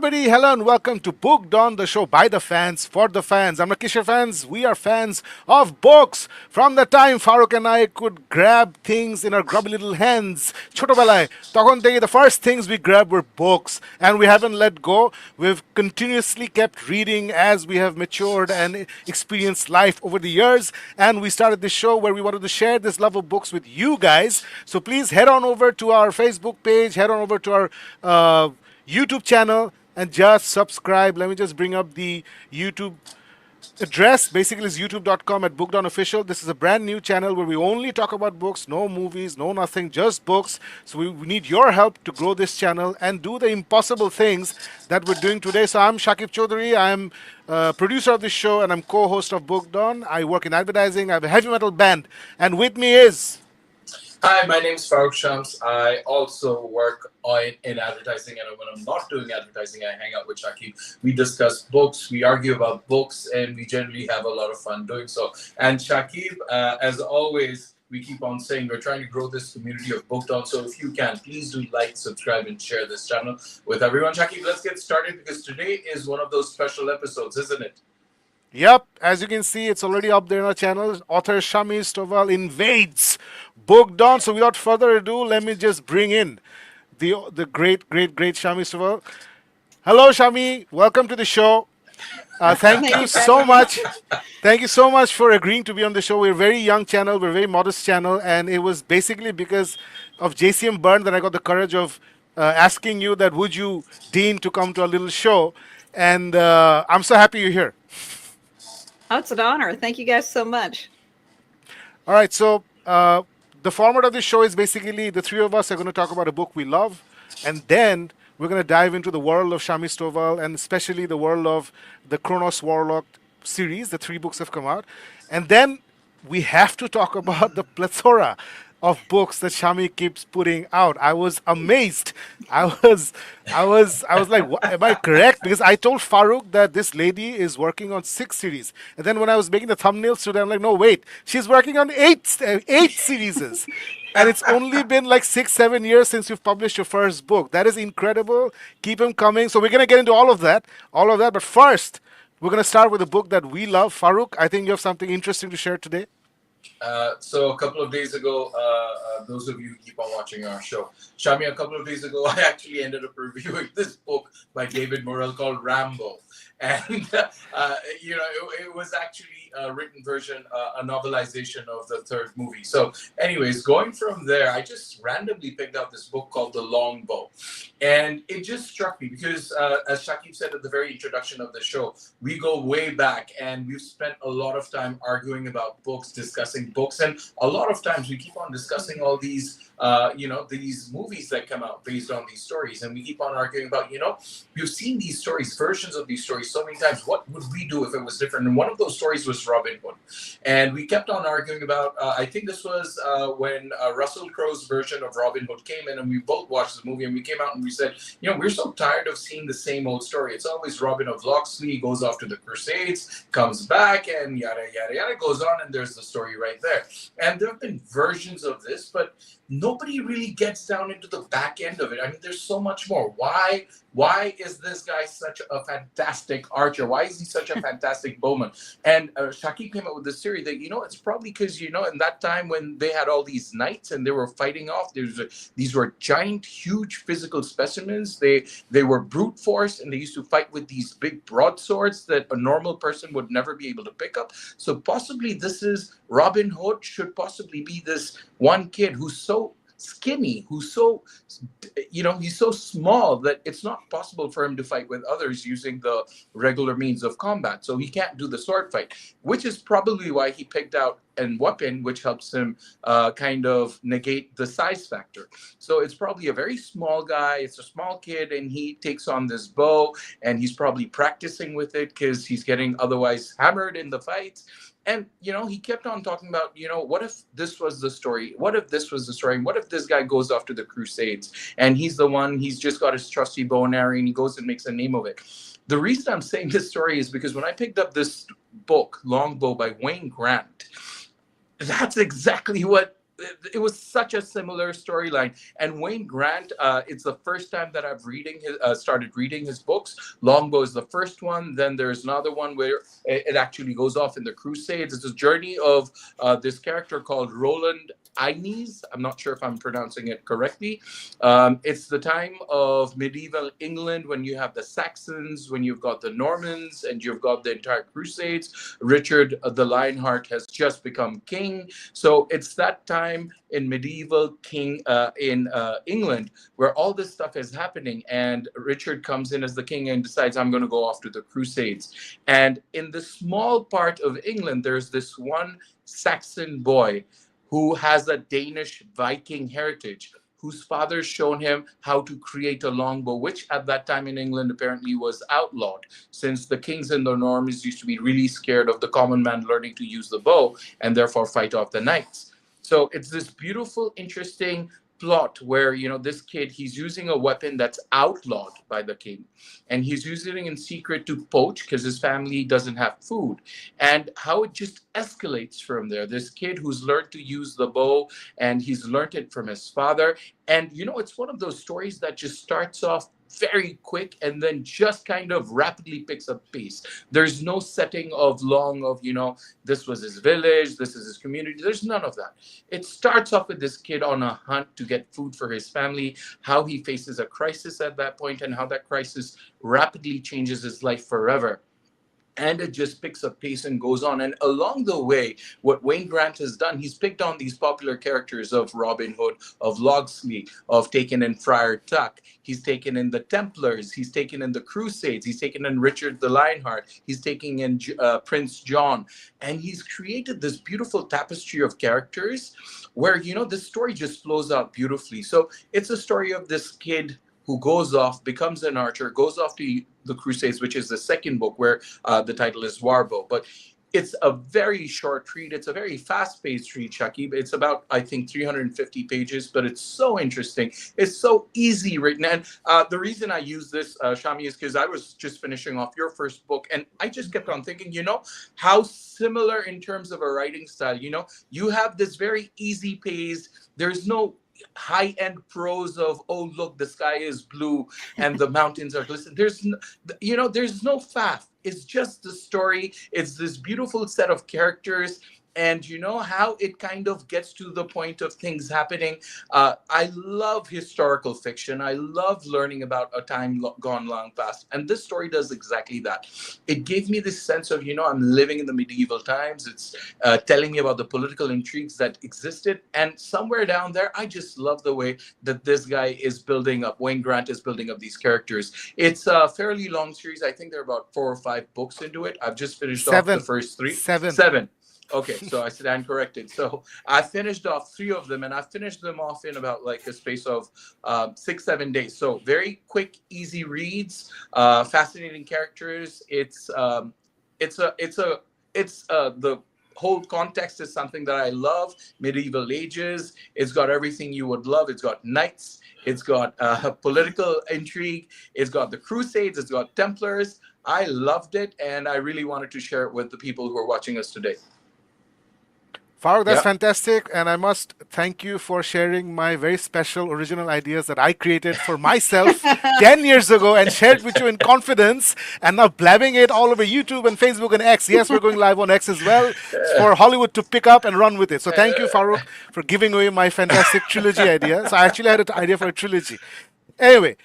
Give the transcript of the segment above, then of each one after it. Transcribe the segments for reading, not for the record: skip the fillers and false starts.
everybody. Hello and welcome to Book Dawn, the show by the fans, for the fans. I'm Rakesh fans. We are fans of books. From the time Farooq and I could grab things in our grubby little hands, ছোটবেলায়, তখন থেকে the first things we grabbed were books. And we haven't let go. We've continuously kept reading as we have matured and experienced life over the years. And we started this show where we wanted to share this love of books with you guys. So please head on over to our Facebook page, head on over to our YouTube channel and just subscribe. Let me just bring up the YouTube address. Basically, it's youtube.com at bookdownofficial. This is a brand new channel where we only talk about books, no movies, no nothing, just books. So we need your help to grow this channel and do the impossible things that we're doing today. So I'm Shakib Chaudhary. I'm producer of this show and I'm co-host of Book Dawn. I work in advertising. I have a heavy metal band. And with me is... Hi, my name's Farooq Shams. I also work in advertising, and when I'm not doing advertising, I hang out with Shakib. We discuss books, we argue about books, and we generally have a lot of fun doing so. And Shakib, as always, we keep on saying we're trying to grow this community of Book Dawn. So if you can, please do like, subscribe, and share this channel with everyone. Shakib, let's get started because today is one of those special episodes, isn't it? Yep, as you can see, it's already up there in our channel. Author Shami Stovall invades Book Dawn. So without further ado, let me just bring in the great Shami Stovall. Hello, Shami. Welcome to the show. Thank you so much. Thank you so much for agreeing to be on the show. We're a very young channel. We're a very modest channel. And it was basically because of JCM Byrne that I got the courage of asking you that would you deign to come to our little show. And I'm so happy you're here. Oh, it's an honor. Thank you guys so much. All right, so the format of this show is basically the three of us are going to talk about a book we love, and then we're going to dive into the world of Shami Stovall and especially the world of the Kronos Warlock series. The three books have come out, and then we have to talk about the plethora of books that Shami keeps putting out. I was amazed. I was like, am I correct? Because I told Farooq that this lady is working on 6 series. And then when I was making the thumbnails today, I'm like, no, wait, she's working on 8 series. And it's only been like 6-7 years since you've published your first book. That is incredible. Keep them coming. So we're going to get into all of that. But first, we're going to start with a book that we love. Farooq, I think you have something interesting to share today. So a couple of days ago, those of you who keep on watching our show, Shami, a couple of days ago, I actually ended up reviewing this book by David Morrell called Rambo. And, it was actually a written version, a novelization of the third movie. So anyways, going from there, I just randomly picked out this book called The Longbow. And it just struck me because, as Shakib said at the very introduction of the show, we go way back and we've spent a lot of time arguing about books, discussing books. And a lot of times we keep on discussing all these, these movies that come out based on these stories. And we keep on arguing about, we've seen these stories, versions of these stories so many times. What would we do if it was different? And one of those stories was Robin Hood. And we kept on arguing about, I think this was when Russell Crowe's version of Robin Hood came in and we both watched the movie and we came out and we said, we're so tired of seeing the same old story. It's always Robin of Locksley goes off to the Crusades, comes back and yada, yada, yada, goes on and there's the story right there. And there have been versions of this, but nobody really gets down into the back end of it. I mean, there's so much more. Why is this guy such a fantastic archer? Why is he such a fantastic bowman? And Shakib came up with this theory that, it's probably because, in that time when they had all these knights and they were fighting off, these were giant, huge physical specimens. They were brute force and they used to fight with these big broadswords that a normal person would never be able to pick up. So possibly this is Robin Hood should possibly be this one kid who's so skinny, who's so, he's so small that it's not possible for him to fight with others using the regular means of combat. So he can't do the sword fight, which is probably why he picked out a weapon which helps him kind of negate the size factor. So it's probably a very small guy. It's a small kid and he takes on this bow and he's probably practicing with it because he's getting otherwise hammered in the fights. And, he kept on talking about, what if this was the story? What if this was the story? What if this guy goes off to the Crusades and he's the one, he's just got his trusty bow and arrow and he goes and makes a name of it. The reason I'm saying this story is because when I picked up this book, Longbow by Wayne Grant, that's exactly what it was such a similar storyline. And Wayne Grant, it's the first time that I've started reading his books. Longbow is the first one. Then there's another one where it actually goes off in the Crusades. It's a journey of this character called Roland Inez. I'm not sure if I'm pronouncing it correctly. It's the time of medieval England when you have the Saxons, when you've got the Normans, and you've got the entire Crusades. Richard the Lionheart has just become king. So it's that time in medieval in England where all this stuff is happening, and Richard comes in as the king and decides, I'm going to go off to the Crusades. And in the small part of England, there's this one Saxon boy who has a Danish Viking heritage, whose father's shown him how to create a longbow, which at that time in England apparently was outlawed, since the kings and the Normans used to be really scared of the common man learning to use the bow and therefore fight off the knights. So it's this beautiful, interesting plot where, this kid, he's using a weapon that's outlawed by the king, and he's using it in secret to poach because his family doesn't have food, and how it just escalates from there. This kid who's learned to use the bow, and he's learned it from his father. And it's one of those stories that just starts off very quick and then just kind of rapidly picks up pace. There's no setting of this was his village, this is his community. There's none of that. It starts off with this kid on a hunt to get food for his family, how he faces a crisis at that point, and how that crisis rapidly changes his life forever. And it just picks up pace and goes on. And along the way, what Wayne Grant has done, he's picked on these popular characters of Robin Hood, of Locksley, of taken in Friar Tuck. He's taken in the Templars. He's taken in the Crusades. He's taken in Richard the Lionheart. He's taking in Prince John. And he's created this beautiful tapestry of characters where, this story just flows out beautifully. So it's a story of this kid who goes off, becomes an archer, goes off to the Crusades, which is the second book where the title is Warbow. But it's a very short read. It's a very fast-paced read, Shakib. It's about, I think, 350 pages, but it's so interesting. It's so easy written. And the reason I use this, Shami, is because I was just finishing off your first book, and I just kept on thinking, how similar in terms of a writing style. You have this very easy pace. There's no high-end prose of, oh, look, the sky is blue and the mountains are glistening. There's no faff. It's just the story. It's this beautiful set of characters, and how it kind of gets to the point of things happening. I love historical fiction. I love learning about a time gone long past, and this story does exactly that. It gave me this sense of, I'm living in the medieval times. It's telling me about the political intrigues that existed, and somewhere down there, I just love the way that this guy is building up, Wayne Grant is building up these characters. It's a fairly long series. I think there are about 4 or 5 books into it. I've just finished off the first 3. Seven. Okay, so I stand corrected. So I finished off 3 of them, and I finished them off in about like a space of 6-7 days. So very quick, easy reads, fascinating characters. The whole context is something that I love. Medieval ages. It's got everything you would love. It's got knights. It's got political intrigue. It's got the Crusades. It's got Templars. I loved it, and I really wanted to share it with the people who are watching us today. Farooq, that's fantastic, and I must thank you for sharing my very special original ideas that I created for myself 10 years ago and shared with you in confidence, and now blabbing it all over YouTube and Facebook and X. Yes, we're going live on X as well for Hollywood to pick up and run with it. So thank you, Farooq, for giving away my fantastic trilogy idea. So I actually had an idea for a trilogy. Anyway,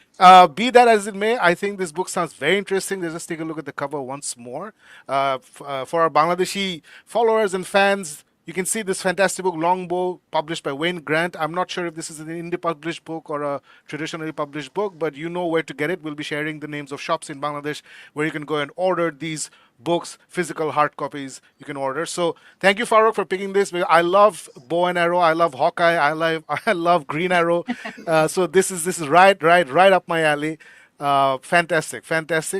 be that as it may, I think this book sounds very interesting. Let's just take a look at the cover once more. For our Bangladeshi followers and fans, you can see this fantastic book, Longbow, published by Wayne Grant. I'm not sure if this is an indie published book or a traditionally published book, but you know where to get it. We'll be sharing the names of shops in Bangladesh where you can go and order these books, physical hard copies you can order. So thank you, Farooq, for picking this. I love bow and arrow. I love Hawkeye. I love Green Arrow. So this is right up my alley. Fantastic.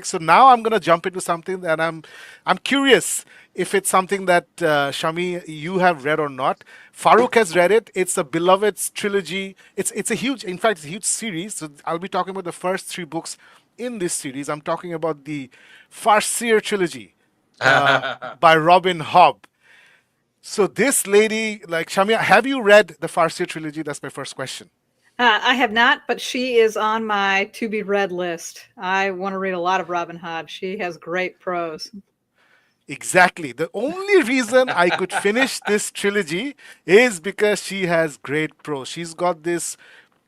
So now I'm gonna jump into something that I'm curious if it's something that Shami, you have read or not. Farooq has read it. It's a beloved trilogy. It's a huge, in fact, it's a huge series. So I'll be talking about the first 3 books in this series. I'm talking about the Farseer trilogy by Robin Hobb. So this lady, like Shamia, have you read the Farseer trilogy? That's my first question. I have not, but she is on my to be read list. I want to read a lot of Robin Hobb. She has great prose. Exactly. The only reason I could finish this trilogy is because she has great prose. She's got this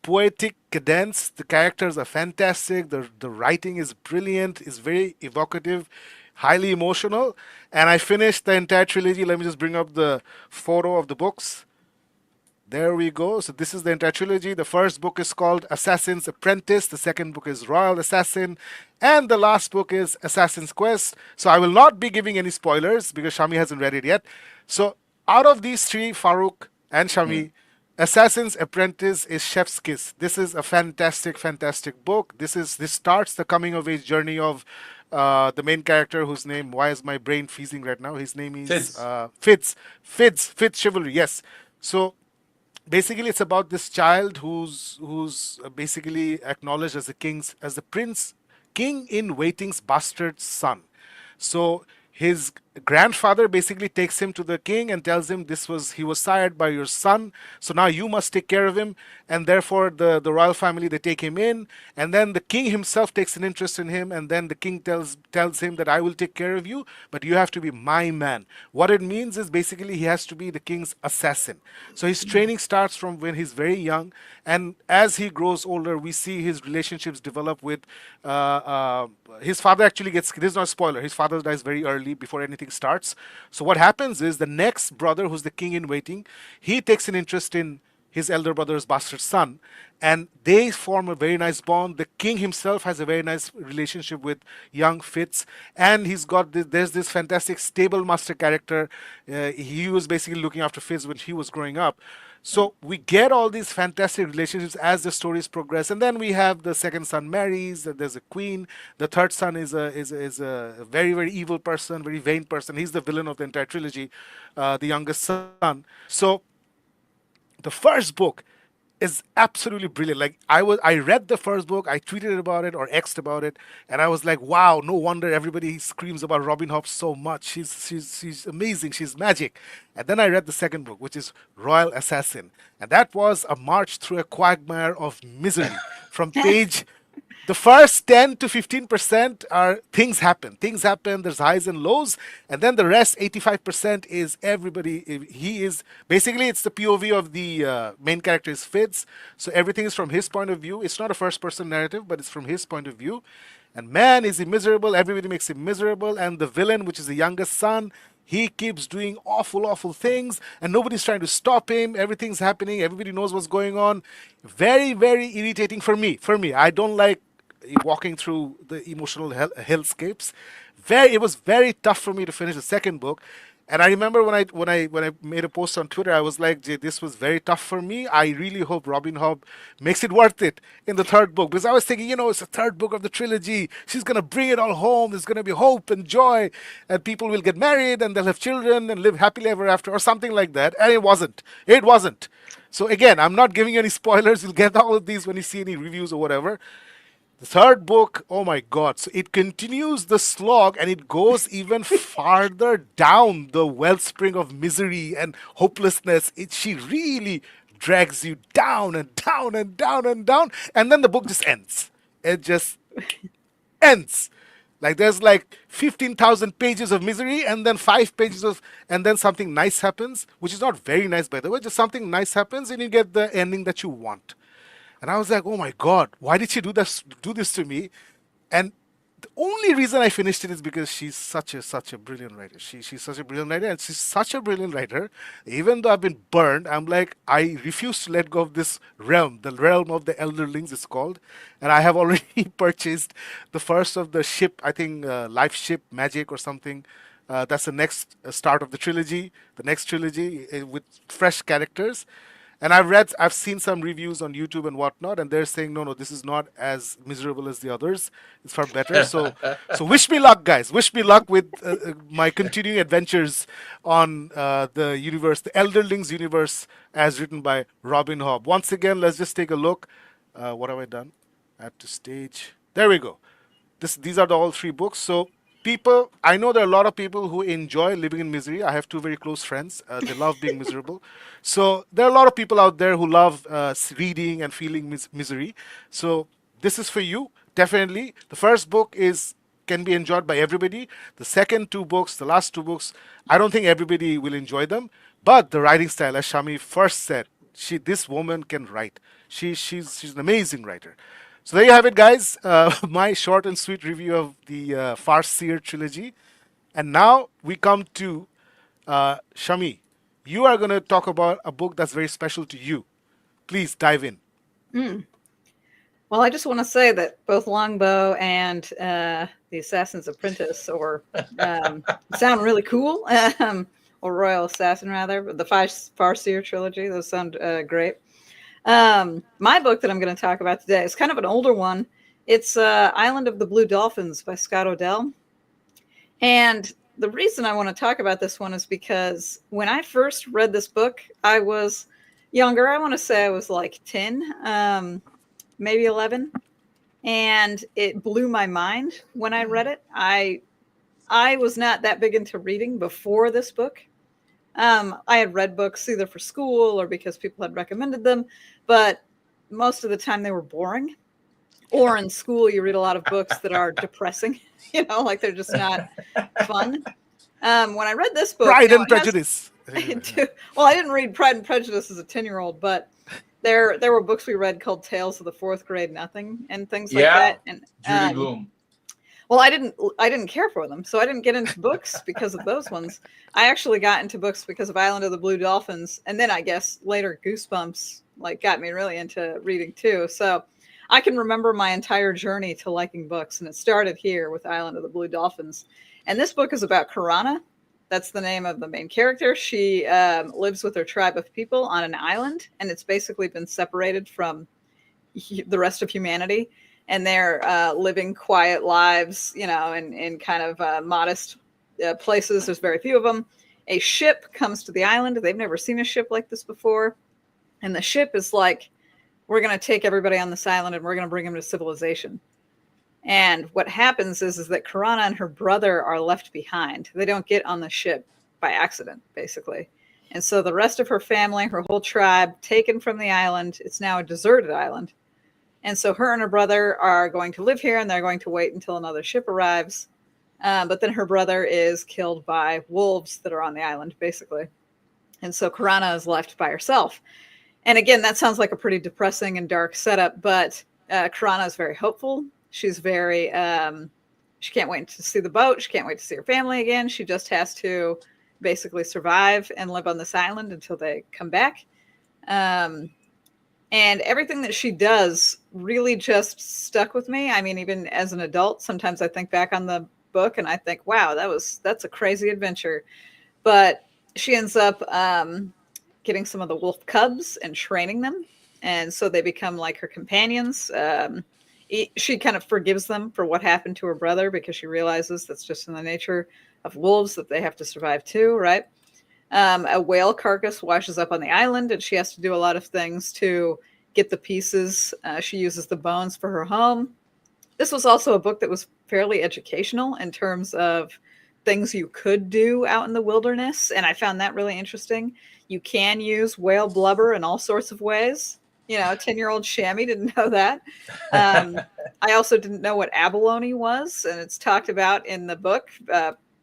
poetic cadence. The characters are fantastic. The writing is brilliant. It's very evocative, highly emotional. And I finished the entire trilogy. Let me just bring up the photo of the books. There we go. So this is the entire trilogy. The first book is called Assassin's Apprentice. The second book is Royal Assassin. And the last book is Assassin's Quest. So I will not be giving any spoilers because Shami hasn't read it yet. So out of these three, Farooq and Hmm. Shami, Assassin's Apprentice is Chef's Kiss. This is a fantastic, fantastic book. This starts the coming of age journey of the main character whose name, why is my brain freezing right now? His name is Fizz. Fitz Chivalry. Yes. So basically it's about this child who's basically acknowledged as the king's as the prince king in waiting's bastard son. So his grandfather basically takes him to the king and tells him this was he was sired by your son, so now you must take care of him. And therefore the royal family, they take him in, and then the king himself takes an interest in him, and then the king tells him that I will take care of you, but you have to be my man. What it means is basically he has to be the king's assassin. So his training starts from when he's very young, and as he grows older, we see his relationships develop with his father. Actually gets, this is not a spoiler, his father dies very early before anything starts. So what happens is the next brother, who's the king in waiting, he takes an interest in his elder brother's bastard son, and they form a very nice bond. The king himself has a very nice relationship with young Fitz, and there's this fantastic stable master character. He was basically looking after Fitz when he was growing up. So we get all these fantastic relationships as the stories progress, and then we have the second son marries. There's a queen. The third son is a very very evil person, very vain person. He's the villain of the entire trilogy, the youngest son. So the first book is absolutely brilliant. Like I read the first book, I tweeted about it or xed about it, and I was like, wow, no wonder everybody screams about Robin Hobb so much. She's amazing. She's magic. And then I read the second book, which is Royal Assassin, and that was a march through a quagmire of misery. From page the first 10 to 15% are things happen. Things happen, there's highs and lows. And then the rest, 85%, is everybody. He is basically, it's the POV of the main character is Fitz. So everything is from his point of view. It's not a first person narrative, but it's from his point of view. And man, is he miserable. Everybody makes him miserable. And the villain, which is the youngest son, he keeps doing awful, awful things, and nobody's trying to stop him. Everything's happening. Everybody knows what's going on. Very, very irritating for me. I don't like walking through the emotional hellscapes. It was very tough for me to finish the second book. And I remember when I made a post on Twitter, I was like, Jay, this was very tough for me. I really hope Robin Hobb makes it worth it in the third book. Because I was thinking, it's the third book of the trilogy. She's gonna bring it all home. There's gonna be hope and joy, and people will get married and they'll have children and live happily ever after, or something like that. And it wasn't. It wasn't. So again, I'm not giving you any spoilers. You'll get all of these when you see any reviews or whatever. The third book, oh my god. So it continues the slog and it goes even farther down the wellspring of misery and hopelessness. She really drags you down and down and down and down. And then the book just ends. It just ends. Like there's like 15,000 pages of misery and then 5 pages of, and then something nice happens, which is not very nice by the way, just something nice happens and you get the ending that you want. And I was like, oh my God, why did she do this to me? And the only reason I finished it is because she's such a brilliant writer. She's such a brilliant writer, and she's such a brilliant writer. Even though I've been burned, I'm like, I refuse to let go of this realm, the realm of the Elderlings, it's called. And I have already purchased the first of the ship, I think Life Ship Magic or something. That's the next start of the next trilogy with fresh characters. And I've seen some reviews on YouTube and whatnot, and they're saying, no, no, this is not as miserable as the others. It's far better. So wish me luck, guys. Wish me luck with my continuing adventures on the universe, the Elderlings universe, as written by Robin Hobb. Once again, let's just take a look. What have I done? Add to stage. There we go. These are the all three books. So people, I know there are a lot of people who enjoy living in misery. I have two very close friends. They love being miserable. So there are a lot of people out there who love reading and feeling misery. So this is for you, definitely. The first book is can be enjoyed by everybody. The second two books, the last two books, I don't think everybody will enjoy them. But the writing style, as Shami first said, this woman can write. She's an amazing writer. So there you have it, guys. My short and sweet review of the Farseer trilogy. And now we come to Shami. You are going to talk about a book that's very special to you. Please dive in. Well, I just want to say that both Longbow and The Assassin's Apprentice, or sound really cool, or Royal Assassin rather, but the Farseer trilogy, those sound great. My book that I'm going to talk about today is kind of an older one. It's Island of the Blue Dolphins by Scott Odell. And the reason I want to talk about this one is because when I first read this book, I was younger. I want to say I was like 10, maybe 11. And it blew my mind when I read it. I was not that big into reading before this book. I had read books either for school or because people had recommended them, but most of the time they were boring. Or in school, you read a lot of books that are depressing, like they're just not fun. When I read this book, Pride and Prejudice. Well, I didn't read Pride and Prejudice as a 10-year-old, but there were books we read called Tales of the Fourth Grade Nothing and things like that. And Judy Bloom. Well, I didn't care for them, so I didn't get into books because of those ones. I actually got into books because of Island of the Blue Dolphins, and then I guess later Goosebumps got me really into reading too. So I can remember my entire journey to liking books, and it started here with Island of the Blue Dolphins. And this book is about Karana. That's the name of the main character. She lives with her tribe of people on an island, and it's basically been separated from the rest of humanity. And they're living quiet lives, in kind of modest places. There's very few of them. A ship comes to the island. They've never seen a ship like this before. And the ship is like, we're going to take everybody on this island and we're going to bring them to civilization. And what happens is that Karana and her brother are left behind. They don't get on the ship by accident, basically. And so the rest of her family, her whole tribe, taken from the island. It's now a deserted island. And so her and her brother are going to live here, and they're going to wait until another ship arrives. But then her brother is killed by wolves that are on the island, basically. And so Karana is left by herself. And again, that sounds like a pretty depressing and dark setup, but Karana is very hopeful. She's very, she can't wait to see the boat. She can't wait to see her family again. She just has to basically survive and live on this island until they come back. And everything that she does really just stuck with me. I mean, even as an adult, sometimes I think back on the book and I think, wow, that's a crazy adventure. But she ends up getting some of the wolf cubs and training them. And so they become like her companions. She kind of forgives them for what happened to her brother because she realizes that's just in the nature of wolves that they have to survive too, right? A whale carcass washes up on the island, and she has to do a lot of things to get the pieces. She uses the bones for her home. This was also a book that was fairly educational in terms of things you could do out in the wilderness, and I found that really interesting. You can use whale blubber in all sorts of ways. 10-year-old Shami didn't know that. I also didn't know what abalone was, and it's talked about in the book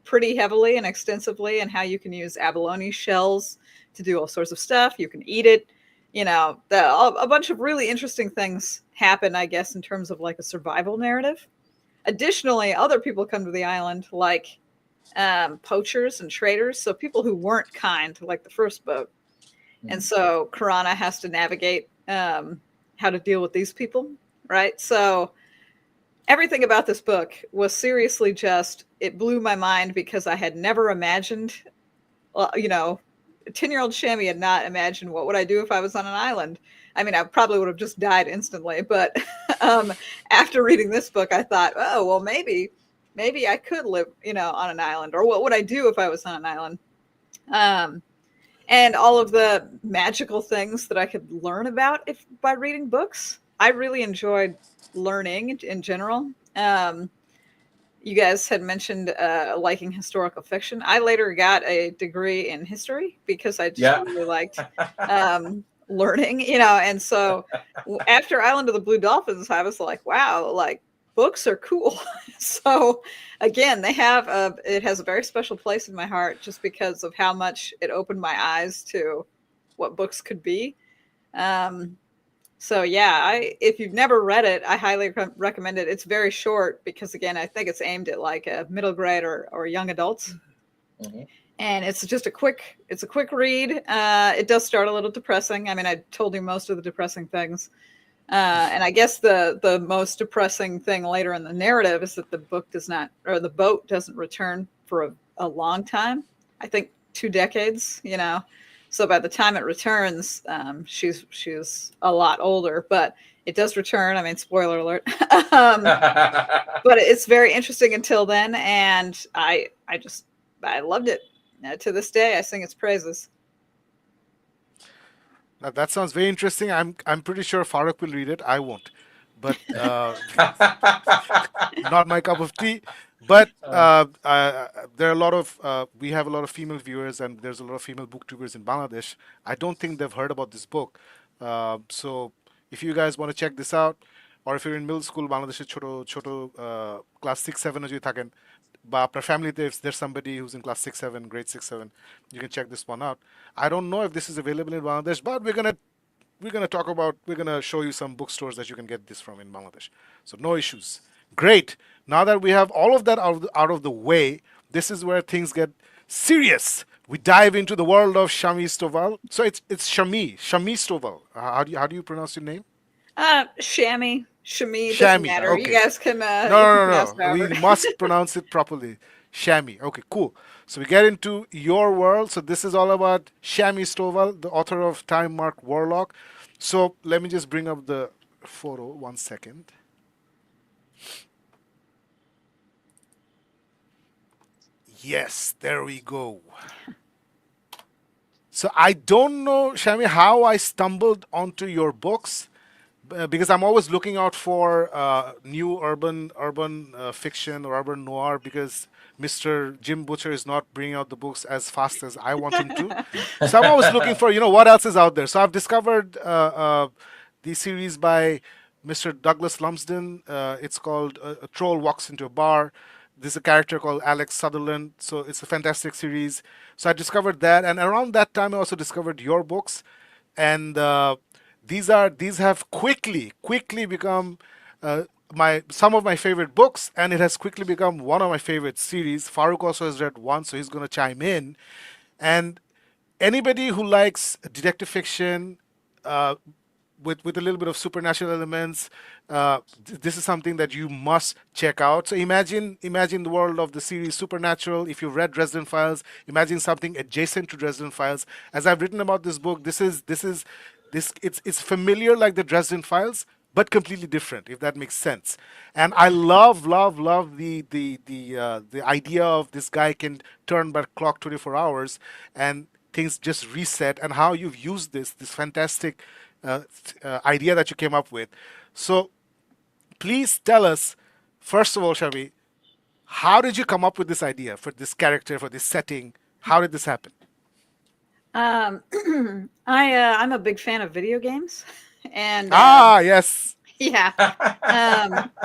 pretty heavily and extensively, and how you can use abalone shells to do all sorts of stuff. You can eat it. A bunch of really interesting things happen, I guess, in terms of like a survival narrative. Additionally, other people come to the island, like poachers and traders, so people who weren't kind, like the first boat. And so Karana has to navigate how to deal with these people, right? So everything about this book was seriously it blew my mind because I had never imagined, 10-year-old Shami had not imagined what would I do if I was on an island. I mean, I probably would have just died instantly. But after reading this book, I thought, oh, well, maybe I could live, on an island, or what would I do if I was on an island? And all of the magical things that I could learn about by reading books. I really enjoyed learning in general. you guys had mentioned liking historical fiction. I later got a degree in history because I just Yeah. really liked learning, you know. And so after Island of the Blue Dolphins, I was like, wow, like books are cool. So again, it has a very special place in my heart just because of how much it opened my eyes to what books could be. Um, so yeah, if you've never read it, I highly recommend it. It's very short because again, I think it's aimed at like a middle grade or young adults. Mm-hmm. And it's a quick read. It does start a little depressing. I mean, I told you most of the depressing things. And I guess the most depressing thing later in the narrative is that the boat doesn't return for a long time. I think 2 decades, you know. So by the time it returns, she's a lot older, but it does return. I mean, spoiler alert. But it's very interesting until then, and I loved it. To this day, I sing its praises. Now, that sounds very interesting. I'm pretty sure Farooq will read it. I won't, but not my cup of tea. But there are a lot of we have a lot of female viewers, and there's a lot of female booktubers in Bangladesh. I don't think they've heard about this book. So if you guys want to check this out, or if you're in middle school, বাংলাদেশে ছোট ছোট class 6-7 যদি থাকেন বা আপনার ফ্যামিলিতে if there's somebody who's in class 6-7, grade 6-7, you can check this one out. I don't know if this is available in Bangladesh, but we're gonna show you some bookstores that you can get this from in Bangladesh. So no issues. Great. Now that we have all of that out of the way, this is where things get serious. We dive into the world of Shami Stovall. So it's Shami Stovall. How do you pronounce your name? Shami, doesn't Shami. matter. Okay. You guys can No, you can no, pronounce no, no. We however. must pronounce it properly. Shami. Okay, cool. So we get into your world. So this is all about Shami Stovall, the author of Time Mark Warlock. So let me just bring up the photo. 1 second. Yes, there we go. So I don't know, Shami, how I stumbled onto your books because I'm always looking out for new urban fiction or urban noir because Mr. Jim Butcher is not bringing out the books as fast as I want him to. So I'm always looking for what else is out there. So I've discovered the series by Mr. Douglas Lumsden. It's called A Troll Walks into a Bar. There's a character called Alex Sutherland. So it's a fantastic series. So I discovered that, and around that time I also discovered your books, and these have quickly become my some of my favorite books, and it has quickly become one of my favorite series. Farooq also has read one, so he's going to chime in. And anybody who likes detective fiction, with a little bit of supernatural elements, this is something that you must check out. So imagine the world of the series Supernatural. If you've read Dresden Files, imagine something adjacent to Dresden Files. As I've written about this book, it's familiar like the Dresden Files, but completely different, if that makes sense. And I love the idea of this guy can turn back clock 24 hours and things just reset, and how you've used this fantastic idea that you came up with. So please tell us, first of all, Shavi, how did you come up with this idea for this character, for this setting? How did this happen? I'm a big fan of video games, and Yes. yeah,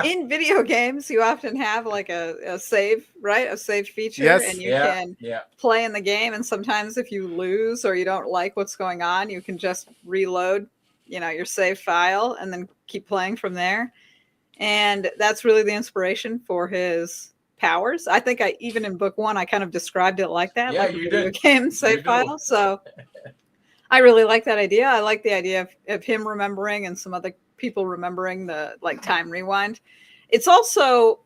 in video games you often have like a save, right? A save feature, Yes. and you Yeah, can yeah. play in the game. And sometimes if you lose or you don't like what's going on, you can just reload, your save file and then keep playing from there. And that's really the inspiration for his powers. I think even in book 1, I kind of described it like that, Yeah, like a you video did. game You save do. file. So I really like that idea. I like the idea of him remembering and some other people remembering the time rewind. It's also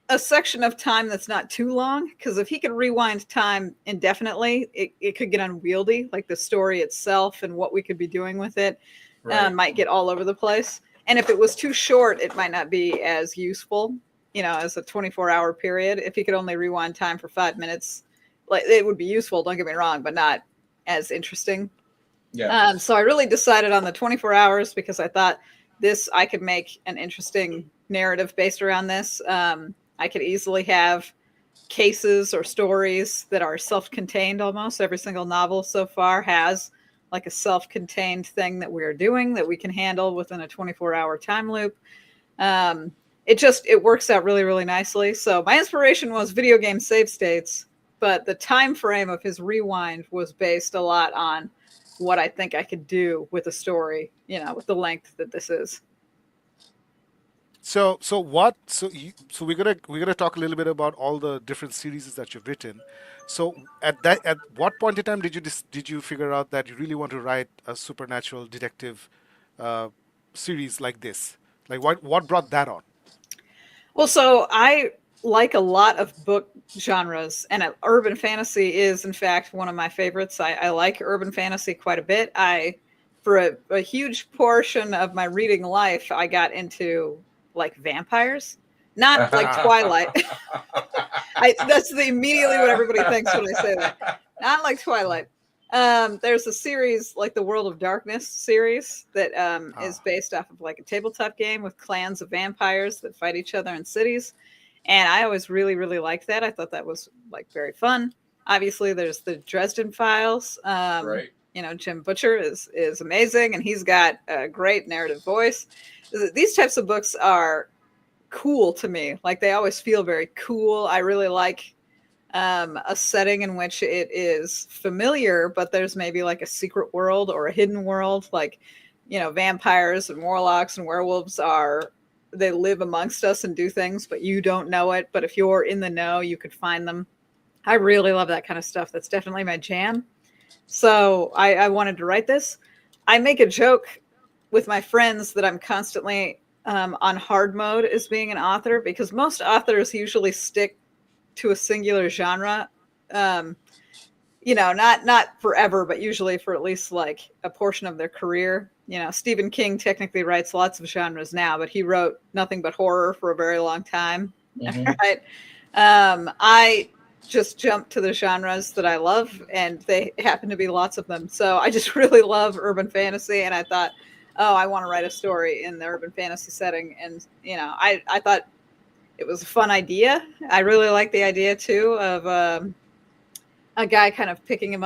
a section of time that's not too long, because if he could rewind time indefinitely, it could get unwieldy. Like the story itself and what we could be doing with it Right. might get all over the place. And if it was too short, it might not be as useful, as a 24-hour period. If he could only rewind time for 5 minutes, it would be useful, don't get me wrong, but not as interesting. Yeah. So I really decided on the 24 hours because I thought I could make an interesting narrative based around this. I could easily have cases or stories that are self-contained almost. Every single novel so far has like a self-contained thing that we're doing that we can handle within a 24-hour time loop. Um, it works out really, really nicely. So my inspiration was video game save states, but the time frame of his rewind was based a lot on what I think I could do with a story, with the length that this is. So we're gonna talk a little bit about all the different series that you've written. So at what point in time did you figure out that you really want to write a supernatural detective uh, series like this? Like what brought that on? Well, so I like a lot of book genres, and urban fantasy is, in fact, one of my favorites. I like urban fantasy quite a bit. For a huge portion of my reading life, I got into like vampires, not like Twilight. That's immediately what everybody thinks when I say that. Not like Twilight. There's a series like the World of Darkness series that is Ah, based off of like a tabletop game with clans of vampires that fight each other in cities. And I always really, really liked that. I thought that was like very fun. Obviously, there's the Dresden Files. Right. Jim Butcher is amazing, and he's got a great narrative voice. These types of books are cool to me. Like they always feel very cool. I really like a setting in which it is familiar, but there's maybe like a secret world or a hidden world. Like, vampires and warlocks and werewolves they live amongst us and do things, but you don't know it. But if you're in the know, you could find them. I really love that kind of stuff. That's definitely my jam. So I wanted to write this. I make a joke with my friends that I'm constantly on hard mode as being an author because most authors usually stick to a singular genre. Um, not forever, but usually for at least like a portion of their career. Stephen King technically writes lots of genres now, but he wrote nothing but horror for a very long time. Mm-hmm. Right. I just jumped to the genres that I love, and they happen to be lots of them. So I just really love urban fantasy, and I thought, oh, I want to write a story in the urban fantasy setting. And, I thought it was a fun idea. I really like the idea too of a guy kind of picking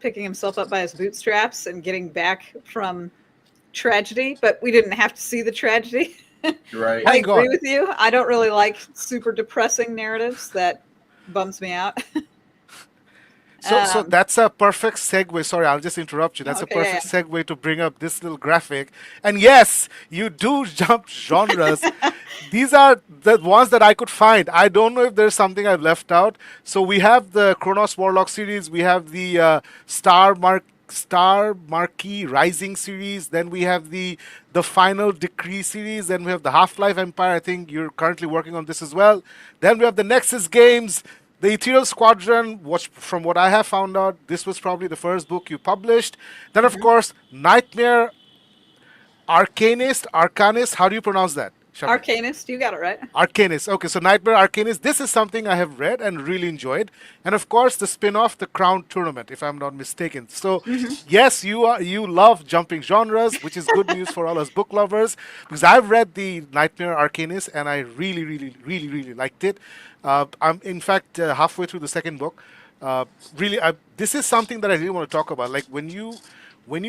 himself up by his bootstraps and getting back from tragedy. But we didn't have to see the tragedy. Right. I Hang agree on. with you. I don't really like super depressing narratives. That bums me out. So um, that's a perfect segue. Sorry, I'll just interrupt you. That's a okay, yeah, perfect segue to bring up this little graphic. And yes, you do jump genres. These are the ones that I could find. I don't know if there's something I've left out. So we have the Kronos Warlock series. We have the Star Marquee Rising series. Then we have the Final Decree series. Then we have the Half Life Empire. I think you're currently working on this as well. Then we have the Nexus games. The Ethereal Squadron, from what I have found out, this was probably the first book you published. Then, of yeah. course, Nightmare Arcanist. How do you pronounce that, Shami? Arcanist, you got it right. Arcanist. Okay, so Nightmare Arcanist. This is something I have read and really enjoyed, and of course the spin-off, the Crown Tournament, if I'm not mistaken. So, yes, you love jumping genres, which is good news for all us book lovers because I've read the Nightmare Arcanist and I really, really, really, really liked it. I'm in fact halfway through the second book. Really, this is something that I really want to talk about. Like when you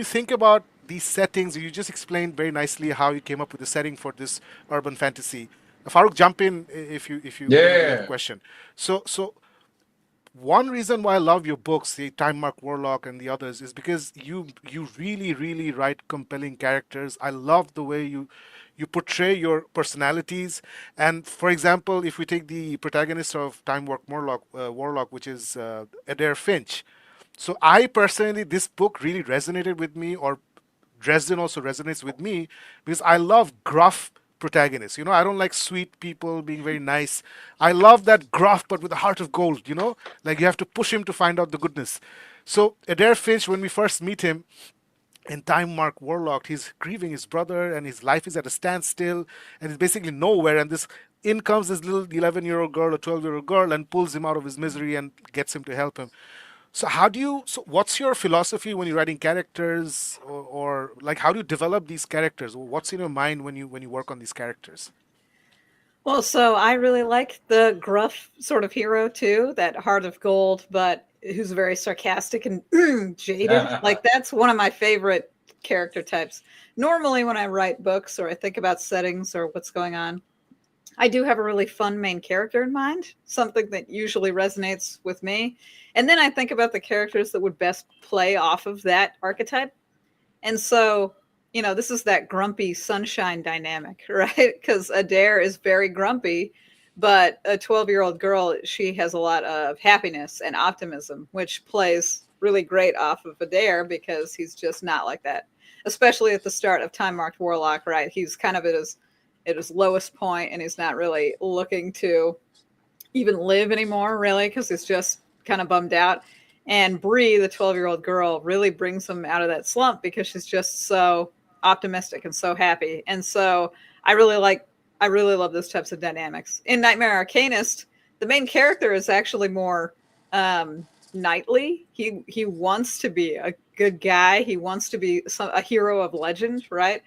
think about these settings, you just explained very nicely how you came up with the setting for this urban fantasy. Farooq, jump in if you have a Yeah. question. So one reason why I love your books, the Time Mark Warlock and the others, is because you really really write compelling characters. I love the way you portray your personalities. And for example, if we take the protagonist of Time Mark Warlock, which is Adair Finch. So I personally, this book really resonated with me, or Dresden also resonates with me because I love gruff protagonists. I don't like sweet people being very nice. I love that gruff but with a heart of gold. Like you have to push him to find out the goodness. So Adair Finch, when we first meet him in Time Mark Warlock, he's grieving his brother and his life is at a standstill and he's basically nowhere. And in comes this little 11-year-old girl or 12-year-old girl and pulls him out of his misery and gets him to help him. So what's your philosophy when you're writing characters, or like how do you develop these characters? What's in your mind when you work on these characters? Well, so I really like the gruff sort of hero too, that heart of gold, but who's very sarcastic and jaded. Like that's one of my favorite character types. Normally, when I write books or I think about settings or what's going on, I do have a really fun main character in mind, something that usually resonates with me. And then I think about the characters that would best play off of that archetype. And so, this is that grumpy sunshine dynamic, right? Because Adair is very grumpy, but a 12-year-old girl, she has a lot of happiness and optimism, which plays really great off of Adair because he's just not like that. Especially at the start of Time Marked Warlock, right? He's kind of at his lowest point, and he's not really looking to even live anymore, really, because he's just kind of bummed out. And Bree, the 12-year-old girl, really brings him out of that slump because she's just so optimistic and so happy. And so I really love those types of dynamics. In Nightmare Arcanist, the main character is actually more knightly. He wants to be a good guy. He wants to be a hero of legend, right?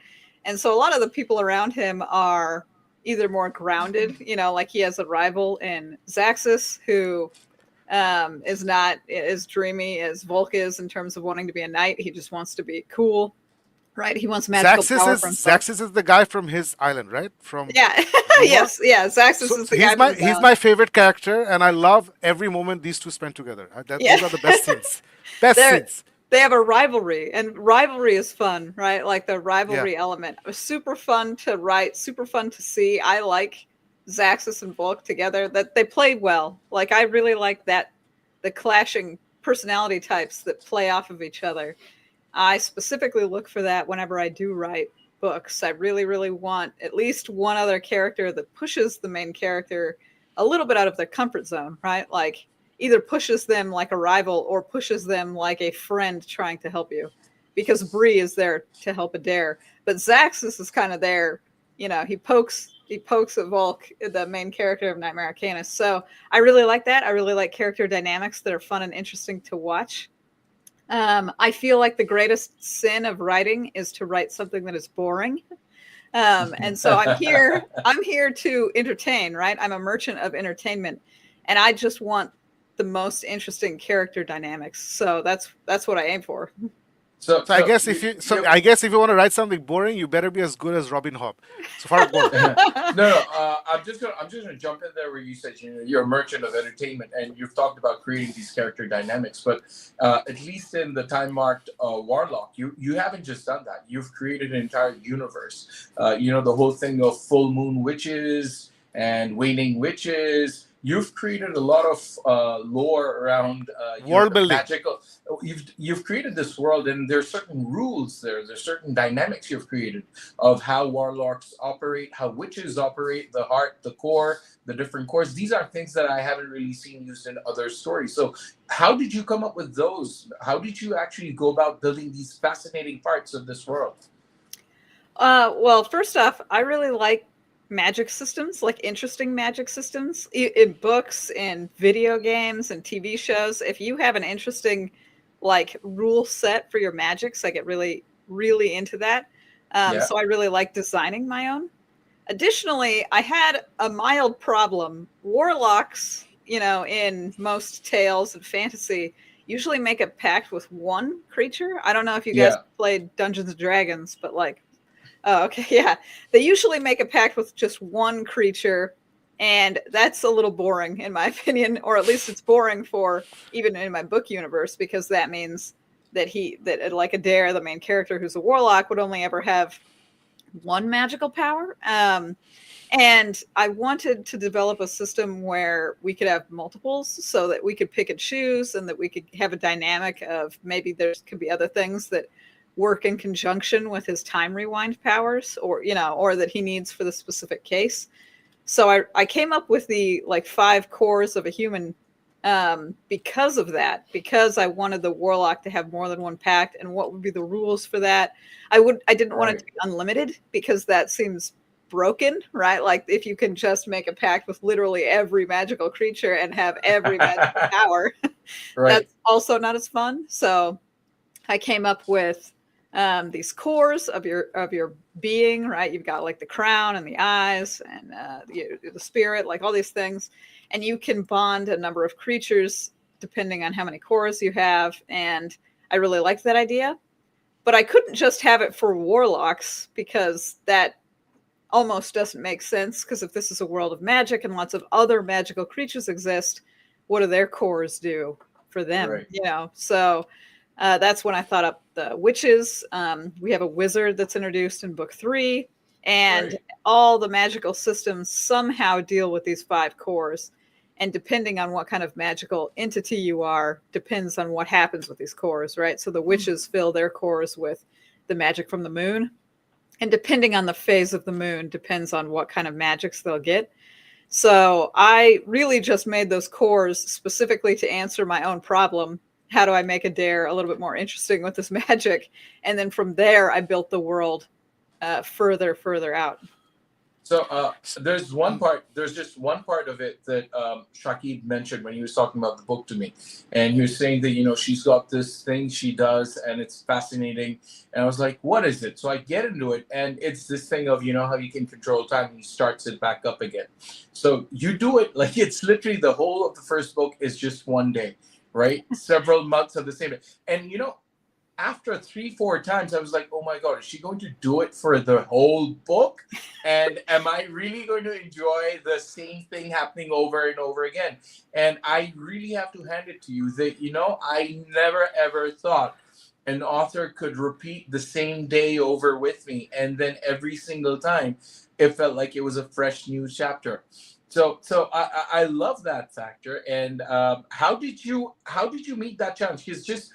And so a lot of the people around him are either more grounded, like he has a rival in Zaxxas who is not as dreamy as Volk is in terms of wanting to be a knight. He just wants to be cool, right? He wants magical power for himself. Zaxxas is the guy from his island, right? From Yeah, Longbow? yeah. Zaxxas So is the guy from his he's island. my favorite character, and I love every moment these two spend together. Yeah. Those are the best scenes. Best They're- scenes. They have a rivalry, and rivalry is fun, right? Like the rivalry Yeah. element was super fun to write, super fun to see. I like Zaxxas and Volk together, that they played well. Like I really like that, the clashing personality types that play off of each other. I specifically look for that whenever I do write books. I really, really want at least one other character that pushes the main character a little bit out of their comfort zone, right? Like either pushes them like a rival or pushes them like a friend trying to help you. Because Bree is there to help Adair. But Zaxxas is kind of there, he pokes at Volk, the main character of Nightmare Arcanist. So I really like that. I really like character dynamics that are fun and interesting to watch. I feel like the greatest sin of writing is to write something that is boring. And so I'm here to entertain, right? I'm a merchant of entertainment, and I just want the most interesting character dynamics. So that's what I aim for. So So I guess if you want to write something boring, you better be as good as Robin Hobb. So far, go on. no. I'm just gonna jump in there where you said you're a merchant of entertainment, and you've talked about creating these character dynamics. But at least in the time marked Warlock, you haven't just done that. You've created an entire universe. The whole thing of full moon witches and waning witches. You've created a lot of lore around World building. magical. You've created this world, and there's certain rules there. There's certain dynamics you've created of how warlocks operate, how witches operate, the heart, the core, the different cores. These are things that I haven't really seen used in other stories. So, how did you come up with those? How did you actually go about building these fascinating parts of this world? Well, first off, I really like magic systems, like interesting magic systems in books, in video games, and TV shows. If you have an interesting like rule set for your magics, I get really, really into that. So I really like designing my own. Additionally, I had a mild problem. Warlocks, in most tales and fantasy, usually make a pact with one creature. I don't know if you guys played Dungeons and Dragons, but like, oh, okay, yeah. They usually make a pact with just one creature, and that's a little boring in my opinion, or at least it's boring for even in my book universe, because that means that like Adair, the main character who's a warlock, would only ever have one magical power. And I wanted to develop a system where we could have multiples so that we could pick and choose, and that we could have a dynamic of maybe there could be other things that work in conjunction with his time rewind powers, or that he needs for the specific case. So I came up with the like 5 cores of a human because of that, because I wanted the warlock to have more than one pact, and what would be the rules for that. I didn't want it to be unlimited, because that seems broken, right? Like if you can just make a pact with literally every magical creature and have every magical power, Right. that's also not as fun. So I came up with these cores of your being, right? You've got like the crown and the eyes and the spirit, like all these things, and you can bond a number of creatures depending on how many cores you have. And I really liked that idea, but I couldn't just have it for warlocks because that almost doesn't make sense. Because if this is a world of magic and lots of other magical creatures exist, what do their cores do for them? Right. So that's when I thought up the witches. We have a wizard that's introduced in book 3, and Right. all the magical systems somehow deal with these 5 cores. And depending on what kind of magical entity you are, depends on what happens with these cores, right? So the witches fill their cores with the magic from the moon. And depending on the phase of the moon, depends on what kind of magics they'll get. So I really just made those cores specifically to answer my own problem. How do I make a dare a little bit more interesting with this magic? And then from there, I built the world further out. So there's just one part of it that Shakib mentioned when he was talking about the book to me, and he was saying that she's got this thing she does and it's fascinating, and I was like, what is it? So I get into it, and it's this thing of how you can control time and he starts it back up again. So you do it like it's literally the whole of the first book is just one day, right? Several months of the same day, and after 3-4 times, I was like, oh my God, is she going to do it for the whole book? And am I really going to enjoy the same thing happening over and over again? And I really have to hand it to you that, I never ever thought an author could repeat the same day over with me. And then every single time, it felt like it was a fresh new chapter. So I love that factor. And how did you meet that challenge? Because just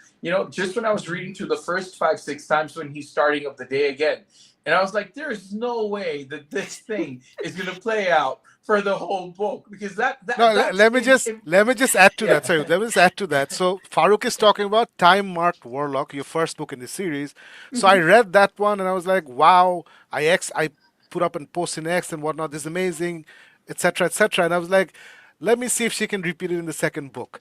when I was reading through the first 5-6 times when he's starting of the day again, and I was like, there's no way that this thing is going to play out for the whole book, because Let me just add to that. Sorry, let me just add to that. So Farooq is talking about Time Marked Warlock, your first book in the series. So I read that one and I was like, wow, I put up and post in X and whatnot. This is amazing, etc., etc. And I was like, let me see if she can repeat it in the second book.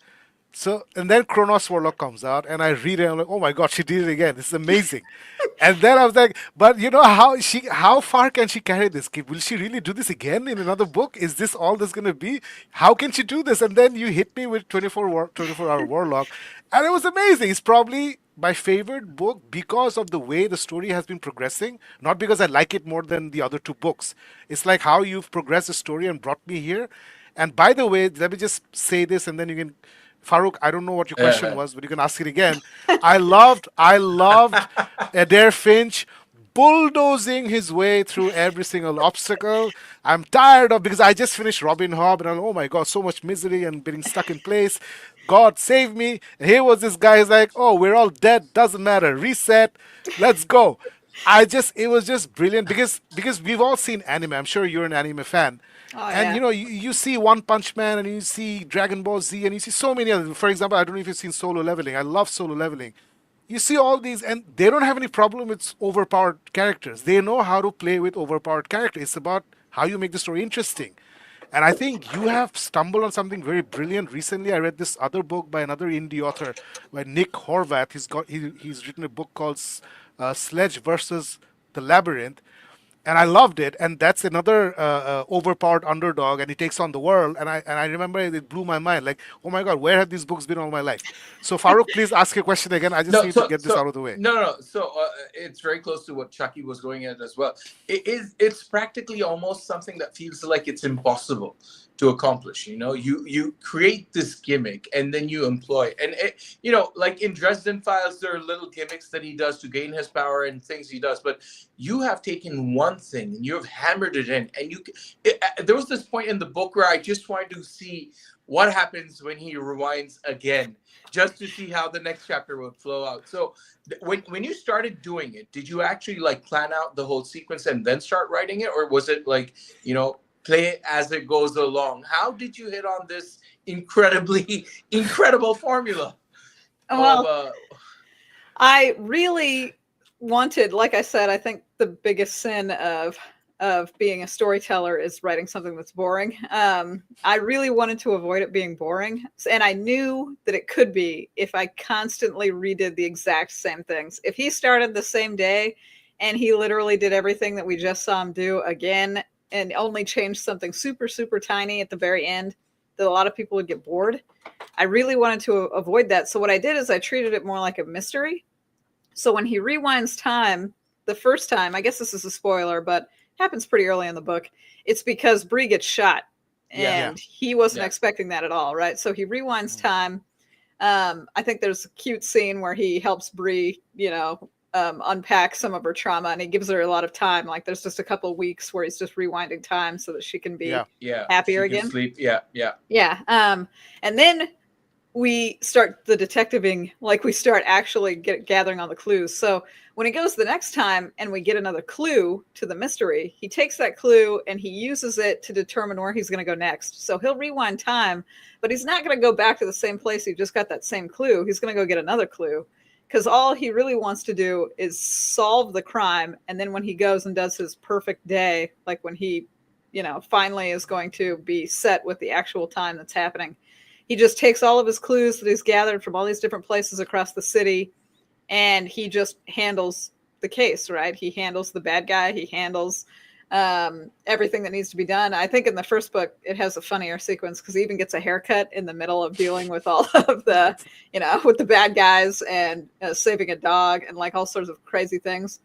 So, and then Kronos Warlock comes out, and I read it, and I'm like, oh my God, she did it again. This is amazing. And then I was like, but how far can she carry this? Will she really do this again in another book? Is this all this going to be? How can she do this? And then you hit me with 24-hour Warlock, and it was amazing. It's probably my favorite book because of the way the story has been progressing, not because I like it more than the other 2 books. It's like how you've progressed the story and brought me here. And by the way, let me just say this, and then you can. Farooq, I don't know what your question was, but you can ask it again. I loved Adair Finch bulldozing his way through every single obstacle. I'm tired of, because I just finished Robin Hobb, and I'm like, oh my God, so much misery and being stuck in place. God save me. And here was this guy, he's like, oh, we're all dead, doesn't matter, reset, let's go. It was just brilliant because we've all seen anime. I'm sure you're an anime fan. Oh, And yeah. you see One Punch Man, and you see Dragon Ball Z, and you see so many other. For example, I don't know if you've seen Solo Leveling. I love Solo Leveling. You see all these, and they don't have any problem with overpowered characters. They know how to play with overpowered characters. It's about how you make the story interesting. And I think you have stumbled on something very brilliant recently. I read this other book by another indie author, by Nick Horvath. He's written a book called Sledge versus the Labyrinth, and I loved it. And that's another overpowered underdog, and he takes on the world. And I remember it blew my mind. Like, oh my God, where have these books been all my life? So Farooq, please ask your question again. I just No, need to get this out of the way. no. So it's very close to what Chucky was going at as well. It's practically almost something that feels like it's impossible to accomplish. You create this gimmick and then you employ it. And like in Dresden Files, there are little gimmicks that he does to gain his power and things he does. But you have taken one thing and you have hammered it in. And there was this point in the book where I just wanted to see what happens when he rewinds again, just to see how the next chapter would flow out. So when you started doing it, did you actually like plan out the whole sequence and then start writing it? Or was it like, play it as it goes along? How did you hit on this incredible formula? Well, I really wanted, like I said, I think the biggest sin of of being a storyteller is writing something that's boring. I really wanted to avoid it being boring. And I knew that it could be if I constantly redid the exact same things. If he started the same day and he literally did everything that we just saw him do again and only changed something super, super tiny at the very end, that a lot of people would get bored. I really wanted to avoid that. So what I did is I treated it more like a mystery. So when he rewinds time, the first time, I guess this is a spoiler, but happens pretty early in the book. It's because Bree gets shot, and he wasn't expecting that at all, right? So he rewinds time. I think there's a cute scene where he helps Bree, unpack some of her trauma, and he gives her a lot of time. Like there's just a couple of weeks where he's just rewinding time so that she can be happier again. Sleep. Yeah. And then we start the detectiving, like we start actually gathering all the clues. So when he goes the next time and we get another clue to the mystery, he takes that clue and he uses it to determine where he's going to go next. So he'll rewind time, but he's not going to go back to the same place he just got that same clue. He's going to go get another clue because all he really wants to do is solve the crime. And then when he goes and does his perfect day, like when he, finally is going to be set with the actual time that's happening, he just takes all of his clues that he's gathered from all these different places across the city, and he just handles the case, right? He handles the bad guy. He handles everything that needs to be done. I think in the first book, it has a funnier sequence because he even gets a haircut in the middle of dealing with all of the, with the bad guys and saving a dog and like all sorts of crazy things.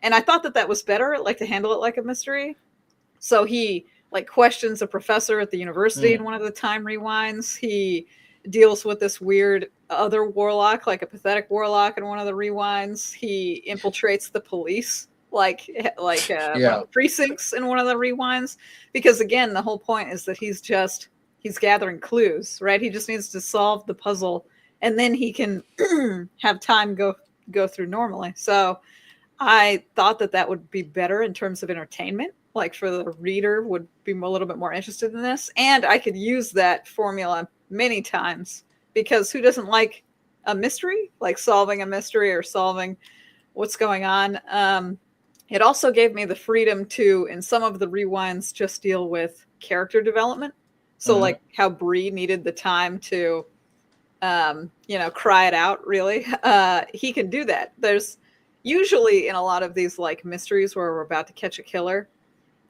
And I thought that was better, like to handle it like a mystery. So he like questions a professor at the university in one of the time rewinds. He deals with this weird other warlock, like a pathetic warlock in one of the rewinds. He infiltrates the police, like one of the precincts in one of the rewinds. Because again, the whole point is that he's gathering clues, right? He just needs to solve the puzzle, and then he can have time go through normally. So I thought that would be better in terms of entertainment. Like for the reader would be a little bit more interested in this. And I could use that formula many times because who doesn't like a mystery, like solving a mystery or solving what's going on? It also gave me the freedom to, in some of the rewinds, just deal with character development. So like how Bree needed the time to, cry it out, really. He can do that. There's usually in a lot of these like mysteries where we're about to catch a killer,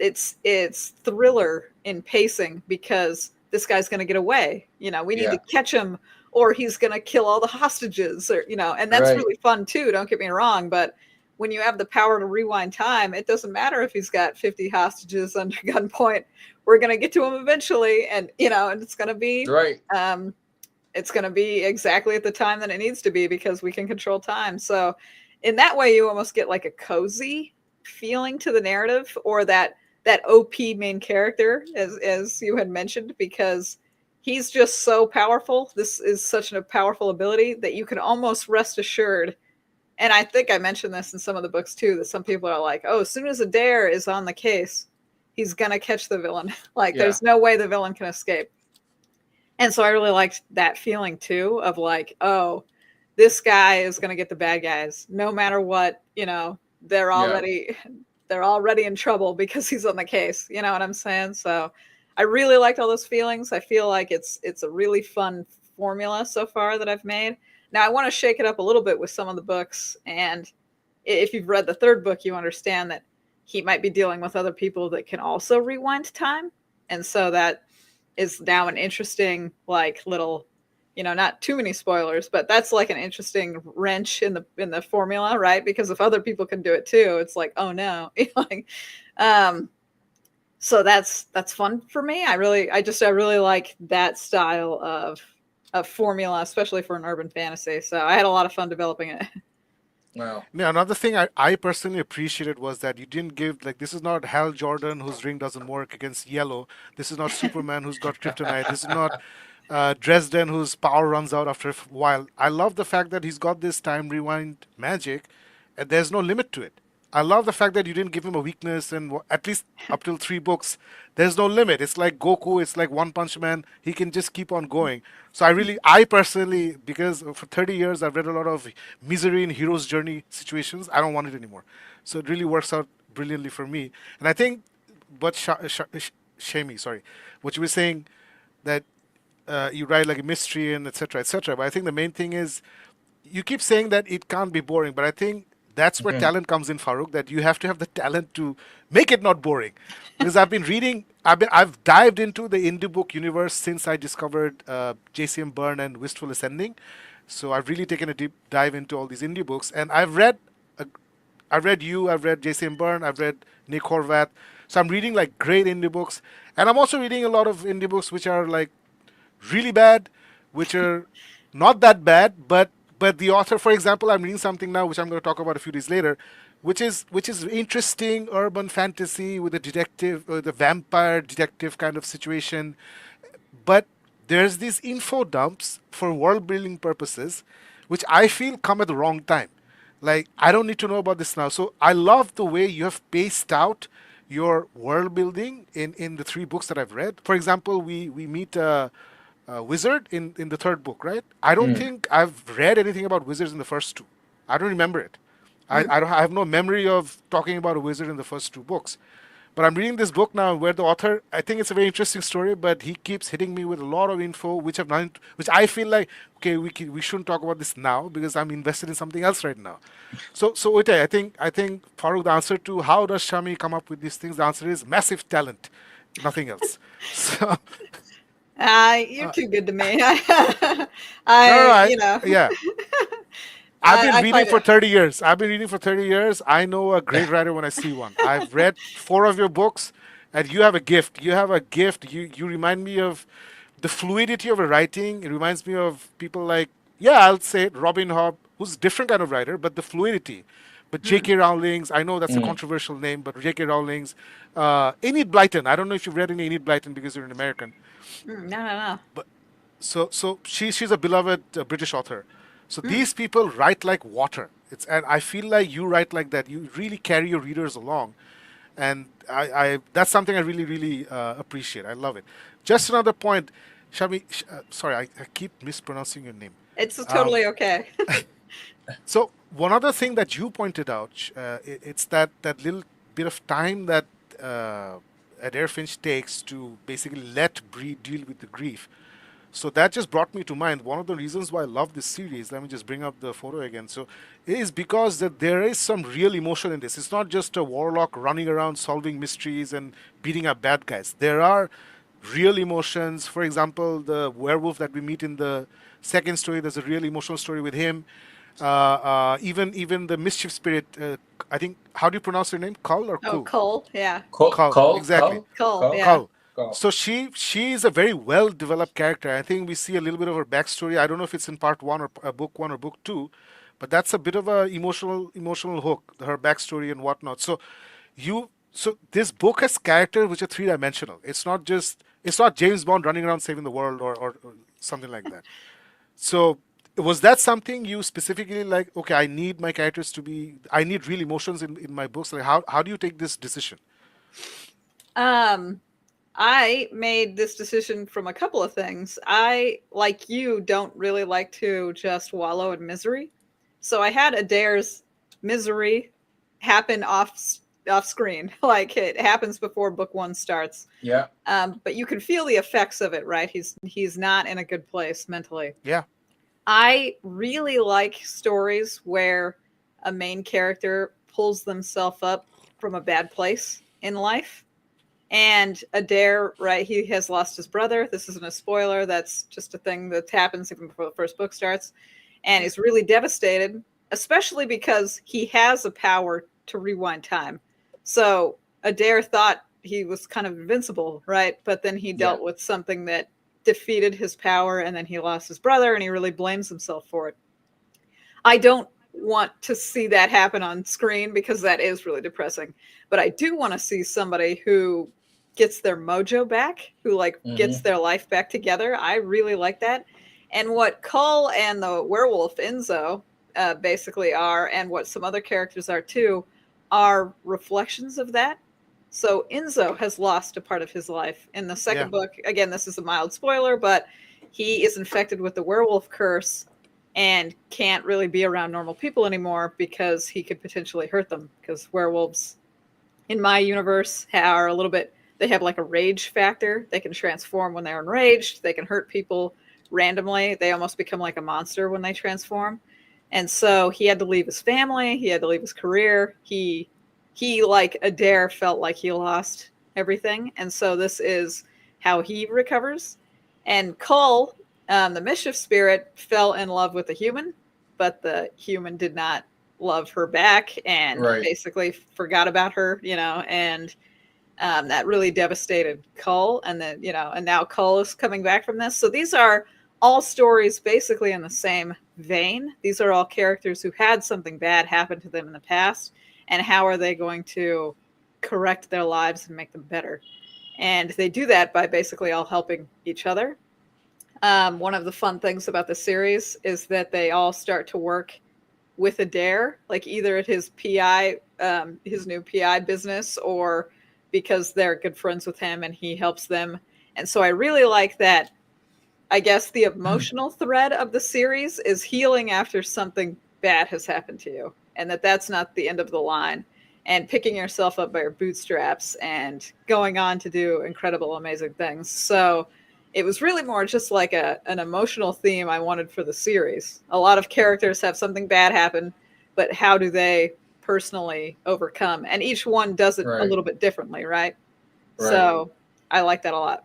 it's thriller in pacing because this guy's going to get away. We need to catch him or he's going to kill all the hostages or, and that's really fun too. Don't get me wrong. But when you have the power to rewind time, it doesn't matter if he's got 50 hostages under gunpoint. We're going to get to him eventually. And, and it's going to be it's going to be exactly at the time that it needs to be because we can control time. So in that way, you almost get like a cozy feeling to the narrative, or that OP main character, as you had mentioned, because he's just so powerful. This is such a powerful ability that you can almost rest assured. And I think I mentioned this in some of the books too, that some people are like, oh, as soon as Adair is on the case, he's going to catch the villain. There's no way the villain can escape. And so I really liked that feeling too, of like, oh, this guy is going to get the bad guys no matter what, they're already in trouble because he's on the case. You know what I'm saying? So I really liked all those feelings. I feel like it's a really fun formula so far that I've made. Now I want to shake it up a little bit with some of the books. And if you've read the third book, you understand that he might be dealing with other people that can also rewind time. And so that is now an interesting, like, little, not too many spoilers, but that's like an interesting wrench in the formula, right? Because if other people can do it too, it's like, oh no. So that's fun for me. I really like that style of formula, especially for an urban fantasy. So I had a lot of fun developing it. Wow. Now, another thing I personally appreciated was that you didn't give, like, this is not Hal Jordan whose ring doesn't work against yellow. This is not Superman who's got kryptonite. This is not Dresden whose power runs out after a while. I love the fact that he's got this time rewind magic and there's no limit to it. I love the fact that you didn't give him a weakness, and at least up till 3 books, there's no limit. It's like Goku, it's like One Punch Man. He can just keep on going. So I personally, because for 30 years I've read a lot of misery in hero's journey situations, I don't want it anymore. So it really works out brilliantly for me. And I think what Shami, sorry, what you were saying that you write like a mystery and etc. etc. But I think the main thing is you keep saying that it can't be boring, but I think that's where Mhm. talent comes in, Farooq. That you have to have the talent to make it not boring. Because I've been reading, I've dived into the indie book universe since I discovered JCM Byrne and Wistful Ascending. So I've really taken a deep dive into all these indie books, and a, I've read you, I've read Jason Byrne, I've read Nick Horvath. So I'm reading like great indie books, and I'm also reading a lot of indie books which are like really bad, which are not that bad, but the author, for example, I'm reading something now which I'm going to talk about a few days later, which is interesting urban fantasy with a detective, the vampire detective kind of situation, but there's these info dumps for world building purposes, which I feel come at the wrong time. Like I don't need to know about this now. So I love the way you have paced out your world building in the three books that I've read. For example, we meet a wizard in the third book, right? I don't Mm. think I've read anything about wizards in the first two. I don't remember it. Mm. I have no memory of talking about a wizard in the first two books. But I'm reading this book now where the author, I think it's a very interesting story, but he keeps hitting me with a lot of info, which have not, which I feel like, okay, we shouldn't talk about this now because I'm invested in something else right now. So Uday, I think Farooq, the answer to how does Shami come up with these things, the answer is massive talent, nothing else. So You're uh, too good to me. no, no, You know, yeah, I've been I reading find for it. 30 years. I've been reading for 30 years. I know a great writer when I see one. I've read four of your books, and you have a gift. You have a gift. You remind me of the fluidity of a writing. It reminds me of people like, yeah, I'll say it, Robin Hobb, who's a different kind of writer, but the fluidity. But Mm, J.K. Rowling's, I know that's a Mm. controversial name, but J.K. Rowling's, Enid Blyton. I don't know if you've read any Enid Blyton because you're an American, no, no, no. but so she's a beloved British author. So Mm. these people write like water. It's and I feel like you write like that. You really carry your readers along, and I that's something I really appreciate. I love it. Just another point, Shami. Sorry, I keep mispronouncing your name. It's Um, totally okay. so one other thing that you pointed out, it's that little bit of time that Adair Finch takes to basically let Bree deal with the grief. So that just brought me to mind one of the reasons why I love this series. Let me just bring up the photo again. So it is because that there is some real emotion in this. It's not just a warlock running around solving mysteries and beating up bad guys. There are real emotions. For example, the werewolf that we meet in the second story, there's a real emotional story with him. Even the mischief spirit. I think how do you pronounce her name? Kul or Oh, Kul? Cole. Yeah, Call, Kul. call, Exactly. call, Cole. call, Yeah. Cull. call. So she's a very well developed character. I think we see a little bit of her backstory. I don't know if it's in part one or book one or book two, but that's a bit of a emotional hook, her backstory and whatnot. So this book has characters which are three dimensional. It's not James Bond running around saving the world or something like that. So was that something you specifically like? Okay, I need my characters to be. I need real emotions in my books. Like how do you take this decision? Um, I made this decision from a couple of things. I, like you, don't really like to just wallow in misery. So I had Adair's misery happen off screen. Like it happens before book one starts. Yeah. But you can feel the effects of it, right? He's not in a good place mentally. Yeah. I really like stories where a main character pulls themselves up from a bad place in life. And Adair, right, he has lost his brother. This isn't a spoiler. That's just a thing that happens even before the first book starts. And he's really devastated, especially because he has a power to rewind time. So Adair thought he was kind of invincible, right? But then he Yeah. dealt with something that defeated his power, and then he lost his brother, and he really blames himself for it. I don't want to see that happen on screen because that is really depressing. But I do want to see somebody who gets their mojo back, who like gets Mm-hmm. their life back together. I really like that. And what Cull and the werewolf Enzo basically are, and what some other characters are too, are reflections of that. So Enzo has lost a part of his life. In the Yeah. second book, again, this is a mild spoiler, but he is infected with the werewolf curse and can't really be around normal people anymore because he could potentially hurt them because werewolves in my universe are a little bit, they have like a rage factor. They can transform when they're enraged. They can hurt people randomly. They almost become like a monster when they transform. And so he had to leave his family. He had to leave his career. He like Adair felt like he lost everything. And so this is how he recovers. And Cull, the mischief spirit, fell in love with the human, but the human did not love her back and basically forgot about her, and that really devastated Cull. And then, and now Cull is coming back from this. So these are all stories basically in the same vein. These are all characters who had something bad happen to them in the past, and how are they going to correct their lives and make them better? And they do that by basically all helping each other. One of the fun things about the series is that they all start to work with Adair, like either at his PI, his new PI business, or because they're good friends with him and he helps them. And so I really like that. I guess the emotional thread of the series is healing after something bad has happened to you, and that's not the end of the line, and picking yourself up by your bootstraps and going on to do incredible, amazing things. So it was really more just like an emotional theme I wanted for the series. A lot of characters have something bad happen, but how do they personally overcome? And each one does it a little bit differently, right? So I like that a lot.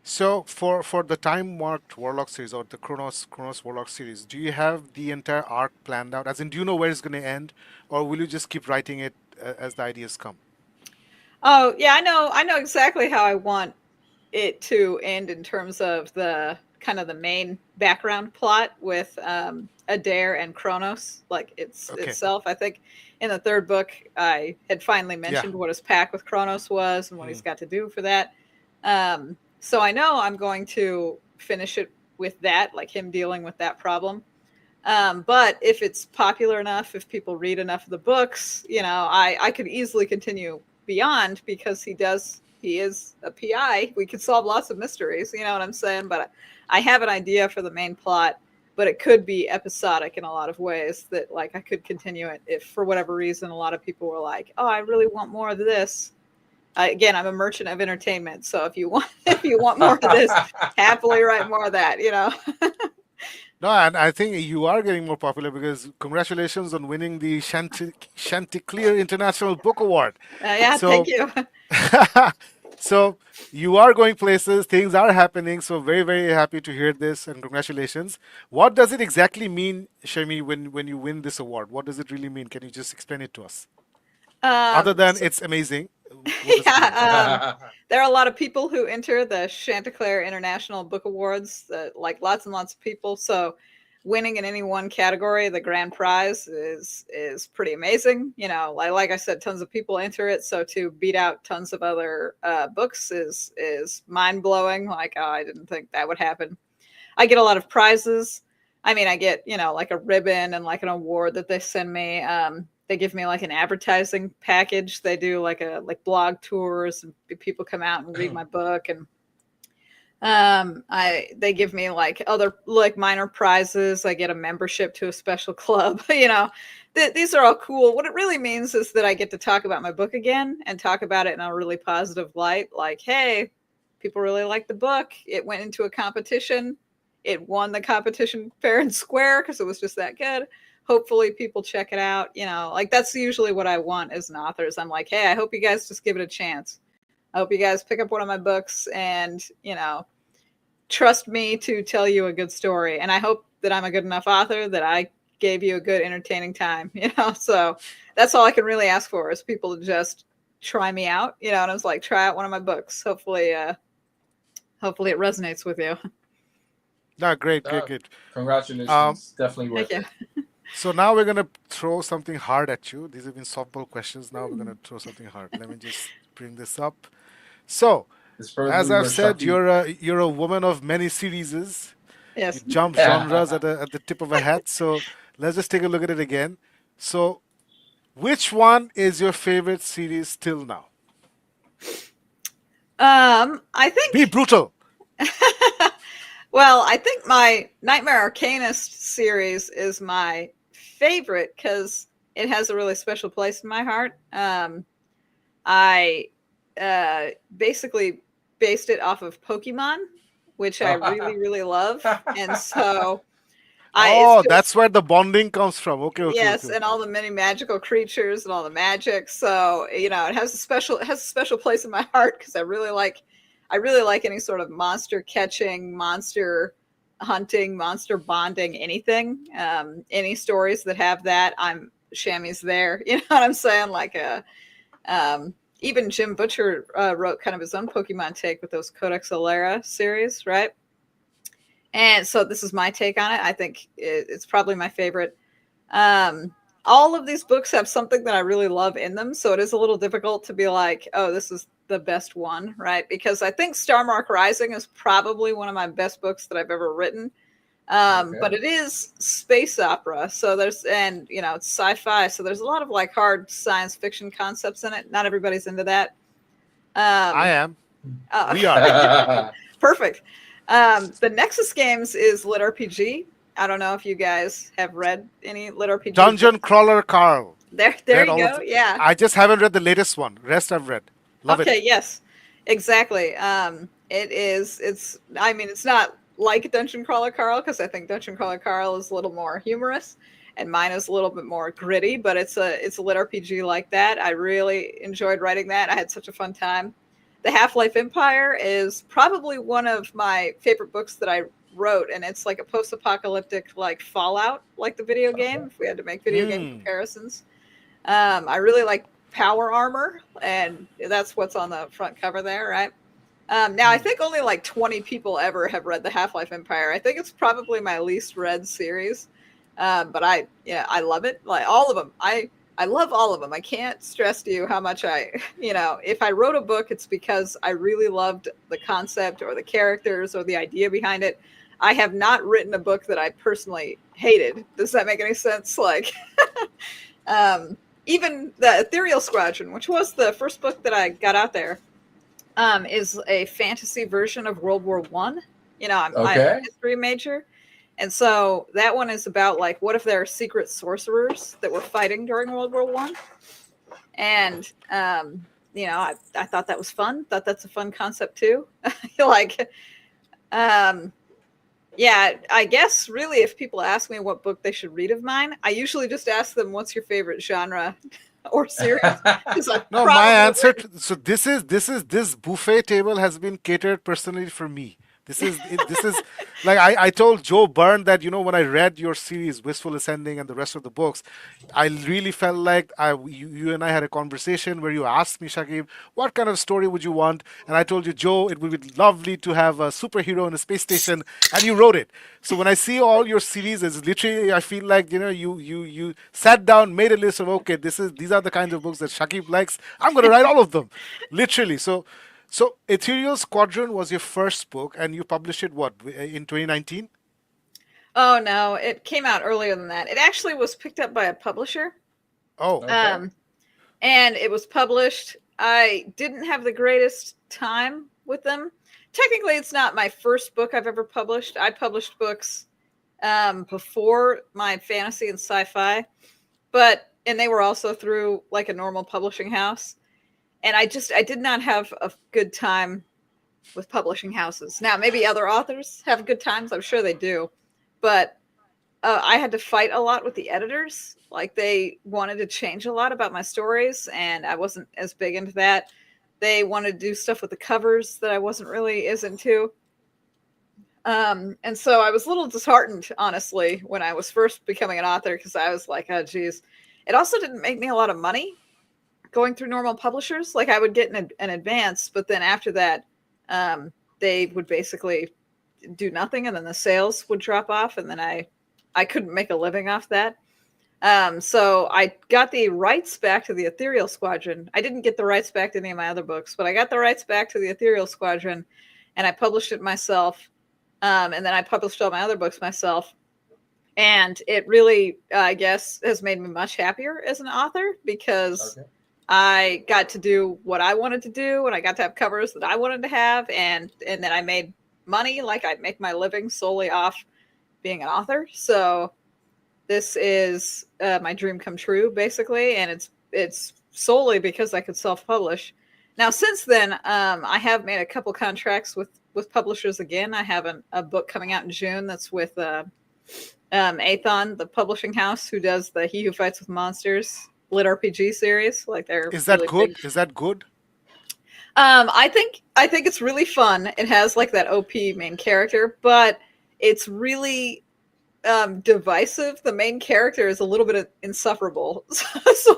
So for the time marked Warlock series, or the Kronos Warlock series, do you have the entire arc planned out? As in, do you know where it's going to end, or will you just keep writing it as the ideas come? Oh yeah, I know exactly how I want it to end in terms of the kind of the main background plot with Adair and Kronos, like itself. I think in the third book I had finally mentioned what his pact with Kronos was and what he's got to do for that. So I know I'm going to finish it with that, like him dealing with that problem. But if it's popular enough, if people read enough of the books, I could easily continue beyond, because he is a PI. We could solve lots of mysteries, you know what I'm saying? But I have an idea for the main plot, but it could be episodic in a lot of ways, that like I could continue it if for whatever reason a lot of people were like, oh, I really want more of this. Again, I'm a merchant of entertainment, so if you want more of this, happily write more of that, No, and I think you are getting more popular, because congratulations on winning the Chanticleer International Book Award. Thank you. So you are going places, things are happening. So very, very happy to hear this, and congratulations. What does it exactly mean, Shami, when you win this award? What does it really mean? Can you just explain it to us? Other than it's amazing. There are a lot of people who enter the Chanticleer International Book Awards, like lots and lots of people. So winning in any one category, the grand prize is pretty amazing. Like I said, tons of people enter it. So to beat out tons of other books is mind blowing. Like, oh, I didn't think that would happen. I get a lot of prizes. I mean, I get, like a ribbon and like an award that they send me. They give me like an advertising package. They do like blog tours, and people come out and read my book, and they give me like other like minor prizes. I get a membership to a special club. These are all cool. What it really means is that I get to talk about my book again, and talk about it in a really positive light. Like, hey, people really like the book. It went into a competition. It won the competition fair and square because it was just that good. Hopefully people check it out. Like that's usually what I want as an author. Is I'm like, hey, I hope you guys just give it a chance. I hope you guys pick up one of my books and, trust me to tell you a good story. And I hope that I'm a good enough author that I gave you a good, entertaining time, So that's all I can really ask for, is people to just try me out, and I was like, try out one of my books. Hopefully it resonates with you. No, great. Congratulations. Definitely worth it. So now we're going to throw something hard at you. These have been softball questions. Now we're going to throw something hard. Let me just bring this up. So, as I've said, you're a woman of many series. Yes. You jump genres at the tip of a hat. So let's just take a look at it again. So, which one is your favorite series till now? I think. Be brutal. Well, I think my Nightmare Arcanist series is my favorite, because it has a really special place in my heart. I basically based it off of Pokemon, which I really, really love. And so it's Oh, that's just, where the bonding comes from. Okay, okay, okay, yes, and okay. all the many magical creatures and all the magic. So, it has a special place in my heart because I really like any sort of monster catching, monster hunting, monster bonding, anything. Any stories that have that, I'm Shami's there. You know what I'm saying? Even Jim Butcher wrote kind of his own Pokemon take with those Codex Alera series, right? And so this is my take on it. I think it's probably my favorite. Um, all of these books have something that I really love in them, so it is a little difficult to be like, oh, this is the best one, right? Because I think Starmark Rising is probably one of my best books that I've ever written. Okay. But it is space opera, so it's sci-fi, so there's a lot of like hard science fiction concepts in it. Not everybody's into that. I Um, am. We are. okay. Perfect. The Nexus games is lit RPG. I don't know if you guys have read any lit RPG Dungeon books. Crawler Carl. There Read you all of go. the, Yeah. I just haven't read the latest one. Rest I've read. Love it. Okay. Yes. Exactly. It is. I mean, it's not like Dungeon Crawler Carl because I think Dungeon Crawler Carl is a little more humorous, and mine is a little bit more gritty. But it's a lit RPG like that. I really enjoyed writing that. I had such a fun time. The Half-Life Empire is probably one of my favorite books that I wrote, and it's like a post-apocalyptic like Fallout, like the video game. Okay. If we had to make video game Mm. comparisons, I really like Power Armor, and that's what's on the front cover there, right? Now, I Mm. think only like 20 people ever have read the Half-Life Empire. I think it's probably my least read series, but I love it. Like all of them, I love all of them. I can't stress to you how much if I wrote a book, it's because I really loved the concept or the characters or the idea behind it. I have not written a book that I personally hated. Does that make any sense? Like, um, even the Ethereal Squadron, which was the first book that I got out there, is a fantasy version of World War One. I'm a Okay. history major, and so that one is about like what if there are secret sorcerers that were fighting during World War One, and I thought that was fun. Thought that's a fun concept too. like, um, yeah, I guess really, if people ask me what book they should read of mine, I usually just ask them, "What's your favorite genre or series?" Because I've No, my probably answer. So this buffet table has been catered personally for me. This is like I told Joe Byrne that when I read your series Wistful Ascending and the rest of the books, I really felt like you and I had a conversation where you asked me, Shakib, what kind of story would you want? And I told you, Joe, it would be lovely to have a superhero in a space station, and you wrote it. So when I see all your series, it's literally I feel like you sat down, made a list of okay, these are the kinds of books that Shakib likes. I'm going to write all of them, literally. So Ethereal Squadron was your first book, and you published it what in 2019? Oh no, it came out earlier than that. It actually was picked up by a publisher. Oh, Okay. Um, and it was published. I didn't have the greatest time with them. Technically, it's not my first book I've ever published. I published books before my fantasy and sci-fi, and they were also through like a normal publishing house. And I did not have a good time with publishing houses. Now, maybe other authors have good times. I'm sure they do, but I had to fight a lot with the editors. Like they wanted to change a lot about my stories, and I wasn't as big into that. They wanted to do stuff with the covers that I wasn't really as into. And so I was a little disheartened, honestly, when I was first becoming an author because I was like, oh, geez. It also didn't make me a lot of money going through normal publishers. Like I would get an advance, but then after that, they would basically do nothing, and then the sales would drop off, and then I couldn't make a living off that. So I got the rights back to the Ethereal Squadron. I didn't get the rights back to any of my other books, but I got the rights back to the Ethereal Squadron, and I published it myself. And then I published all my other books myself. And it really, I guess, has made me much happier as an author because Okay. I got to do what I wanted to do, and I got to have covers that I wanted to have, and then I made money. Like I make my living solely off being an author. So This is my dream come true, basically, and it's solely because I could self-publish. Now, since then, I have made a couple contracts with publishers again. I have a book coming out in June that's with Athon, the publishing house, who does the He Who Fights with Monsters lit RPG series. Like they're Is that really big. good? Is that good? I think it's really fun. It has like that OP main character, but it's really divisive. The main character is a little bit insufferable. So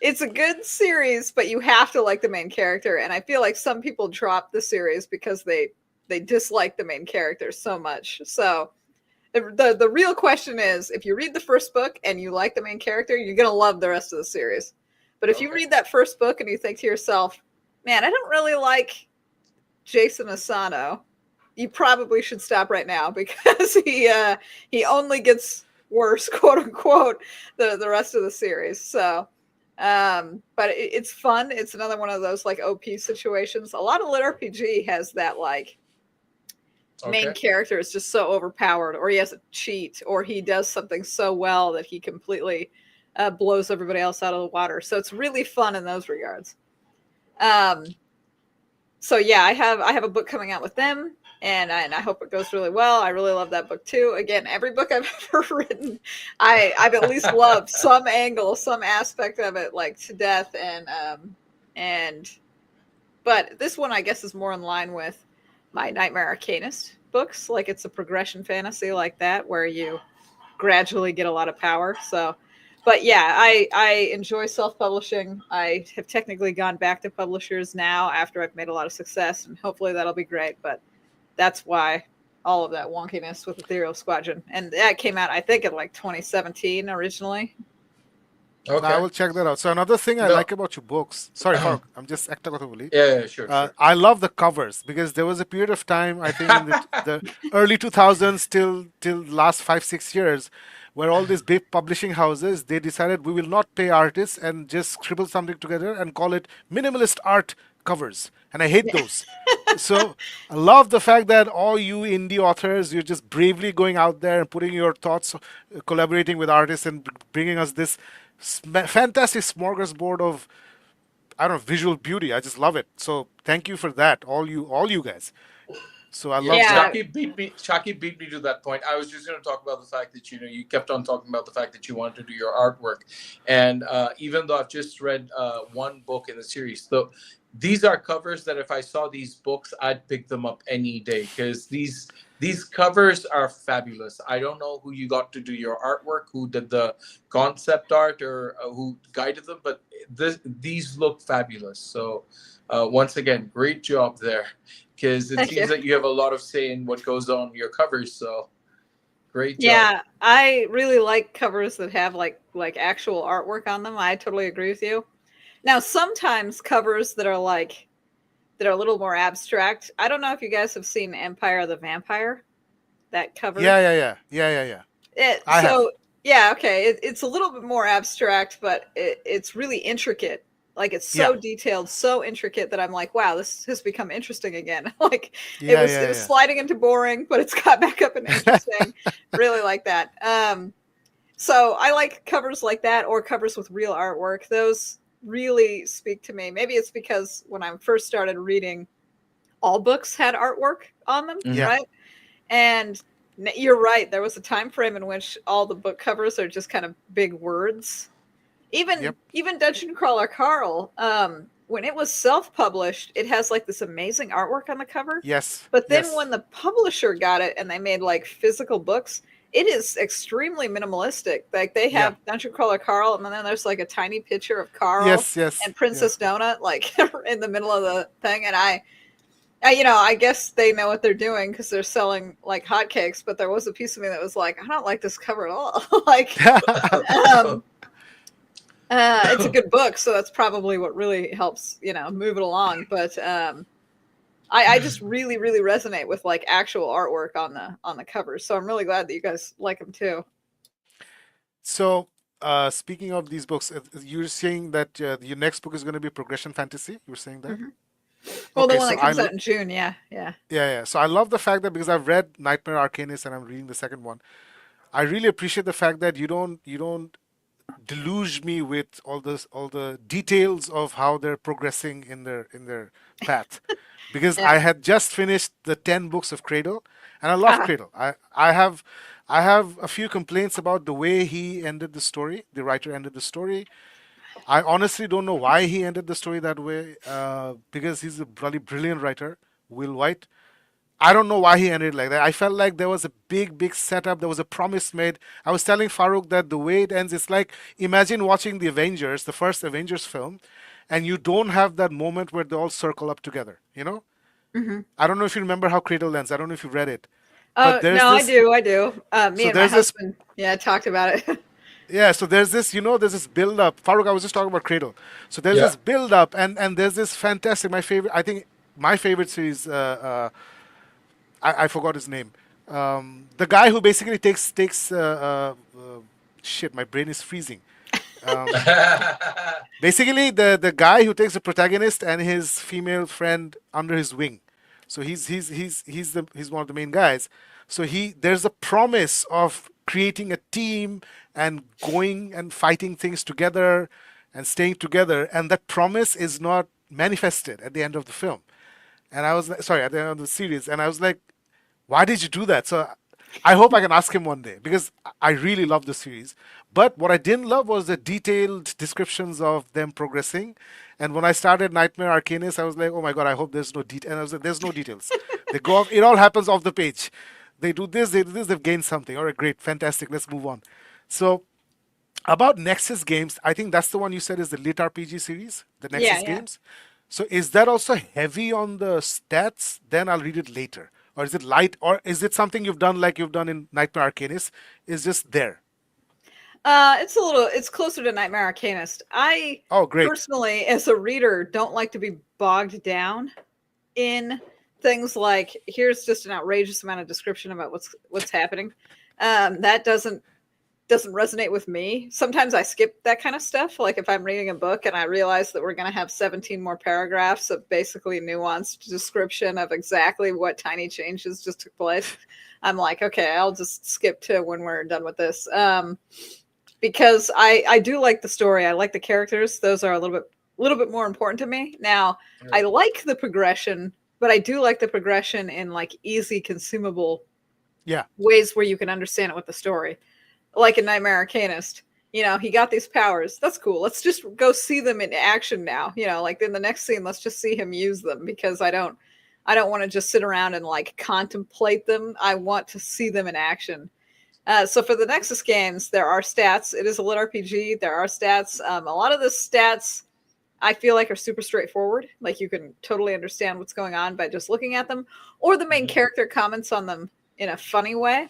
it's a good series, but you have to like the main character. And I feel like some people drop the series because they dislike the main character so much. So the real question is, if you read the first book and you like the main character, you're gonna love the rest of the series. But if you read that first book and you think to yourself, man, I don't really like Jason Asano, you probably should stop right now, because he only gets worse, quote unquote, the rest of the series. So but it's fun. It's another one of those like OP situations. A lot of lit RPG has that like main character is just so overpowered, or he has a cheat, or he does something so well that he completely blows everybody else out of the water. So it's really fun in those regards. So yeah, I have a book coming out with them, and I hope it goes really well. I really love that book too. Again, every book I've ever written, I've at least loved some angle, some aspect of it, like to death. And but this one, I guess, is more in line with my Nightmare Arcanist books. Like it's a progression fantasy like that, where you gradually get a lot of power. So, but yeah, I enjoy self-publishing. I have technically gone back to publishers now after I've made a lot of success, and hopefully that'll be great. But that's why all of that wonkiness with Ethereal Squadron. And that came out, I think, in like 2017 originally. I will check that out. So another thing I like about your books, sorry, Farooq, I'm just acting out of Sure. I love the covers, because there was a period of time, I think in the early 2000s till last 5-6 years, where all these big publishing houses, they decided we will not pay artists and just scribble something together and call it minimalist art covers. And I hate those. So I love the fact that all you indie authors, you're just bravely going out there and putting your thoughts, collaborating with artists, and bringing us this fantastic smorgasbord of, I don't know, visual beauty. I just love it. So thank you for that, all you guys. So I love that. Shakib beat me to that point. I was just going to talk about the fact that you kept on talking about the fact that you wanted to do your artwork, and even though I've just read one book in the series, so these are covers that if I saw these books, I'd pick them up any day, because these covers are fabulous. I don't know who you got to do your artwork, who did the concept art, or who guided them, but these look fabulous. So once again, great job there, because it seems that you have a lot of say in what goes on your covers. So great job. Yeah, I really like covers that have like actual artwork on them. I totally agree with you. Now, sometimes covers that are a little more abstract. I don't know if you guys have seen Empire of the Vampire, that cover. Yeah. Yeah, okay. It's a little bit more abstract, but it's really intricate. Like it's so detailed, so intricate that I'm like, wow, this has become interesting again. Like it was sliding into boring, but it's got back up and interesting. Really like that. So I like covers like that, or covers with real artwork. Those really speak to me. Maybe it's because when I first started reading, all books had artwork on them, right? And you're right. There was a time frame in which all the book covers are just kind of big words. Even Dungeon Crawler Carl, when it was self-published, it has like this amazing artwork on the cover. Yes. But then when the publisher got it and they made like physical books, it is extrememily minimalistic. Like they have Dungeon Crawler Carl, and then there's like a tiny picture of Carl and Princess Donut, like in the middle of the thing. And I guess they know what they're doing because they're selling like hotcakes. But there was a piece of me that was like, I don't like this cover at all. Like, it's a good book, so that's probably what really helps, move it along. But I just really, really resonate with like actual artwork on the covers. So I'm really glad that you guys like them too. So speaking of these books, you're saying that your next book is going to be progression fantasy. You were saying that. Well, the one that comes out in June, yeah. So I love the fact that, because I've read Nightmare Arcanist and I'm reading the second one. I really appreciate the fact that you don't deluge me with all the details of how they're progressing in their path, because Yeah. I had just finished the 10 books of Cradle, and I love Ah, Cradle. I have a few complaints about the way he ended the story. The writer ended the story. I honestly don't know why he ended the story that way. Because he's a bloody brilliant writer, Will White. I don't know why he ended it like that. I felt like there was a big setup. There was a promise made. I was telling Farouk that the way it ends, it's like imagine watching the Avengers, the first Avengers film, and you don't have that moment where they all circle up together. You know? mhm. I don't know if you remember how Cradle ends. I don't know if you've read it, but Oh, there's no, I this. do. I do. Me So and my there's this. husband, yeah, talked about it. Yeah. So there's this. There's this build up. Farouk, I was just talking about Cradle. So there's Yeah. this build up, and there's this fantastic. My favorite. I think my favorite series. I forgot his name. The guy who basically takes shit. My brain is freezing. Um, Basically, the guy who takes the protagonist and his female friend under his wing. So he's one of the main guys. So there's a promise of creating a team and going and fighting things together and staying together, and that promise is not manifested at the end of the film. And I was like, sorry, at the end of the series, and I was like, why did you do that? So I hope I can ask him one day, because I really love the series. But what I didn't love was the detailed descriptions of them progressing. And when I started Nightmare Arcanist, I was like, oh my god, I hope there's no detail. And I was like, there's no details. They go off. It all happens off the page. They do this. They do this. They've gained something. All right, great, fantastic. Let's move on. So about Nexus games, I think that's the one you said is the lit RPG series, the Yeah, Nexus yeah. games. So is that also heavy on the stats? Then I'll read it later. Or is it light? Or is it something you've done like you've done in Nightmare Arcanist? Is just there. It's closer to Nightmare Arcanist. I Oh, great. personally, as a reader, don't like to be bogged down in things like here's just an outrageous amount of description about what's happening. That doesn't resonate with me. Sometimes I skip that kind of stuff. Like if I'm reading a book and I realize that we're going to have 17 more paragraphs of basically nuanced description of exactly what tiny changes just took place, I'm like, okay, I'll just skip to when we're done with this. Because I do like the story. I like the characters. Those are a little bit more important to me. Now, I like the progression, but I do like the progression in like easy consumable Yeah. ways where you can understand it with the story. Like in Nightmare Arcanist, he got these powers. That's cool. Let's just go see them in action now. Like in the next scene, let's just see him use them because I don't want to just sit around and like contemplate them. I want to see them in action. So for the Nexus games, there are stats. It is a lit RPG. There are stats. A lot of the stats I feel like are super straightforward. Like you can totally understand what's going on by just looking at them, or the main Mhm. character comments on them in a funny way.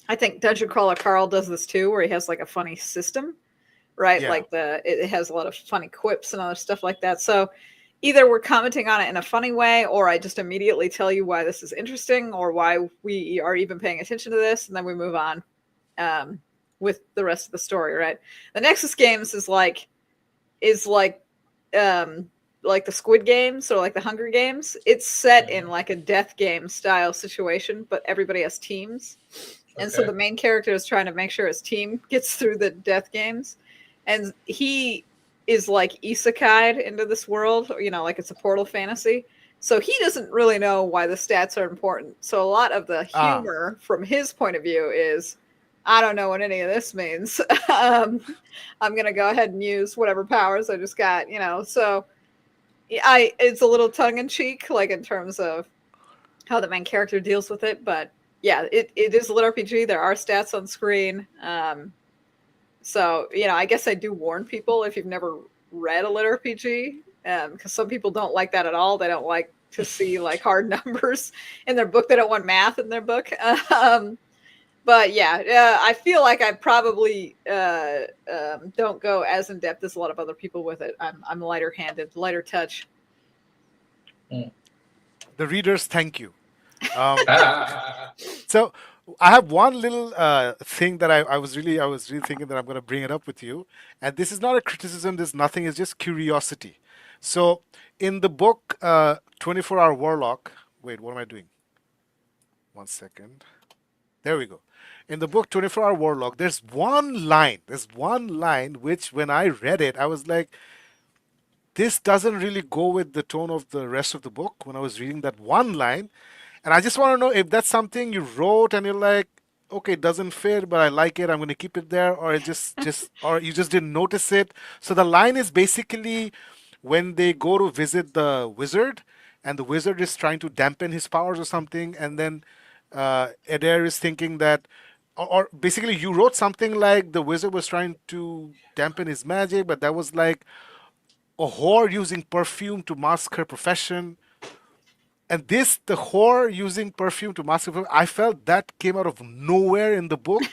I think Dungeon Crawler Carl does this too, where he has like a funny system, right? Yeah. Like it has a lot of funny quips and other stuff like that. So either we're commenting on it in a funny way, or I just immediately tell you why this is interesting or why we are even paying attention to this, and then we move on um, with the rest of the story, right? The Nexus games is like the Squid Games or like the Hunger Games. It's set in Mhm. like a death game style situation, but everybody has teams. And so Okay. the main character is trying to make sure his team gets through the death games. And he is like isekai'd into this world, like it's a portal fantasy. So he doesn't really know why the stats are important. So a lot of the Ah. humor from his point of view is, I don't know what any of this means. um, I'm going to go ahead and use whatever powers I just got. So it's a little tongue in cheek, like in terms of how the main character deals with it. But yeah, it is a lit RPG. There are stats on screen. So I guess I do warn people if you've never read a lit RPG, because some people don't like that at all. They don't like to see like hard numbers in their book. They don't want math in their book. But yeah, I feel like I probably don't go as in depth as a lot of other people with it. I'm lighter handed, lighter touch. Mm. The readers thank you. Um, Ah, so I have one little thing that I was really thinking that I'm going to bring it up with you, and this is not a criticism. This nothing. It's just curiosity. So in the book, 24 Hour Warlock. Wait, what am I doing? 1 second. There we go. In the book 24-Hour Warlock, there's one line which when I read it, I was like, this doesn't really go with the tone of the rest of the book when I was reading that one line. And I just want to know if that's something you wrote and you're like, okay, it doesn't fit, but I like it, I'm going to keep it there, or it just or you just didn't notice it. So the line is basically when they go to visit the wizard and the wizard is trying to dampen his powers or something, and then Adair is thinking that or basically you wrote something like the wizard was trying to dampen his magic, but that was like a whore using perfume to mask her profession. And this, the whore using perfume to mask her profession, I felt that came out of nowhere in the book.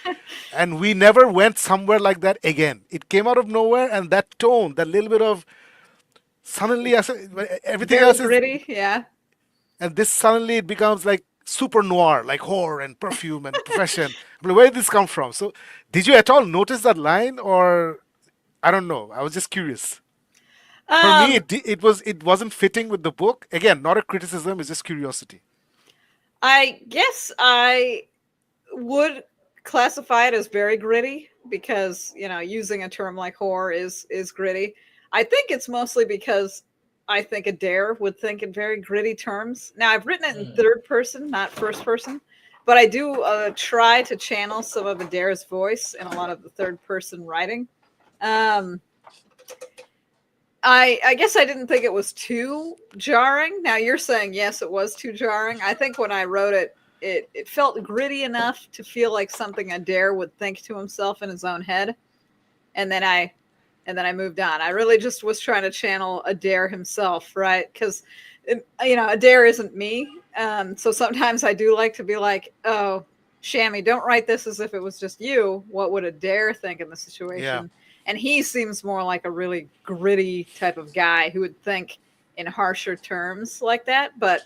And we never went somewhere like that again. It came out of nowhere, and that tone, that little bit of suddenly everything Very else is, gritty. Yeah. and this suddenly it becomes like super noir, like whore and perfume and profession. I'm like, where did this come from? So, did you at all notice that line, or I don't know? I was just curious. For me, Um, it wasn't fitting with the book. Again, not a criticism; it's just curiosity. I guess I would classify it as very gritty because using a term like horror is gritty. I think it's mostly because I think Adair would think in very gritty terms. Now I've written it in Hmm. third person, not first person, but I do try to channel some of Adair's voice in a lot of the third person writing. Um, I guess I didn't think it was too jarring. Now you're saying yes, it was too jarring. I think when I wrote it, it felt gritty enough to feel like something Adair would think to himself in his own head, and then I moved on. I really just was trying to channel Adair himself, right? Because Adair isn't me. So sometimes I do like to be like, oh, Shami, don't write this as if it was just you. What would Adair think in the Yeah, situation? And he seems more like a really gritty type of guy who would think in harsher terms like that. But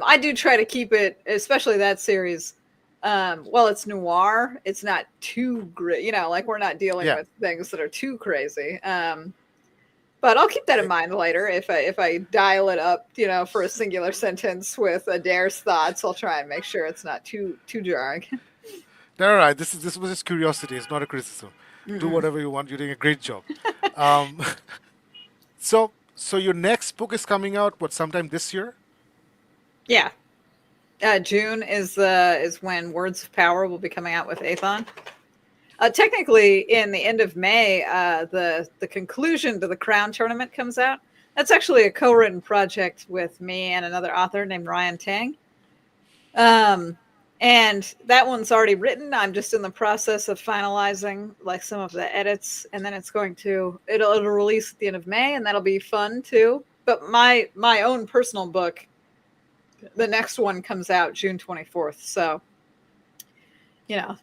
I do try to keep it, especially that series. Well, it's noir. It's not too grit. Like we're not dealing yeah. with things that are too crazy. But I'll keep that in Eh, mind later. If I dial it up, for a singular sentence with Adair's thoughts, I'll try and make sure it's not too jarring. All right. This was just curiosity. It's not a criticism. Do Mm-mm. whatever you want. You're doing a great job. Um, so your next book is coming out what sometime this year? Yeah, June is when Words of Power will be coming out with Athon. Technically, in the end of May, the conclusion to the Crown tournament comes out. That's actually a co-written project with me and another author named Ryan Tang. Um, and that one's already written. I'm just in the process of finalizing like some of the edits, and then it'll release at the end of May, and that'll be fun too. But my own personal book, the next one comes out June 24th. So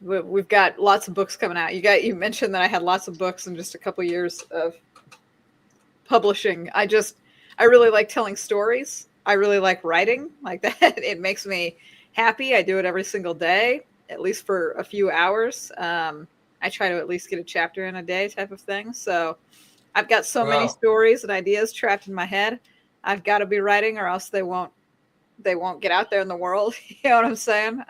we've got lots of books coming out. You mentioned that I had lots of books in just a couple years of publishing. I really like telling stories. I really like writing like that. It makes me happy. I do it every single day, at least for a few hours. I try to at least get a chapter in a day type of thing. So I've got so many Wow. stories and ideas trapped in my head. I've got to be writing or else they won't get out there in the world. You know what I'm saying?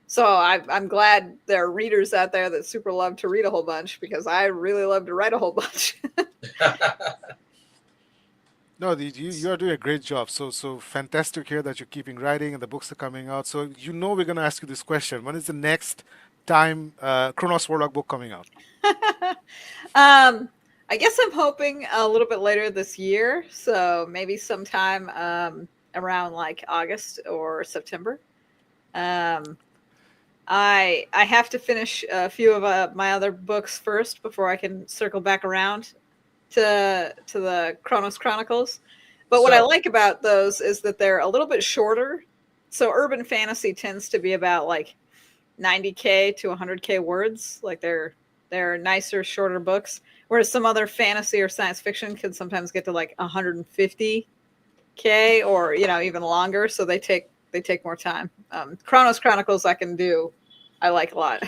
So I'm glad there are readers out there that super love to read a whole bunch because I really love to write a whole bunch. No, you are doing a great job. So fantastic here that you're keeping writing and the books are coming out. So we're gonna ask you this question: when is the next time Chronos Warlock book coming out? I guess I'm hoping a little bit later this year. So maybe sometime around like August or September. Um, I have to finish a few of my other books first before I can circle back around to the Chronos Chronicles. But what I So, like about those is that they're a little bit shorter. So urban fantasy tends to be about like 90K to 100K words. Like they're nicer, shorter books. Whereas some other fantasy or science fiction can sometimes get to like 150K or even longer. So they take more time. Chronos Chronicles I can do. I like a lot.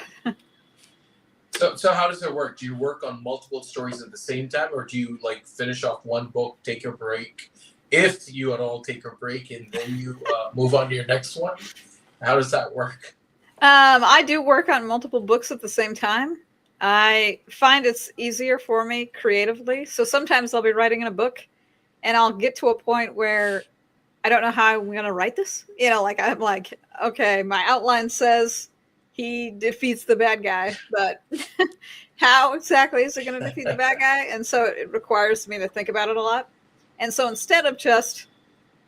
so how does it work? Do you work on multiple stories at the same time, or do you like finish off one book, take a break, if you at all take a break, and then you move on to your next one? How does that work? I do work on multiple books at the same time. I find it's easier for me creatively. So sometimes I'll be writing in a book and I'll get to a point where I don't know how I'm going to write this. Like I'm like, okay, my outline says he defeats the bad guy, but how exactly is it going to defeat the bad guy? And so it requires me to think about it a lot. And so instead of just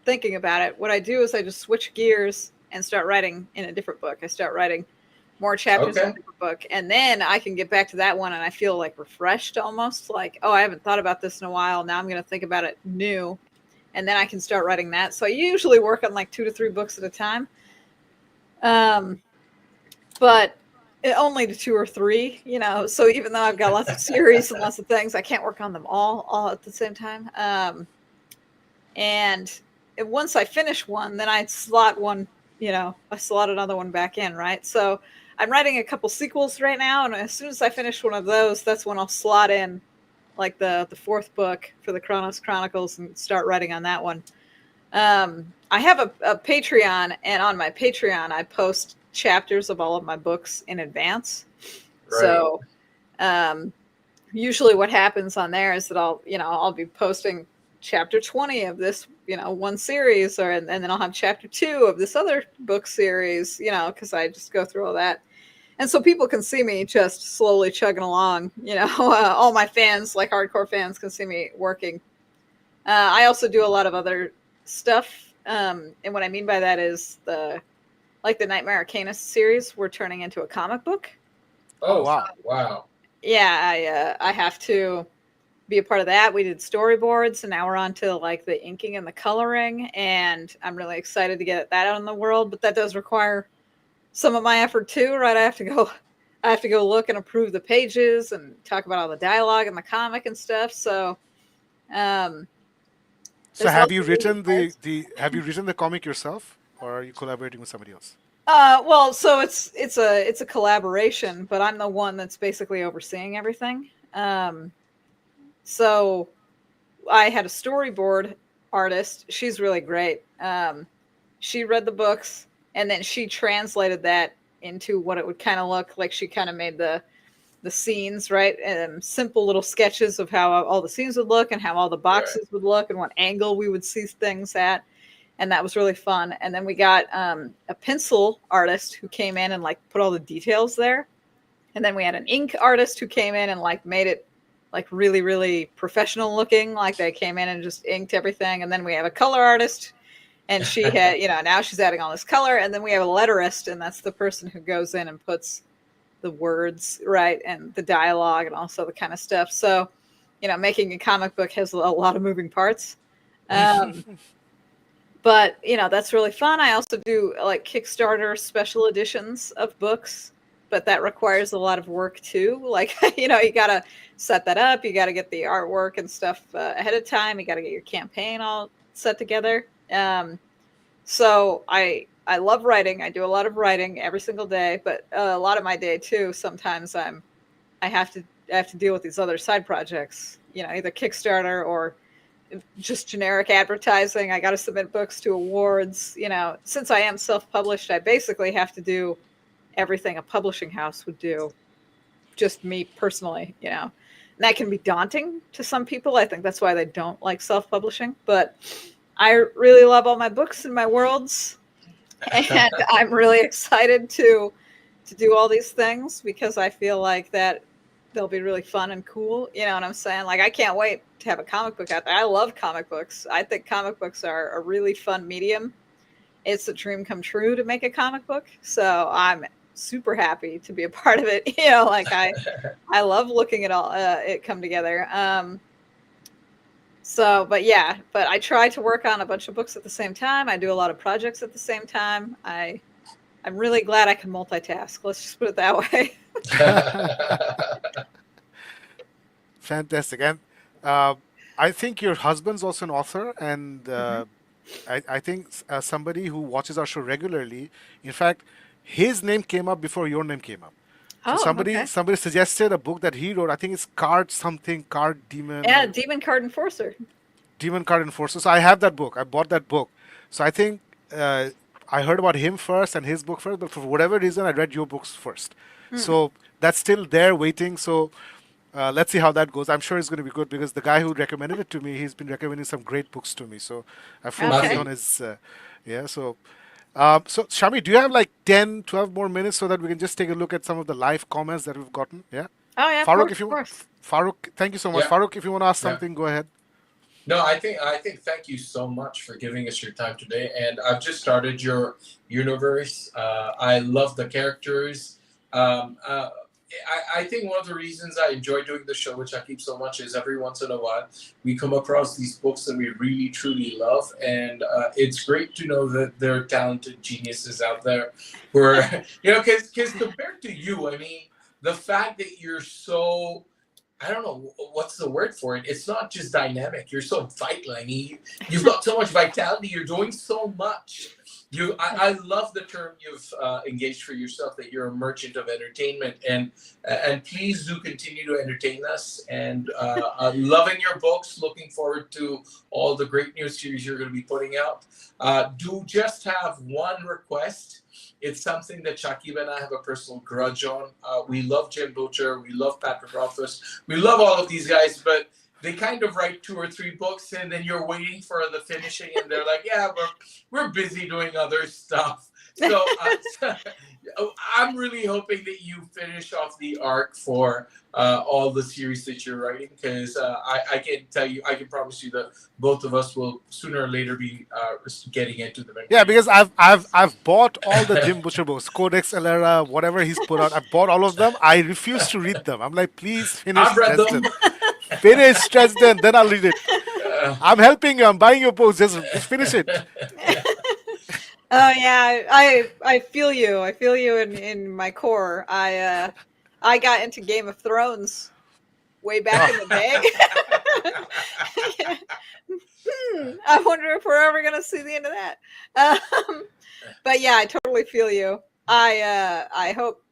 thinking about it, what I do is I just switch gears and start writing in a different book. I start writing more chapters in a different book, and then I can get back to that one and I feel like refreshed, almost like, oh, I haven't thought about this in a while. Now I'm going to think about it new, and then I can start writing that. So I usually work on like 2 to 3 books at a time, but only to 2 or 3, so even though I've got lots of series and lots of things, I can't work on them all at the same time. And once I finish one, then I slot one, I slot another one back in, right? So I'm writing a couple sequels right now, and as soon as I finish one of those, that's when I'll slot in like the 4th book for the Kronos Chronicles and start writing on that one. I have a Patreon, and on my Patreon, I post chapters of all of my books in advance. Right. So usually what happens on there is that I'll be posting chapter 20 of this, one series, and then I'll have chapter 2 of this other book series, because I just go through all that. And so people can see me just slowly chugging along, all my fans, like hardcore fans, can see me working. I also do a lot of other stuff. And what I mean by that is the Nightmare Arcana series we're turning into a comic book. Oh, wow. Wow. Yeah, I have to be a part of that. We did storyboards, and now we're on to like the inking and the coloring, and I'm really excited to get that out in the world, but that does require some of my effort too, right? I have to go look and approve the pages and talk about all the dialogue and the comic and stuff. So have you written the comic yourself, or are you collaborating with somebody else? Well, so it's a collaboration, but I'm the one that's basically overseeing everything. So I had a storyboard artist. She's really great. She read the books, and then she translated that into what it would kind of look like. She kind of made the scenes, right? Simple little sketches of how all the scenes would look and how all the boxes would look and what angle we would see things at. And that was really fun. And then we got a pencil artist who came in and like put all the details there. And then we had an ink artist who came in and like made it like really, really professional looking. Like they came in and just inked everything. And then we have a color artist, and she had, now she's adding all this color. And then we have a letterist, and that's the person who goes in and puts the words, right, and the dialogue and also the kind of stuff. So, making a comic book has a lot of moving parts. But, that's really fun. I also do like Kickstarter special editions of books, but that requires a lot of work too. Like, you got to set that up. You got to get the artwork and stuff ahead of time. You got to get your campaign all set together. So I love writing. I do a lot of writing every single day, but a lot of my day too, sometimes I have to deal with these other side projects, either Kickstarter or just generic advertising. I got to submit books to awards. Since I am self-published, I basically have to do everything a publishing house would do, just me personally, and that can be daunting to some people. I think that's why they don't like self-publishing, but I really love all my books and my worlds, and I'm really excited to do all these things because I feel like that they'll be really fun and cool. You know what I'm saying? Like, I can't wait to have a comic book out there. I love comic books. I think comic books are a really fun medium. It's a dream come true to make a comic book. So I'm super happy to be a part of it. Like I love looking at all it come together. But I try to work on a bunch of books at the same time. I do a lot of projects at the same time. I'm really glad I can multitask. Let's just put it that way. Fantastic. And I think your husband's also an author, and I think somebody who watches our show regularly, in fact, his name came up before your name came up. So somebody suggested a book that he wrote. I think it's Card Demon. Yeah, Demon Card Enforcer. Demon Card Enforcer. So I have that book. I bought that book. So I think I heard about him first and his book first, but for whatever reason, I read your books first. So that's still there waiting. So let's see how that goes. I'm sure it's going to be good because the guy who recommended it to me, he's been recommending some great books to me. So I have full faith Okay. on his. Yeah. So Shami, do you have like 10, 12 more minutes so that we can just take a look at some of the live comments that we've gotten? Yeah. Oh yeah, of Farouk, course, if of you course. Farouk, thank you so much. Yeah. Farouk, if you want to ask Yeah. something, go ahead. No, I think thank you so much for giving us your time today. And I've just started your universe. I love the characters. I think one of the reasons I enjoy doing the show, which I keep so much, is every once in a while we come across these books that we really truly love, and it's great to know that there are talented geniuses out there who are, because compared to you, I mean, the fact that you're so, I don't know what's the word for it. It's not just dynamic. You're so vital. I mean, you've got so much vitality. You're doing so much. I love the term you've engaged for yourself, that you're a merchant of entertainment, and please do continue to entertain us. And loving your books. Looking forward to all the great new series you're going to be putting out. Do just have one request. It's something that Shakib and I have a personal grudge on. We love Jim Butcher. We love Patrick Rothfuss. We love all of these guys, but they kind of write 2 or 3 books, and then you're waiting for the finishing, and they're like, "Yeah, we're busy doing other stuff." So I'm really hoping that you finish off the arc for all the series that you're writing, because I can tell you, I can promise you that both of us will sooner or later be getting into them. Yeah, because I've bought all the Jim Butcher books, Codex Alera, whatever he's put out. I've bought all of them. I refuse to read them. I'm like, please finish I've read Dresden. them. Finish Dresden, then I'll read it. I'm helping you. I'm buying your books. Just finish it. Oh yeah, I feel you. I feel you in my core. I got into Game of Thrones way back in the day. I wonder if we're ever gonna see the end of that. But yeah, I totally feel you. I hope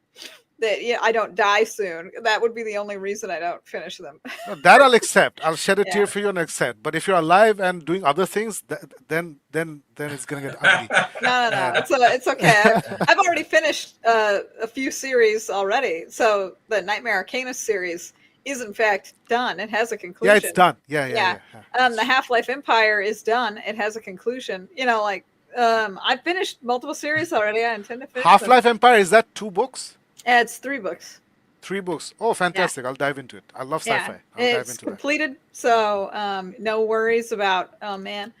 that I don't die soon. That would be the only reason I don't finish them. No, that I'll accept. I'll shed a tear Yeah. for you and accept. But if you're alive and doing other things, then it's gonna get ugly. No. It's okay. I've already finished a few series already. So the Nightmare Arcanist series is in fact done. It has a conclusion. Yeah, it's done. Yeah. The Half-Life Empire is done. It has a conclusion. I finished multiple series already. I intend to finish them. Half-Life Empire, is that 2 books? It's 3 books. 3 books. Oh, fantastic. I'll dive into it. I love sci-fi. Yeah, I'll dive it's into that. completed, so no worries about, oh man.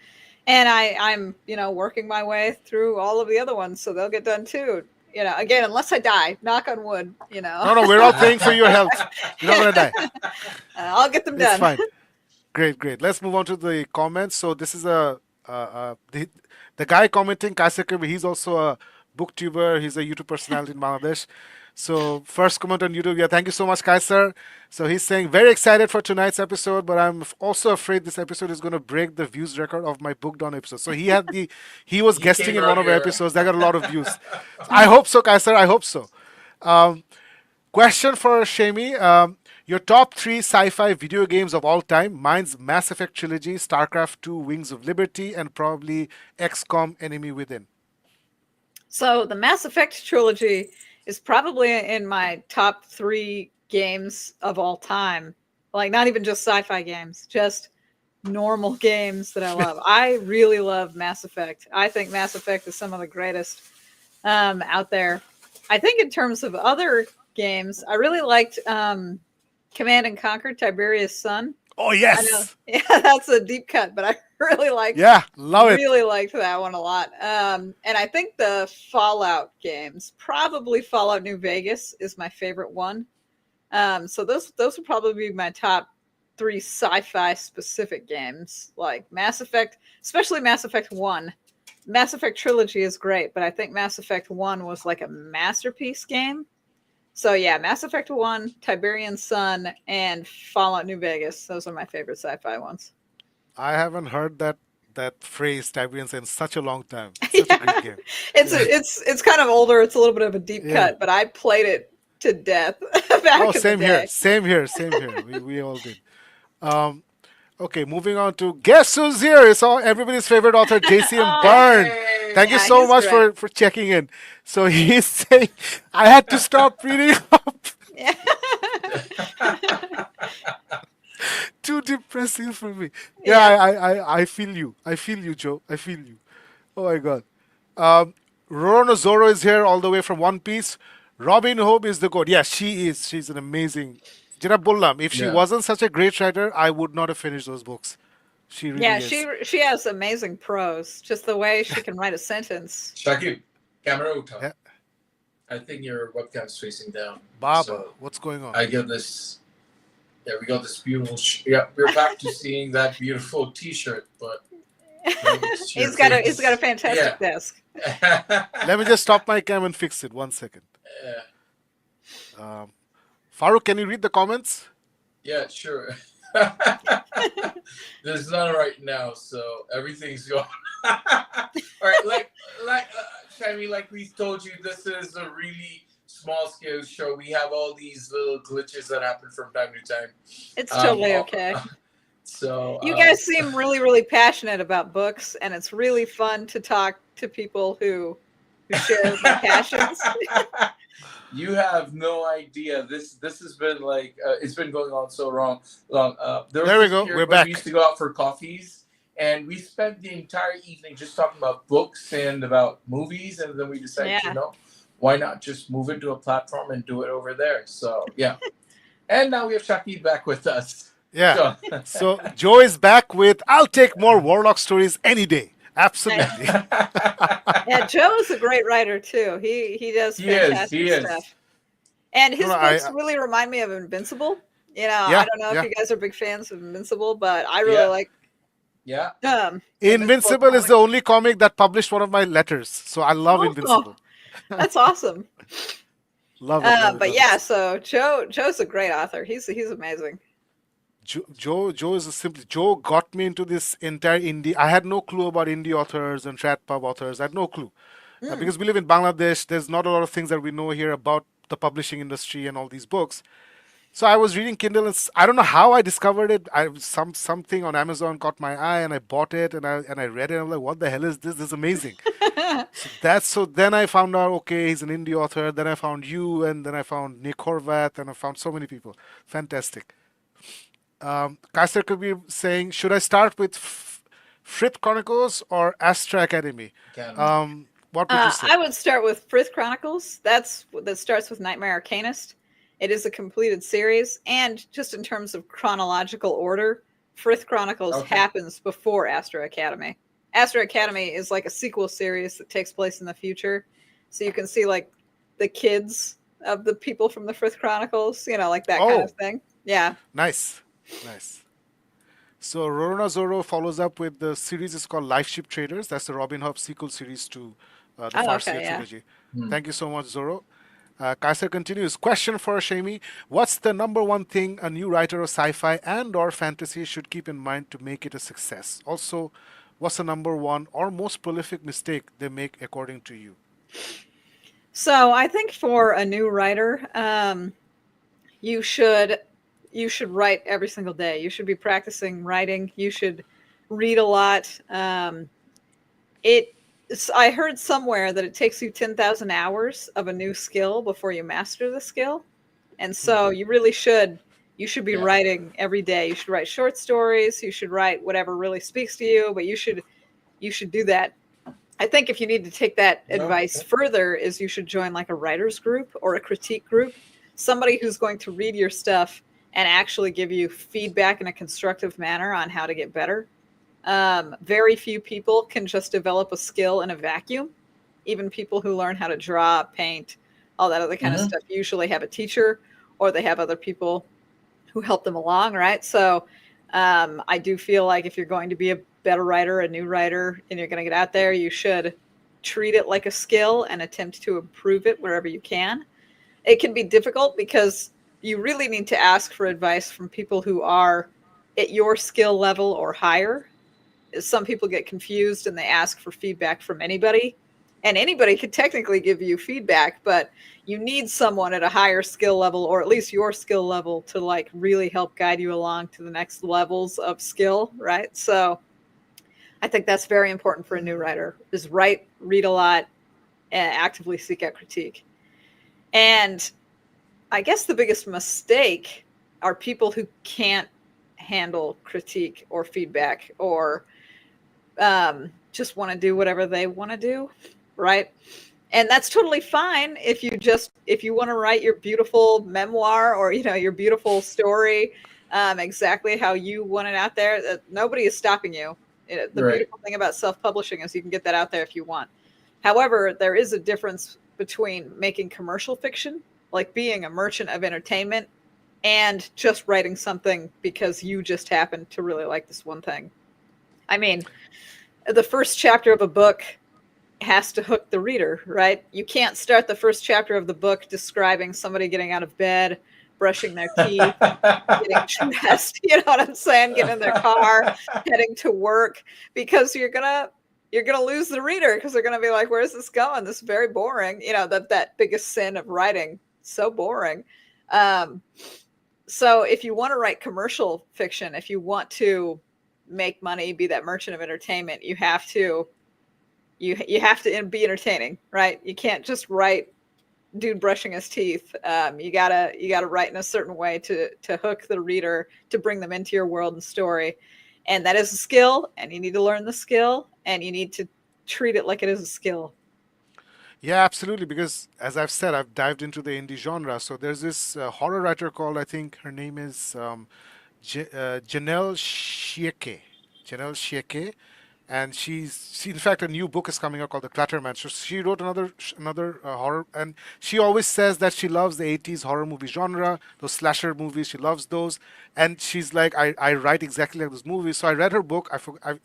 And I'm working my way through all of the other ones, so they'll get done too. Again, unless I die, knock on wood. No, we're all praying for your health. You're not gonna die. I'll get them It's done. fine. Great. Let's move on to the comments. So this is the guy commenting, Kaisakir. He's also a booktuber. He's a YouTube personality in Bangladesh. So first comment on YouTube. Yeah, thank you so much, Kaiser. So he's saying, very excited for tonight's episode, but I'm also afraid this episode is going to break the views record of my Book Dawn episode. So he was guesting came in one of our earlier. episodes. That got a lot of views. I hope so, Kaiser. I hope so. Question for Shami. Your top 3 sci-fi video games of all time. Mine's Mass Effect Trilogy, StarCraft 2, Wings of Liberty, and probably XCOM Enemy Within. So the Mass Effect trilogy is probably in my top 3 games of all time. Like, not even just sci-fi games, just normal games that I love. I really love Mass Effect. I think Mass Effect is some of the greatest out there. I think in terms of other games, I really liked Command and Conquer: Tiberius Sun. Oh, I know, yes. yeah, that's a deep cut, but I really liked Yeah, love it. really liked that one a lot. And I think the Fallout games, probably Fallout New Vegas is my favorite one. So those would probably be my top 3 sci-fi specific games, like Mass Effect, especially Mass Effect 1. Mass Effect Trilogy is great, but I think Mass Effect 1 was like a masterpiece game. So yeah, Mass Effect 1, Tiberian Sun, and Fallout New Vegas. Those are my favorite sci-fi ones. I haven't heard that phrase Tiberians in such a long time. Such a great game. It's kind of older. It's a little bit of a deep Yeah. cut, but I played it to death back Oh, in same the here. day. Same here. We all did. Okay, moving on to guess who's here. It's all everybody's favorite author, J.C.M. Byrne. Thank you Yeah, so he's much great. for checking in. So he's saying I had to stop reading up. Yeah. Too depressing for me. Yeah, Yeah. I feel you. I feel you, Joe. I feel you. Oh my god. Um, Rorono Zoro is here all the way from One Piece. Robin Hood is the god. Yeah, she is. She's an amazing. Jira Bullam. If she Yeah. wasn't such a great writer, I would not have finished those books. She Yeah, really is. she has amazing prose. Just the way she can write a sentence. Shakib, camera uta. Yeah. I think your webcam's facing down. Baba, So what's going on? I get this. Yeah, we got this beautiful. Yeah, we're back to seeing that beautiful T-shirt, but it's your He's got a face. fantastic desk. Yeah. Let me just stop my cam and fix it. 1 second. Um, Farooq, can you read the comments? Yeah, sure. There's none right now, so everything's going. All right, Shami, like we told you, this is a really small scale show. We have all these little glitches that happen from time to time. It's totally all- okay. So You guys seem really, really passionate about books, and it's really fun to talk to people who share my passions. You have no idea. This has been like it's been going on so long. There There we was this go. period We're when back. we used to go out for coffees, and we spent the entire evening just talking about books and about movies, and then we decided, Yeah. why not just move it to a platform and do it over there? So yeah, and now we have Shakib back with us. Yeah. So, So Joe is back with I'll take more Warlock stories any day. Absolutely. Yeah, Joe is a great writer too. He does He is, fantastic he is. stuff. And his No, books really remind me of Invincible. You know, Yeah, I don't know yeah. if you guys are big fans of Invincible, but I really Yeah. like yeah. Invincible is the only comic that published one of my letters. So I love Oh, Invincible. That's awesome. Love it. Love it, But love yeah, it. so Joe's a great author. He's amazing. Joe is a simply Joe got me into this entire indie. I had no clue about indie authors and trad pub authors. I had no clue because we live in Bangladesh. There's not a lot of things that we know here about the publishing industry and all these books. So I was reading Kindle, and I don't know how I discovered it. Something on Amazon caught my eye, and I bought it, and I read it. I'm like, what the hell is this? This is amazing. So then I found out, okay, he's an indie author. Then I found you, and then I found Nick Horvath, and I found so many people. Fantastic. Kaiser could be saying, should I start with Frith Chronicles or Astra Academy? What would you say? I would start with Frith Chronicles. That starts with Nightmare Arcanist. It is a completed series, and just in terms of chronological order, Frith Chronicles happens before Astra Academy. Astra Academy is like a sequel series that takes place in the future, so you can see like the kids of the people from the Frith Chronicles, like that kind of thing. Yeah. Nice. So Rorona Zoro follows up with the series is called Life Ship Traders. That's the Robin Hood sequel series to the Farseer trilogy. Thank you so much, Zoro. Kaiser continues. Question for Shami. What's the number one thing a new writer of sci-fi and or fantasy should keep in mind to make it a success? Also, what's the number one or most prolific mistake they make according to you? So I think for a new writer, you should write every single day. You should be practicing writing. You should read a lot. I heard somewhere that it takes you 10,000 hours of a new skill before you master the skill. And so you really should be writing every day. You should write short stories. You should write whatever really speaks to you, but you should do that. I think if you need to take that advice further is you should join like a writer's group or a critique group, somebody who's going to read your stuff and actually give you feedback in a constructive manner on how to get better. Very few people can just develop a skill in a vacuum. Even people who learn how to draw, paint, all that other kind of stuff usually have a teacher or they have other people who help them along, right? So I do feel like if you're going to be a better writer, a new writer, and you're going to get out there, you should treat it like a skill and attempt to improve it wherever you can. It can be difficult because you really need to ask for advice from people who are at your skill level or higher. Some people get confused and they ask for feedback from anybody, and anybody could technically give you feedback, but you need someone at a higher skill level or at least your skill level to like really help guide you along to the next levels of skill, right? So I think that's very important for a new writer is write, read a lot, and actively seek out critique. And I guess the biggest mistake are people who can't handle critique or feedback or just want to do whatever they want to do, right? And that's totally fine if you want to write your beautiful memoir or your beautiful story exactly how you want it out there. Nobody is stopping you. The Right. beautiful thing about self-publishing is you can get that out there if you want. However, there is a difference between making commercial fiction, like being a merchant of entertainment, and just writing something because you just happen to really like this one thing. I mean, the first chapter of a book has to hook the reader, right? You can't start the first chapter of the book describing somebody getting out of bed, brushing their teeth, getting dressed, you know what I'm saying? Getting in their car, heading to work, because you're gonna lose the reader because they're gonna be like, "Where's this going? This is very boring." That biggest sin of writing, so boring. So if you want to write commercial fiction, if you want to make money, be that merchant of entertainment, you have to be entertaining, right? You can't just write dude brushing his teeth. You gotta write in a certain way to hook the reader, to bring them into your world and story, and that is a skill. And you need to learn the skill, and you need to treat it like it is a skill. Yeah, absolutely. Because as I've said, I've dived into the indie genre. So there's this horror writer called, I think her name is Janelle Shieke. Janelle Shieke. And in fact, a new book is coming out called The Clutterman. So she wrote another horror, and she always says that she loves the 80s horror movie genre, those slasher movies. She loves those, and she's like, I write exactly like those movies. So I read her book.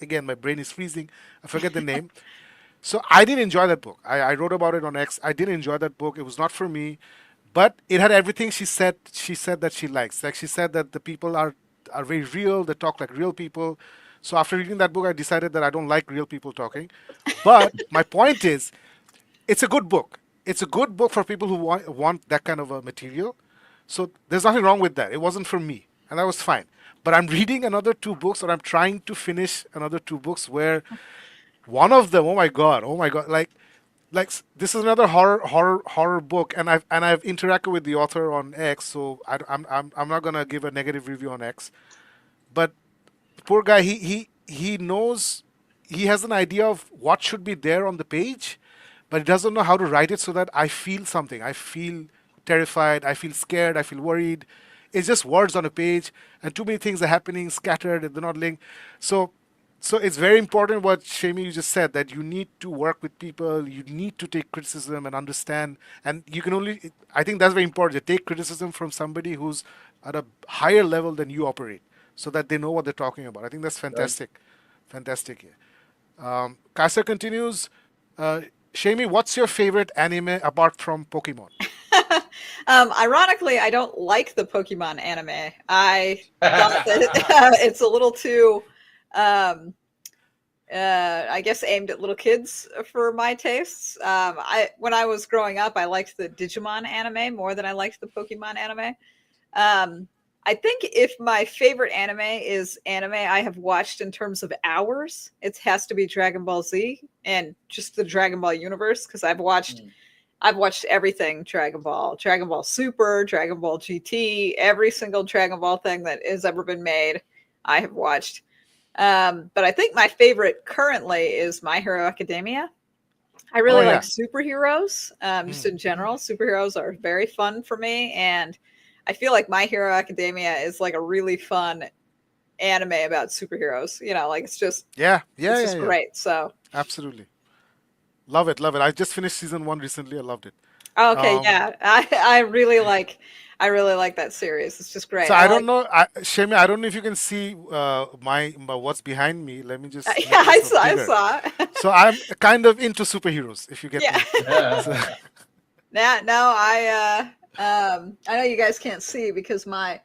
Again, my brain is freezing. I forget the name. So I didn't enjoy that book. I wrote about it on X. I didn't enjoy that book. It was not for me, but it had everything she said. She said that she likes. Like she said that the people are very real. They talk like real people. So after reading that book, I decided that I don't like real people talking. But my point is, it's a good book. It's a good book for people who want that kind of a material. So there's nothing wrong with that. It wasn't for me, and that was fine. But I'm reading another two books, or I'm trying to finish another two books where one of them, oh my god, this is another horror book, and I've interacted with the author on X, so I'm not gonna give a negative review on X, but poor guy, he knows, he has an idea of what should be there on the page, but he doesn't know how to write it so that I feel something. I feel terrified. I feel scared. I feel worried. It's just words on a page, and too many things are happening, scattered, and they're not linked. So, so it's very important what Shami you just said, that you need to work with people. You need to take criticism and understand, and you can only. I think that's very important. To take criticism from somebody who's at a higher level than you operate, so that they know what they're talking about. I think that's Right. fantastic, fantastic. Kaiser continues. Uh, Shami, what's your favorite anime apart from Pokemon? Ironically, I don't like the Pokemon anime. I thought that it's a little too, um, I guess, aimed at little kids for my tastes. When I was growing up, I liked the Digimon anime more than I liked the Pokemon anime. Um, I think if my favorite anime is anime I have watched in terms of hours, it has to be Dragon Ball Z and just the Dragon Ball universe, because Mm. I've watched everything Dragon Ball Super, Dragon Ball GT, every single Dragon Ball thing that has ever been made, I have watched. But I think my favorite currently is My Hero Academia. I Oh really like yeah. superheroes, just Mm. in general. Superheroes are very fun for me, and I feel like My Hero Academia is like a really fun anime about superheroes. Like Yeah, yeah, it's yeah, just yeah. great. So Absolutely. Love it, love it. I just finished season one recently. I loved it. okay, Um, yeah, I really like that series. It's just great. so I I like don't know, Shami, I don't know if you can see my what's behind me. Let me just yeah, make myself I bigger. saw. So I'm kind of into superheroes, if you get Yeah. me. So Now I know you guys can't see because my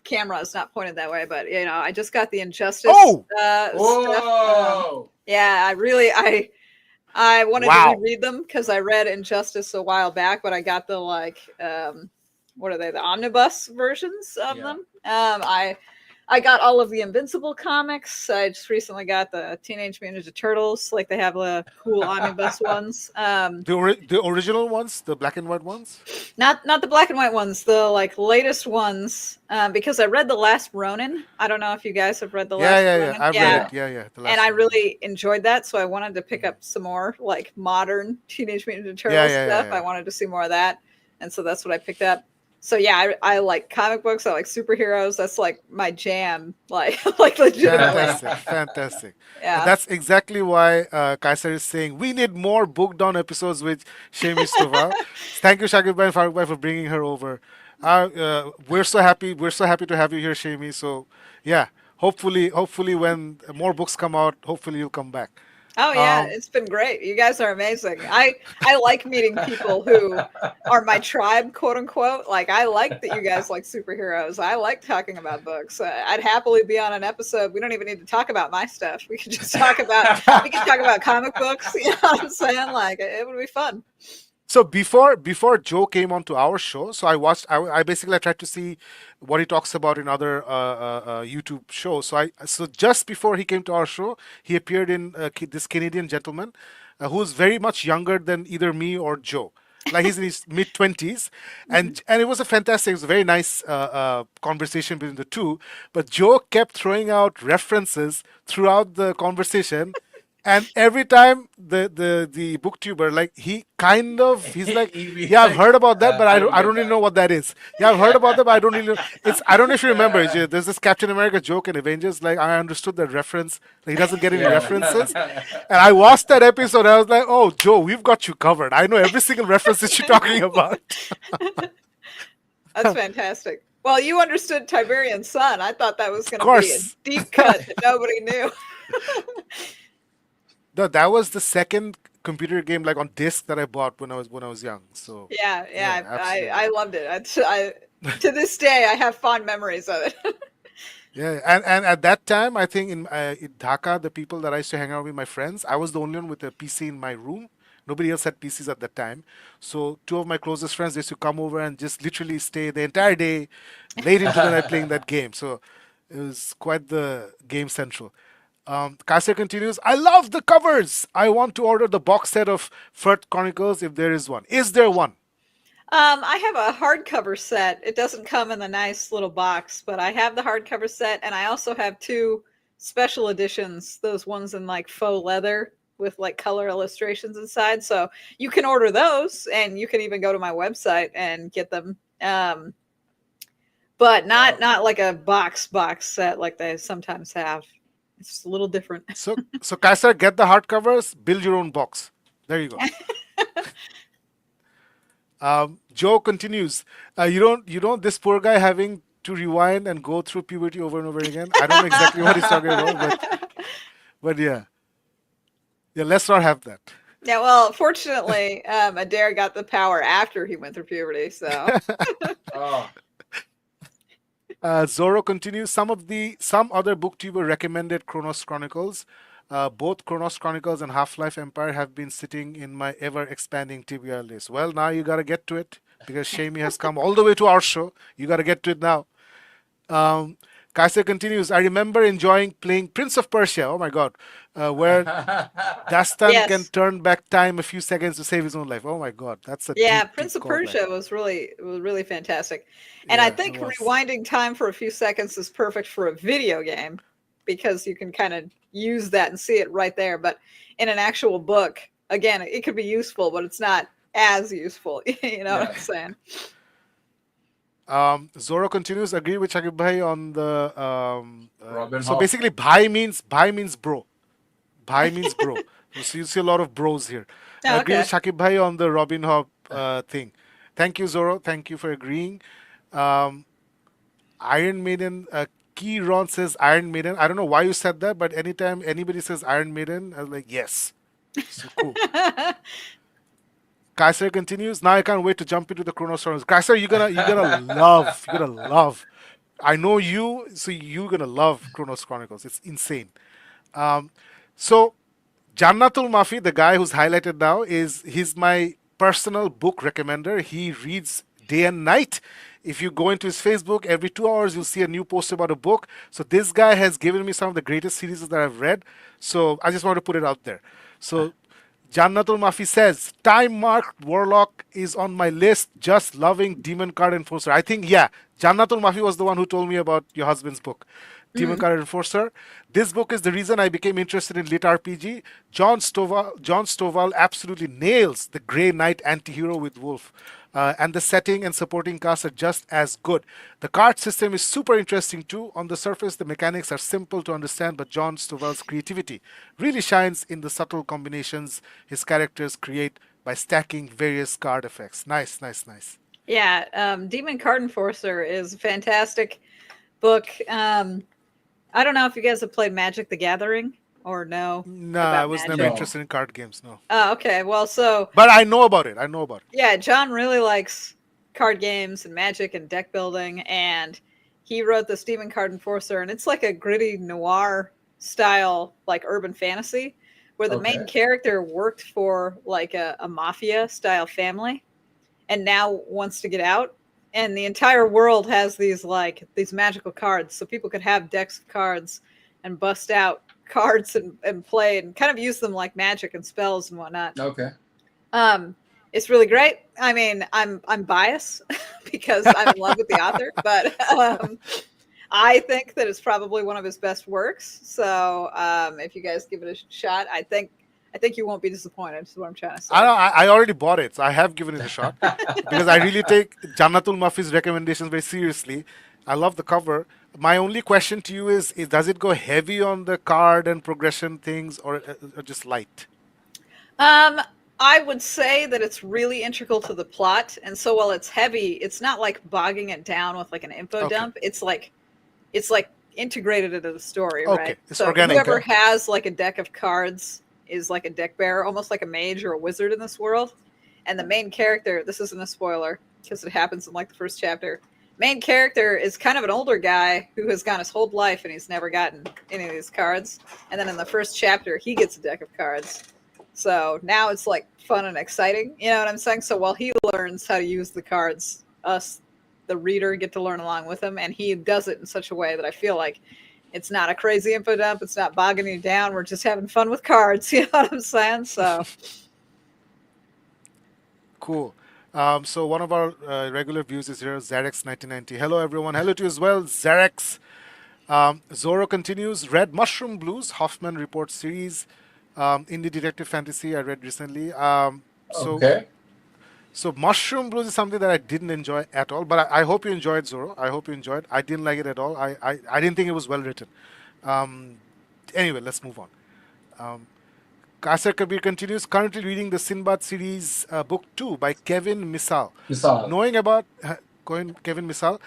camera is not pointed that way, but I just got the Injustice oh stuff. Whoa! Yeah, I wanted to wow. reread them because I read Injustice a while back, but I got the what are they, the omnibus versions of Yeah. them. I I got all of the Invincible comics. I just recently got the Teenage Mutant Ninja Turtles. Like they have the cool omnibus ones. The original ones, the black and white ones. Not the black and white ones, the like latest ones. Because I read the Last Ronin. I don't know if you guys have read the Yeah, Last yeah, yeah. Ronin. I've read it. Yeah, yeah. The last And I one. really enjoyed that, so I wanted to pick up some more like modern Teenage Mutant Ninja Yeah, Turtles yeah, stuff. yeah, I yeah. wanted to see more of that, and so that's what I picked up. So yeah, I like comic books. I like superheroes. That's like my jam. Like like legitimately. Fantastic, fantastic. And Yeah. that's exactly why Kaiser is saying we need more book down episodes with Shami Stovall. Thank you, Shakib Bhai and Farooq Bhai, for bringing her over. We're so happy. We're so happy to have you here, Shami. So yeah, hopefully, when more books come out, hopefully you'll come back. Oh yeah, Um, it's been great. You guys are amazing. I like meeting people who are my tribe, quote unquote. Like I like that you guys like superheroes. I like talking about books. I'd happily be on an episode. We don't even need to talk about my stuff. We can talk about comic books. You know what I'm saying? Like it would be fun. So before Joe came onto our show, so I watched. I basically I tried to see what he talks about in other YouTube shows. So just before he came to our show, he appeared in this Canadian gentleman who's very much younger than either me or Joe. Like he's in his mid 20s, Hmm. and it was a fantastic, it was a very nice conversation between the two. But Joe kept throwing out references throughout the conversation, and every time the booktuber, like he kind of he's like, He'd be yeah, I've like, heard about that, but I I don't don't get even that. know what that is. Yeah, I've heard about that, but I don't really know. It's I don't know if you remember. There's this Captain America joke in Avengers. Like I understood that reference. Like, he doesn't get any references, Yeah. and I watched that episode. I was like, oh, Joe, we've got you covered. I know every single reference that you're talking about. That's fantastic. Well, you understood Tiberian's son. I thought that was Of going to be a course. deep cut that nobody knew. No, that was the second computer game like on disc that I bought when I was young. So Yeah, yeah, yeah, I absolutely. loved it. To this day, I have fond memories of it. Yeah, and at that time, I think in Dhaka, the people that I used to hang out with, my friends, I was the only one with a PC in my room. Nobody else had PCs at that time. So two of my closest friends used to come over and just literally stay the entire day, late into the night playing that game. So it was quite the game central. Kaiser continues, I love the covers. I want to order the box set of Furt Chronicles if there is one. Is there one? I have a hardcover set. It doesn't come in the nice little box, but I have the hardcover set, and I also have two special editions. Those ones in like faux leather with like color illustrations inside. So you can order those, and you can even go to my website and get them. But Wow. not like a box set like they sometimes have. It's a little different. So Kaiser, get the hardcovers, build your own box. There you go. Joe continues. This poor guy having to rewind and go through puberty over and over again. I don't know exactly what he's talking about, but yeah, yeah. Let's not have that. Yeah, well, fortunately, Adair got the power after he went through puberty. So, Oh, Zoro continues. Some other booktuber recommended Chronos Chronicles. Both Chronos Chronicles and Half Life Empire have been sitting in my ever expanding TBR list. Well, now you gotta get to it because Shamey has come all the way to our show. You gotta get to it now. Um, Kaiser continues. I remember enjoying playing Prince of Persia. Oh my God, where Dastan can yes, turn back time a few seconds to save his own life. Oh my God, that's a yeah, deep, deep Prince of callback. Persia was really fantastic, and I Yeah, it think was. rewinding time for a few seconds is perfect for a video game because you can kind of use that and see it right there. But in an actual book, again, it could be useful, but it's not as useful. You know what yeah. I'm saying? Zoro continues. Agree with Shakib Bhai on the. Robin So Hobb. basically, bhai means bro. Bhai means bro. So you see a lot of bros here. Oh, Agree with okay. Shakib Bhai on the Robin Hobb thing. Thank you, Zoro. Thank you for agreeing. Um, Iron Maiden. Keyron says Iron Maiden. I don't know why you said that, but anytime anybody says Iron Maiden, I was like, yes. So cool. Kaiser continues. Now I can't wait to jump into the Chronos Chronicles. Kaiser, you're gonna love. I know you, so you're gonna love Chronos Chronicles. It's insane. Um, so Jannatul Mafi, the guy who's highlighted now, he's my personal book recommender. He reads day and night. If you go into his Facebook, every 2 hours you'll see a new post about a book. So this guy has given me some of the greatest series that I've read. So I just want to put it out there. So Jannatul Mafi says, time marked Warlock is on my list. Just loving Demon Card Enforcer. I think, yeah, Jannatul Mafi was the one who told me about your husband's book, Demon Card Enforcer. This book is the reason I became interested in lit RPG. John Stovall absolutely nails the Grey Knight anti-hero with Wolf. And the setting and supporting cast are just as good. The card system is super interesting too. On the surface, the mechanics are simple to understand, but John Stovall's creativity really shines in the subtle combinations his characters create by stacking various card effects. Nice, nice, nice. Yeah, Demon Card Enforcer is a fantastic book. I don't know if you guys have played Magic the Gathering or no Nah, I about was Magic. never No. interested in card games, no. Oh, okay. Well, so But I know about it. I know about it. yeah, John really likes card games and Magic and deck building, and he wrote this Demon Card Enforcer, and it's like a gritty noir style, like urban fantasy, where the main Okay. character worked for like a mafia style family, and now wants to get out. And the entire world has these magical cards, so people could have decks of cards and bust out cards and play and kind of use them like magic and spells and whatnot. Okay. It's really great. I mean, I'm biased because I'm in love with the author, but I think that it's probably one of his best works. So if you guys give it a shot, I think you won't be disappointed. Is what I'm trying to say. I already bought it, so I have given it a shot because I really take Jannatul Mafi's recommendations very seriously. I love the cover. My only question to you is does it go heavy on the card and progression things, or just light? I would say that it's really integral to the plot, and so while it's heavy, it's not like bogging it down with like an info Okay. dump. It's like integrated into the story, Okay, right? it's So organic. whoever Okay. has like a deck of cards is like a deck bearer, almost like a mage or a wizard in this world. And the main character, this isn't a spoiler because it happens in like the first chapter. Main character is kind of an older guy who has gone his whole life and he's never gotten any of these cards. And then in the first chapter, he gets a deck of cards. So now it's like fun and exciting. You know what I'm saying? So while he learns how to use the cards, us, the reader, get to learn along with him. And he does it in such a way that I feel like it's not a crazy info dump. It's not bogging you down. We're just having fun with cards. You know what I'm saying? So Cool. So one of our regular views is here, Zarex1990. Hello, everyone. Hello to you as well, Zarex. Zorro continues. Red Mushroom Blues, Hoffman Report series, indie detective fantasy I read recently. Okay. So Mushroom Blues is something that I didn't enjoy at all, but I hope you enjoyed, Zorro. I hope you enjoyed. I didn't like it at all. I didn't think it was well written. Anyway, let's move on. Kasar Kabir continues. Currently reading the Sinbad series, book 2 by Kevin Misal. Misal. Knowing about Kevin Misal,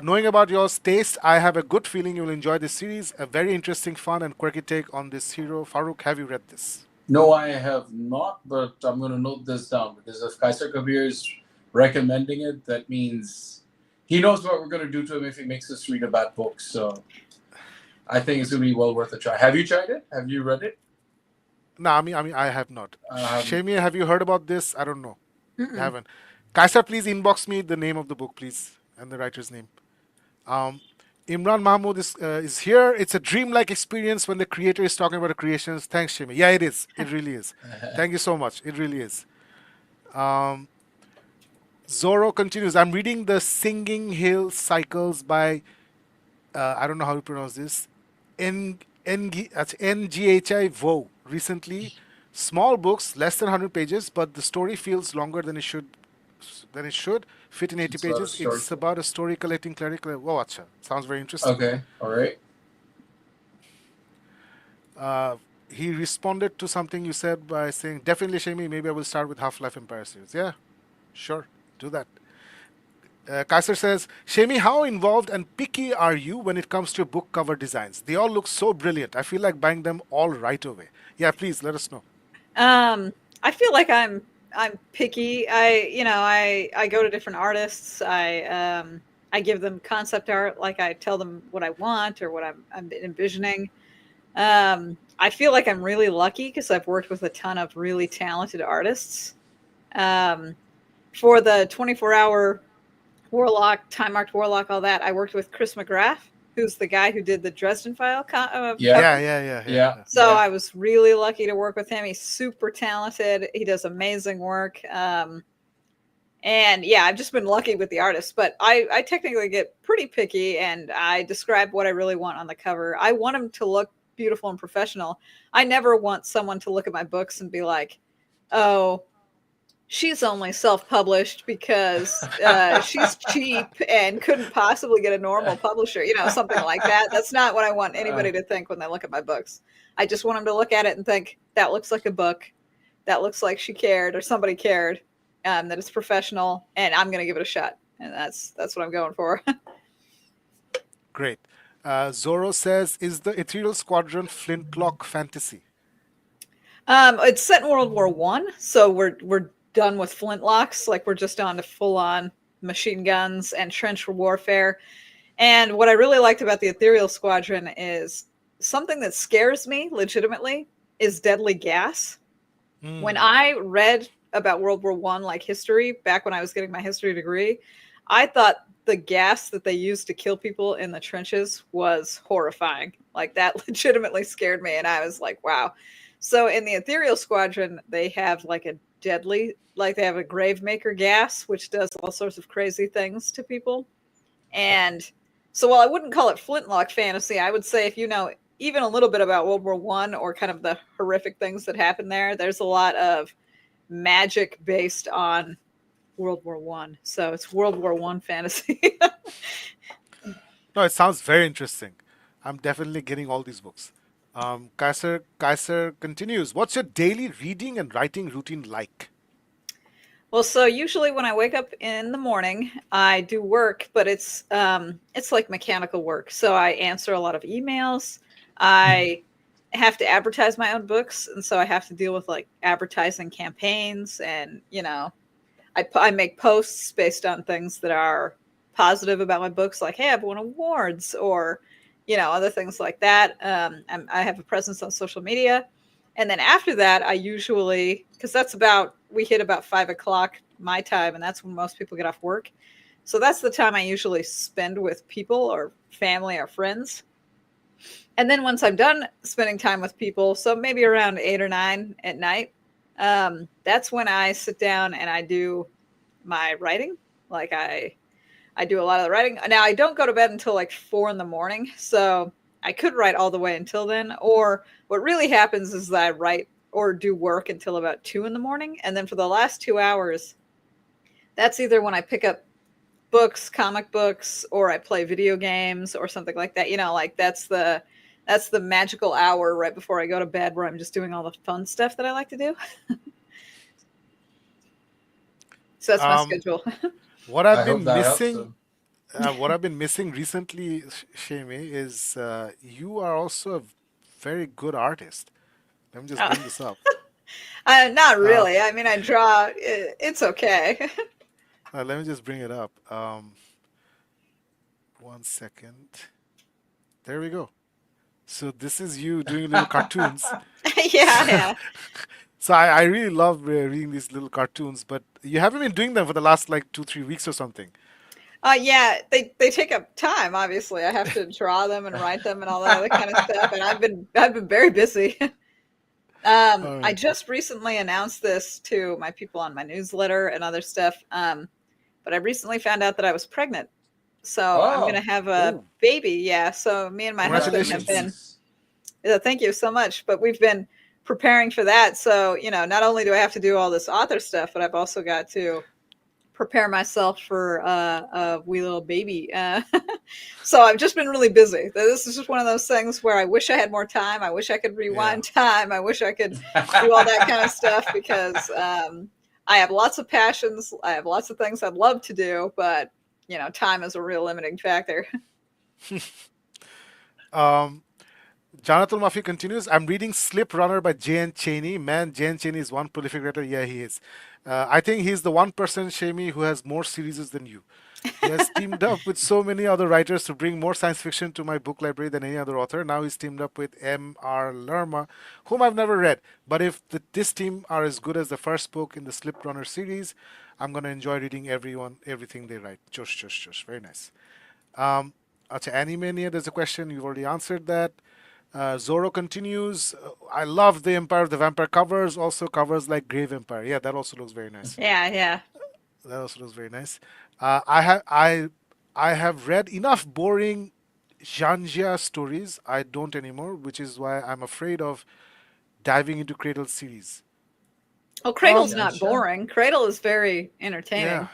knowing about your taste, I have a good feeling you will enjoy this series. A very interesting, fun, and quirky take on this hero. Farooq, have you read this? No, I have not, but I'm going to note this down because if Kaiser Kabir is recommending it, that means he knows what we're going to do to him if he makes us read a bad book. So I think it's going to be well worth a try. Have you tried it? Have you read it? No, I mean, I have not. Um, Shamia, have you heard about this? I don't know. mm-mm. Haven't. Kaisa, please inbox me the name of the book, please, and the writer's name. Imran Mahmood is here. It's a dreamlike experience when the creator is talking about the creations. Thanks, Shamia. Yeah, it is. It really is. Thank you so much. It really is. Zorro continues. I'm reading the Singing Hill Cycles by, I don't know how to pronounce this, that's NGHI Vo. Recently, small books, less than 100 pages, but the story feels longer than it should fit in 80 It's about a pages. story. It's about a story collecting clerical. Oh, acha. Sounds very interesting. Okay. All right. He responded to something you said by saying, definitely, Shami, maybe I will start with Half-Life Empire series. Yeah, sure. Do that. Kaiser says, Shami, how involved and picky are you when it comes to book cover designs? They all look so brilliant. I feel like buying them all right away. Yeah, please let us know. I feel like I'm picky. I go to different artists. I give them concept art, like I tell them what I want or what I'm envisioning. I feel like I'm really lucky because I've worked with a ton of really talented artists. For the 24-hour Warlock, Time Marked Warlock, all that. I worked with Chris McGrath, who's the guy who did the Dresden File Yeah. Yeah, cover. yeah, yeah, yeah. Yeah. Yeah. So Yeah. I was really lucky to work with him. He's super talented. He does amazing work. And yeah, I've just been lucky with the artists, but I technically get pretty picky and I describe what I really want on the cover. I want them to look beautiful and professional. I never want someone to look at my books and be like, oh, she's only self-published because she's cheap and couldn't possibly get a normal publisher, something like that. That's not what I want anybody to think when they look at my books. I just want them to look at it and think, that looks like a book, that looks like she cared or somebody cared, that it's professional, and I'm going to give it a shot. And that's what I'm going for. Great. Zoro says, "Is the Ethereal Squadron Flintlock fantasy?" It's set in World War One, so we're done with flintlocks. Like, we're just on to full on machine guns and trench warfare. And what I really liked about the Ethereal Squadron is something that scares me legitimately is deadly gas. When Mm. I read about World War One, like history, back when I was getting my history degree, I thought the gas that they used to kill people in the trenches was horrifying. Like, that legitimately scared me, and I was like, wow. So in the Ethereal Squadron, they have like a deadly, like they have a Gravemaker gas, which does all sorts of crazy things to people. And so while I wouldn't call it flintlock fantasy, I would say if you know even a little bit about World War One or kind of the horrific things that happened there, there's a lot of magic based on World War One. So it's World War One fantasy. No, it sounds very interesting. I'm definitely getting all these books. Kaiser continues. What's your daily reading and writing routine like? Well, so usually when I wake up in the morning, I do work, but it's like mechanical work. So I answer a lot of emails. I have to advertise my own books, and so I have to deal with like advertising campaigns, and I make posts based on things that are positive about my books, like, hey, I've won awards, or other things like that. I have a presence on social media. And then after that, I usually, because we hit about 5 o'clock my time, and that's when most people get off work. So that's the time I usually spend with people or family or friends. And then once I'm done spending time with people, so maybe around 8 or 9 at night, that's when I sit down and I do my writing. Like, I do a lot of the writing. Now, I don't go to bed until like 4 in the morning, so I could write all the way until then. Or what really happens is that I write or do work until about 2 in the morning. And then for the last 2 hours, that's either when I pick up books, comic books, or I play video games or something like that. Like that's the magical hour right before I go to bed where I'm just doing all the fun stuff that I like to do. So that's my Um, schedule. what I've I hope been that helps missing, them. what I've been missing recently, Shami, is you are also a very good artist. Let me just Oh, bring this up. not Uh, really. I mean, I draw. It's okay. let me just bring it up. 1 second. There we go. So this is you doing little cartoons. Yeah, yeah. So I really love reading these little cartoons, but you haven't been doing them for the last like 2, 3 weeks or something. Yeah, they take up time. Obviously, I have to draw them and write them and all that other kind of stuff. And I've been very busy. All I right. just recently announced this to my people on my newsletter and other stuff. But I recently found out that I was pregnant, so I'm gonna Oh, have a Oh, baby. Yeah, so me and my husband have congratulations. been. congratulations. Thank you so much. But we've been preparing for that. So not only do I have to do all this author stuff, but I've also got to prepare myself for a wee little baby. So I've just been really busy. This is just one of those things where I wish I had more time. I wish I could Yeah. rewind time. I wish I could do all that kind of stuff because I have lots of passions. I have lots of things I'd love to do, but time is a real limiting factor. Um, Jonathan Murphy continues. I'm reading Slip Runner by J.N. Chaney. Man, J.N. Chaney is one prolific writer. Yeah, he is. I think he's the one person, Shamey, who has more series than you. He has teamed up with so many other writers to bring more science fiction to my book library than any other author. Now he's teamed up with M.R. Lerma, whom I've never read. But if this team are as good as the first book in the Slip Runner series, I'm going to enjoy reading everything they write. Josh, Josh, Josh. Very nice. Um, Acha, Animania, there's a question. You've already answered that. Zorro continues. I love the Empire of the Vampire covers. Also covers like Grave Empire. Yeah, that also looks very nice. Yeah, yeah. That also looks very nice. I have read enough boring Janjia stories. I don't anymore, which is why I'm afraid of diving into Cradle series. Well, Cradle's Um, not Gotcha. boring. Cradle is very yeah, entertaining.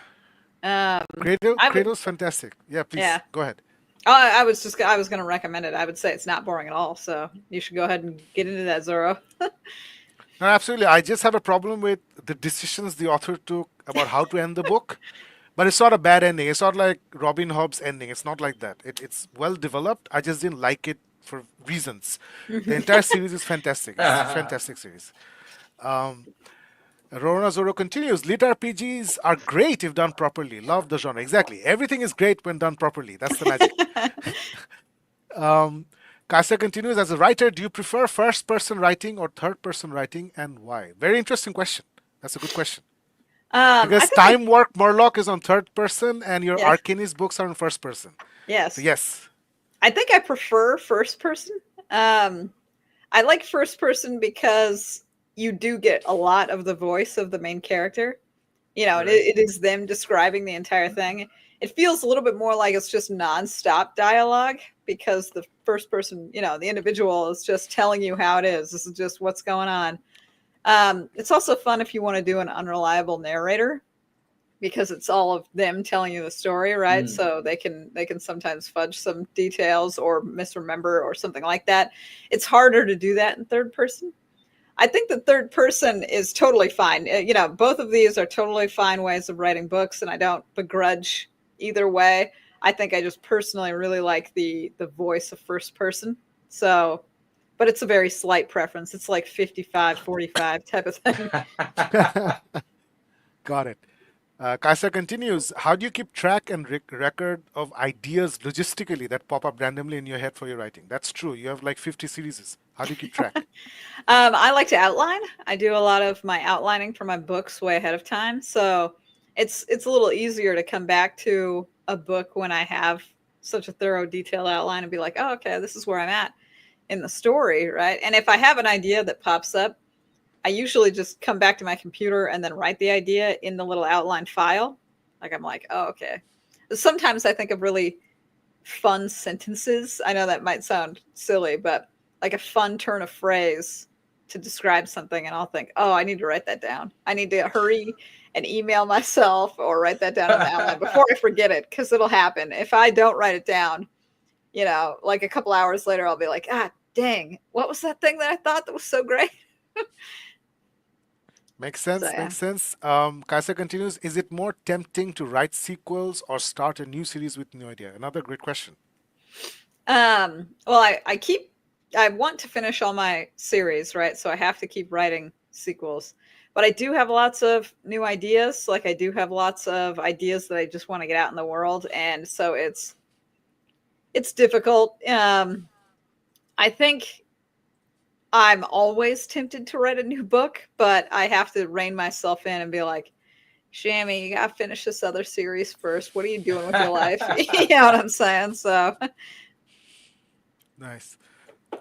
I would, Cradle's fantastic. Yeah, please yeah. go ahead. Oh, I was going to recommend it. I would say it's not boring at all. So you should go ahead and get into that, Zoro. No, absolutely. I just have a problem with the decisions the author took about how to end the book. But it's not a bad ending. It's not like Robin Hobb's ending. It's not like that. It's well developed. I just didn't like it for reasons. The entire series is fantastic. It's a fantastic series. Um, Rorona Zoro continues. Lit RPGs are great if done properly. Love the genre. Exactly. Everything is great when done properly. That's the magic. Um, Kasa continues. As a writer, do you prefer first person writing or third person writing and why? Very interesting question. That's a good question. I Because think I, Time Warp Murloc is on third person and your yes, Arcanist books are on first person. So, yes. yes. I think I prefer first person. Um, I like first person because you do get a lot of the voice of the main character. You know, Right. it is them describing the entire thing. It feels a little bit more like it's just nonstop dialogue because the first person, you know, the individual is just telling you how it is. This is just what's going on. It's also fun if you want to do an unreliable narrator because it's all of them telling you the story, right? Mm. So they can sometimes fudge some details or misremember or something like that. It's harder to do that in third person. I think the third person is totally fine. You know, both of these are totally fine ways of writing books, and I don't begrudge either way. I think I just personally really like the voice of first person. So, but it's a very slight preference. It's like 55-45 type of thing. Got it. Kasa continues. How do you keep track and record of ideas logistically that pop up randomly in your head for your writing? That's true. You have like 50 series. How do you keep track? I like to outline. I do a lot of my outlining for my books way ahead of time, so it's a little easier to come back to a book when I have such a thorough, detailed outline and be like, oh, okay, this is where I'm at in the story, right? And if I have an idea that pops up, I usually just come back to my computer and then write the idea in the little outline file. Like I'm like, oh, okay. Sometimes I think of really fun sentences. I know that might sound silly, but like a fun turn of phrase to describe something, and I'll think, oh, I need to write that down. I need to hurry and email myself or write that down in the outline before I forget it, because it'll happen. If I don't write it down, you know, like a couple hours later, I'll be like, ah, dang, what was that thing that I thought that was so great? Makes So sense. yeah. Makes sense. Kasa continues. Is it more tempting to write sequels or start a new series with new idea? Another great question. Well, I want to finish all my series, right? So I have to keep writing sequels. But I do have lots of new ideas. Like I do have lots of ideas that I just want to get out in the world. And so it's difficult. I think I'm always tempted to write a new book, but I have to rein myself in and be like, Shami, you gotta finish this other series first. What are you doing with your life? You know what I'm saying? So Nice.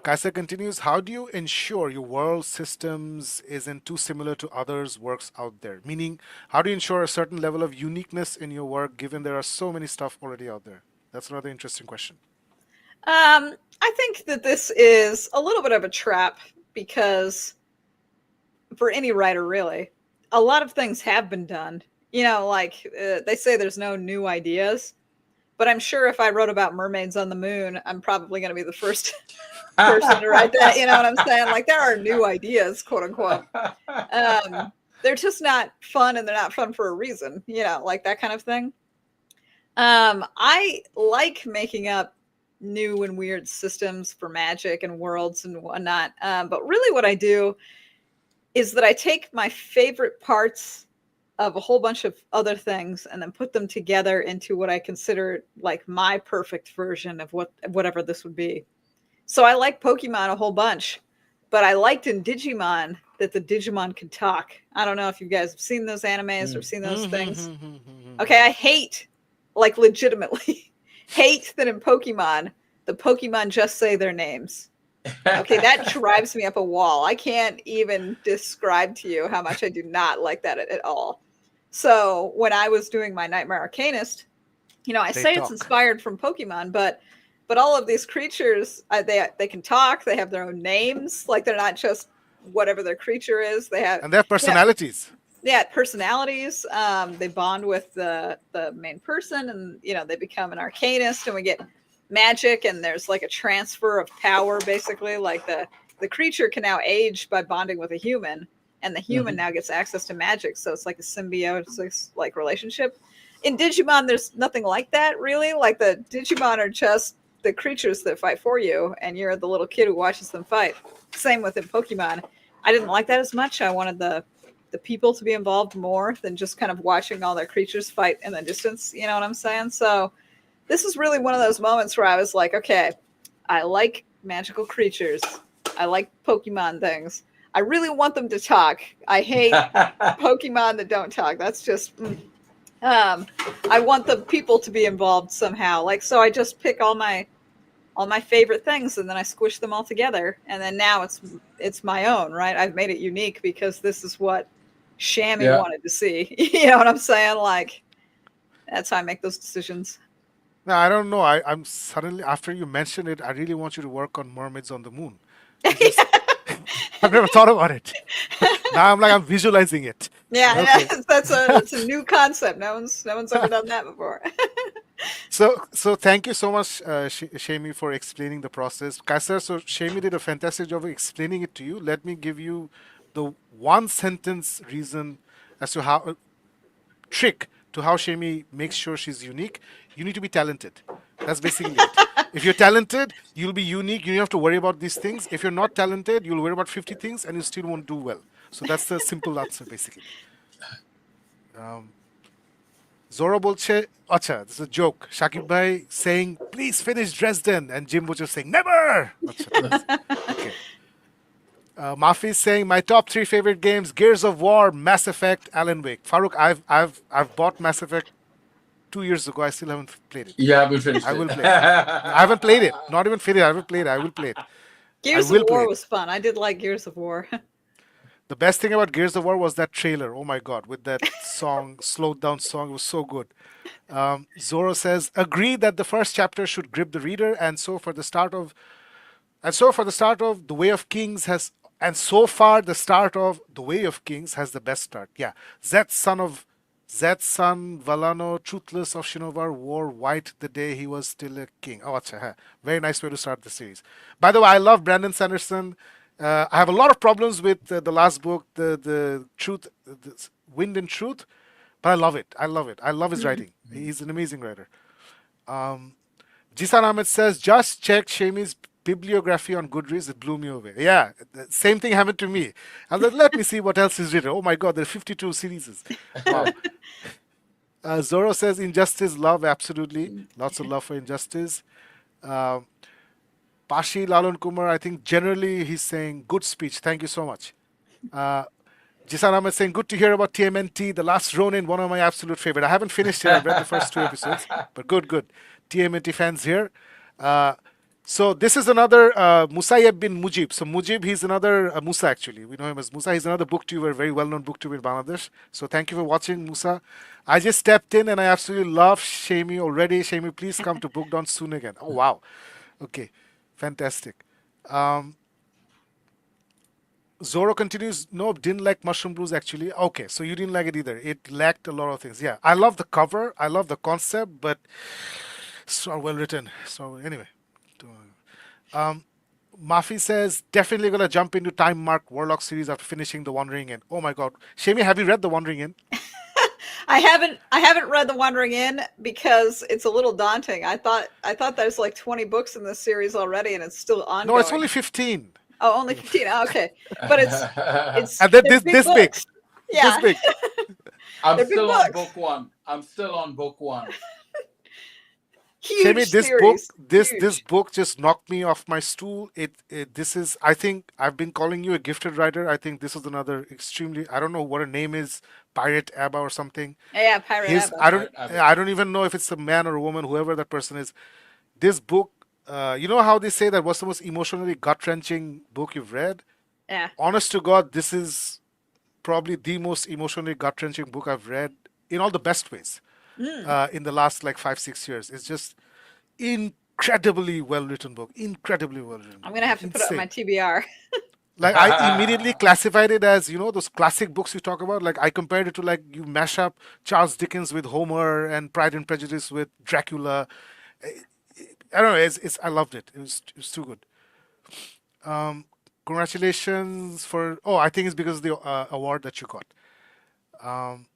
Kasa continues. How do you ensure your world systems isn't too similar to others' works out there? Meaning, how do you ensure a certain level of uniqueness in your work given there are so many stuff already out there? That's another interesting question. I think that this is a little bit of a trap because for any writer, really, a lot of things have been done. You know, like they say there's no new ideas, but I'm sure if I wrote about mermaids on the moon, I'm probably going to be the first person to write that. You know what I'm saying? Like there are new ideas, quote unquote. They're just not fun, and they're not fun for a reason. You know, like that kind of thing. I like making up new and weird systems for magic and worlds and whatnot. But really, what I do is that I take my favorite parts of a whole bunch of other things and then put them together into what I consider like my perfect version of whatever this would be. So I like Pokemon a whole bunch, but I liked in Digimon that the Digimon could talk. I don't know if you guys have seen those animes or seen those things. Okay, I hate, like legitimately, hate that in Pokemon, the Pokemon just say their names. Okay, that drives me up a wall. I can't even describe to you how much I do not like that at all. So when I was doing my Nightmare Arcanist, I They say it's talk. inspired from Pokemon, but all of these creatures, they can talk. They have their own names. Like they're not just whatever their creature is. They have And they have personalities. personalities. They bond with the main person, and they become an Arcanist, and we get magic, and there's like a transfer of power. Basically, like the creature can now age by bonding with a human, and the human now gets access to magic. So it's like a symbiosis like relationship. In Digimon, there's nothing like that, really. Like the Digimon are just the creatures that fight for you, and you're the little kid who watches them fight. Same with in Pokemon. I didn't like that as much. I wanted the people to be involved more than just kind of watching all their creatures fight in the distance. You know what I'm saying? So this is really one of those moments where I was like, okay, I like magical creatures. I like Pokemon things. I really want them to talk. I hate Pokemon that don't talk. That's just... I want the people to be involved somehow. Like, so I just pick all my favorite things and then I squish them all together. And then now it's my own, right? I've made it unique because this is what Shami wanted to see. You know what I'm saying? Like, that's how I make those decisions. Now, I don't know. I'm suddenly, after you mentioned it, I really want you to work on Mermaids on the Moon. It's just, I've never thought about it. Now I'm visualizing it. Yeah, Okay. that's a new concept. No one's ever done that before. So thank you so much, Shami, for explaining the process. Kaisar, so Shami did a fantastic job of explaining it to you. Let me give you the one sentence reason as to how trick to how Shami makes sure she's unique. You need to be talented. That's basically it. If you're talented, you'll be unique. You don't have to worry about these things. If you're not talented, you'll worry about 50 things and you still won't do well. So that's the simple answer, basically. Zoro bolche, acha, this is a joke. Shakib bhai saying, please finish Dresden. And Jim Butcher saying, never. Acha, okay. Mafi is saying, my top 3 favorite games: Gears of War, Mass Effect, Alan Wake. Farooq, I've bought Mass Effect 2 years ago. I still haven't played it. You haven't finished I it. will play it. I haven't played it. Not even finished. I haven't played it. I will play it. Gears will of play War it. was fun. I did like Gears of War. The best thing about Gears of War was that trailer. Oh my god, with that song, slowed down song, it was so good. Zoro says, agree that the first chapter should grip the reader, and so for the start of The Way of Kings has, and so far the start of The Way of Kings has the best start. Yeah, Zed's son Valano, truthless of Shinovar, wore white the day he was still a king. Oh, acha, huh. Very nice way to start the series. By the way, I love Brandon Sanderson. I have a lot of problems with the last book, the Truth, the Wind and Truth, but I love it. I love his writing. He's an amazing writer. Jisan Ahmed says, just check Shami's bibliography on Goodreads. It blew me away. Yeah, the same thing happened to me. I was like, let me see what else is written. Oh my God, there are 52 series. Wow. Zoro says, Injustice, love, absolutely. Lots of love for Injustice. Pashi Lalon Kumar, I think generally he's saying good speech. Thank you so much. Jisan Ahmed saying, good to hear about TMNT, The Last Ronin, one of my absolute favorite. I haven't finished it. I've read the first 2 episodes, but good. TMNT fans here. So this is another Musayyab bin Mujib. So Mujib, he's another Musa actually. We know him as Musa. He's another booktuber, very well-known booktuber in Bangladesh. So thank you for watching, Musa. I just stepped in and I absolutely love Shami already. Shami, please come to Book Dawn soon again. Oh, wow. Okay. Fantastic. Zoro continues, no, didn't like Mushroom Blues actually. Okay, so you didn't like it either. It lacked a lot of things. Yeah, I love the cover. I love the concept, but it's not well written. So anyway. Mafi says, definitely going to jump into Time Mark Warlock series after finishing The Wandering Inn. Oh my God. Shami, have you read The Wandering Inn? I haven't read The Wandering Inn because it's a little daunting. I thought there's like 20 books in this series already and it's still ongoing. No, it's only 15. Oh, only 15. Oh, okay. But it's And then they're this big. Yeah. This big. I'm They're big still on books. book one. I'm still on book one. Huge Shami, this book, series. this Huge. book just knocked me off my stool. This is, I think, I've been calling you a gifted writer. I think this is another extremely, I don't know what her name is, Pirate Abba or something. Yeah, Pirate His, Abba. Pirate Abbott. I don't even know if it's a man or a woman, whoever that person is. This book, you know how they say that was the most emotionally gut wrenching book you've read? Yeah. Honest to God, this is probably the most emotionally gut wrenching book I've read in all the best ways Mm. in the last like 5 6 years. It's just incredibly well written book, incredibly well written I'm book, gonna have to put it on my insane. TBR. Like I immediately classified it as, you know, those classic books you talk about. Like I compared it to, like, you mash up Charles Dickens with Homer and Pride and Prejudice with Dracula. I don't know. It's I loved it. It was too good. Um, Congratulations for. Oh, I think it's because of the award that you got. Um,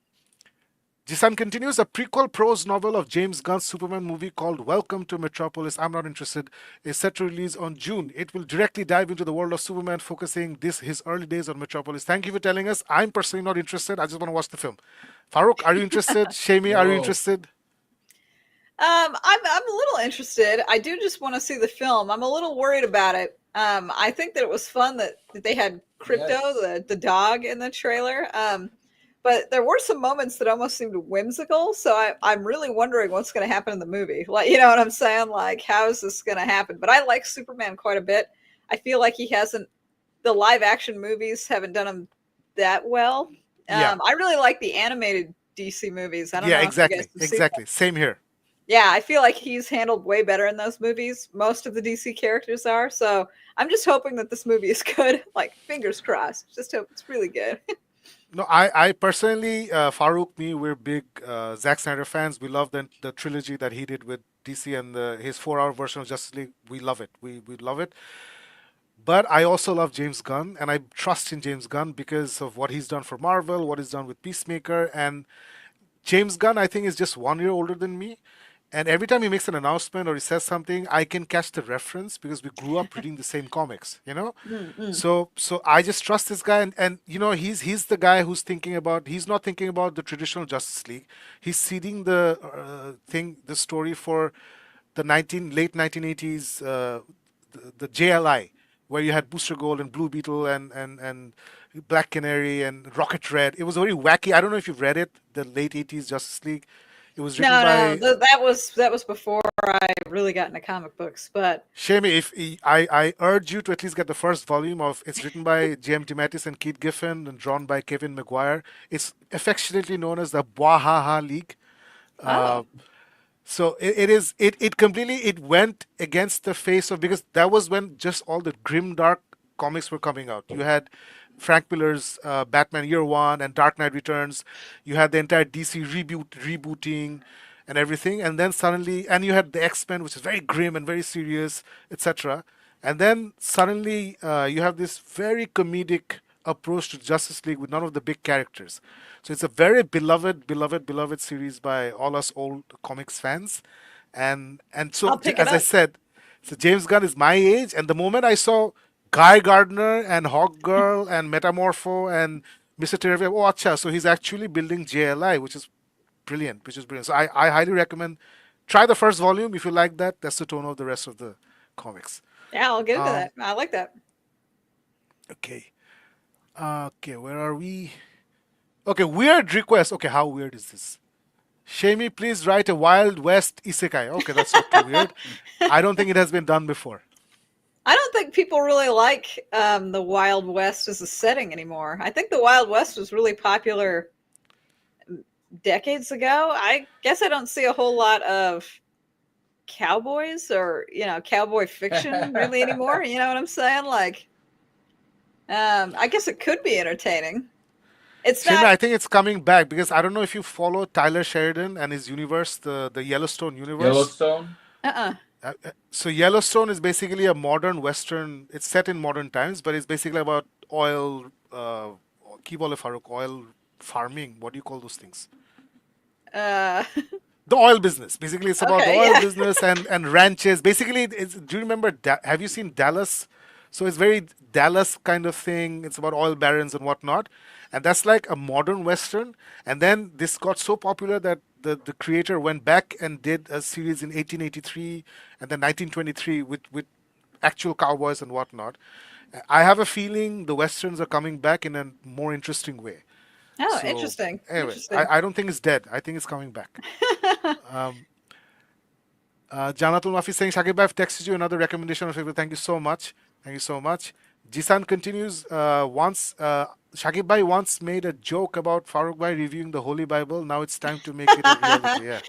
Jisan continues, a prequel prose novel of James Gunn's Superman movie called Welcome to Metropolis. I'm not interested. Is set to release on June. It will directly dive into the world of Superman, focusing this his early days on Metropolis. Thank you for telling us. I'm personally not interested. I just want to watch the film. Farouk, are you interested? Shami, are you Whoa. interested? I'm a little interested. I do just want to see the film. I'm a little worried about it. I think that it was fun that they had Crypto, Yes. the dog, in the trailer. But there were some moments that almost seemed whimsical. So I'm really wondering what's going to happen in the movie. Like, you know what I'm saying? Like, how is this going to happen? But I like Superman quite a bit. I feel like he hasn't, the live action movies haven't done him that well. Yeah. I really like the animated DC movies. I don't Yeah, know if you guys exactly. have seen. Exactly. Same here. Yeah, I feel like he's handled way better in those movies. Most of the DC characters are. So I'm just hoping that this movie is good. Like, fingers crossed. Just hope it's really good. No, I personally, Farouk, me, we're big Zack Snyder fans. We love the trilogy that he did with DC and his 4 hour version of Justice League. We love it. We love it. But I also love James Gunn, and I trust in James Gunn because of what he's done for Marvel, what he's done with Peacemaker, and James Gunn, I think, is just 1 year older than me. And every time he makes an announcement or he says something, I can catch the reference because we grew up reading the same comics, you know? Mm-mm. So I just trust this guy, and you know, he's the guy who's thinking about, he's not thinking about the traditional Justice League. He's seeding the story for the late 1980s, the JLI, where you had Booster Gold and Blue Beetle and Black Canary and Rocket Red. It was very wacky. I don't know if you've read it, the late 80s Justice League. It was written No, no, by that was before I really got into comic books. But Shame. I urge you to at least get the first volume of. It's written by J.M. DeMatteis and Keith Giffen and drawn by Kevin Maguire. It's affectionately known as the Bwahaha League. oh, Uh, so it completely, it went against the face of, because that was when just all the grim dark comics were coming out. You had Frank Miller's Batman Year One and Dark Knight Returns. You had the entire DC rebooting and everything, and then suddenly, and you had the X Men, which is very grim and very serious, etc. And then suddenly, you have this very comedic approach to Justice League with none of the big characters. So it's a very beloved series by all us old comics fans, and so, I'll pick it as I up. said, so James Gunn is my age, and the moment I saw Guy Gardner and Hawk Girl and Metamorpho and Mr. Terrific, oh, acha, so he's actually building JLI, which is brilliant. So I highly recommend, try the first volume if you like that. That's the tone of the rest of the comics. Yeah, I'll get into Um, that. I like that. okay, okay, where are we? Okay, weird request. Okay, how weird is this? Shami, please write a Wild West isekai. Okay, that's not too weird. I don't think it has been done before. I don't think people really like the Wild West as a setting anymore. I think the Wild West was really popular decades ago. I guess I don't see a whole lot of cowboys or, cowboy fiction really anymore. You know what I'm saying? Like, I guess it could be entertaining. It's Shami, not. I think it's coming back because I don't know if you follow Tyler Sheridan and his universe, the Yellowstone universe. Yellowstone. Uh-uh. So Yellowstone is basically a modern Western. It's set in modern times, but it's basically about oil, keep all Farouk, oil farming. What do you call those things? Uh, The oil business. Basically, it's about the okay. oil Yeah. business and ranches. Basically, do you remember? Have you seen Dallas? So it's very Dallas kind of thing. It's about oil barons and whatnot. And that's like a modern Western. And then this got so popular that the creator went back and did a series in 1883 and then 1923 with actual cowboys and whatnot. I have a feeling the Westerns are coming back in a more interesting way. Oh, So interesting. anyway, Interesting. I don't think it's dead. I think it's coming back. Um, Janatul Mafi saying, Shakib, I've texted you another recommendation of favorite. Thank you so much. Thank you so much. Jisan continues. Shakib Bhai once made a joke about Farooq Bhai reviewing the Holy Bible. Now it's time to make it a reality. Yeah.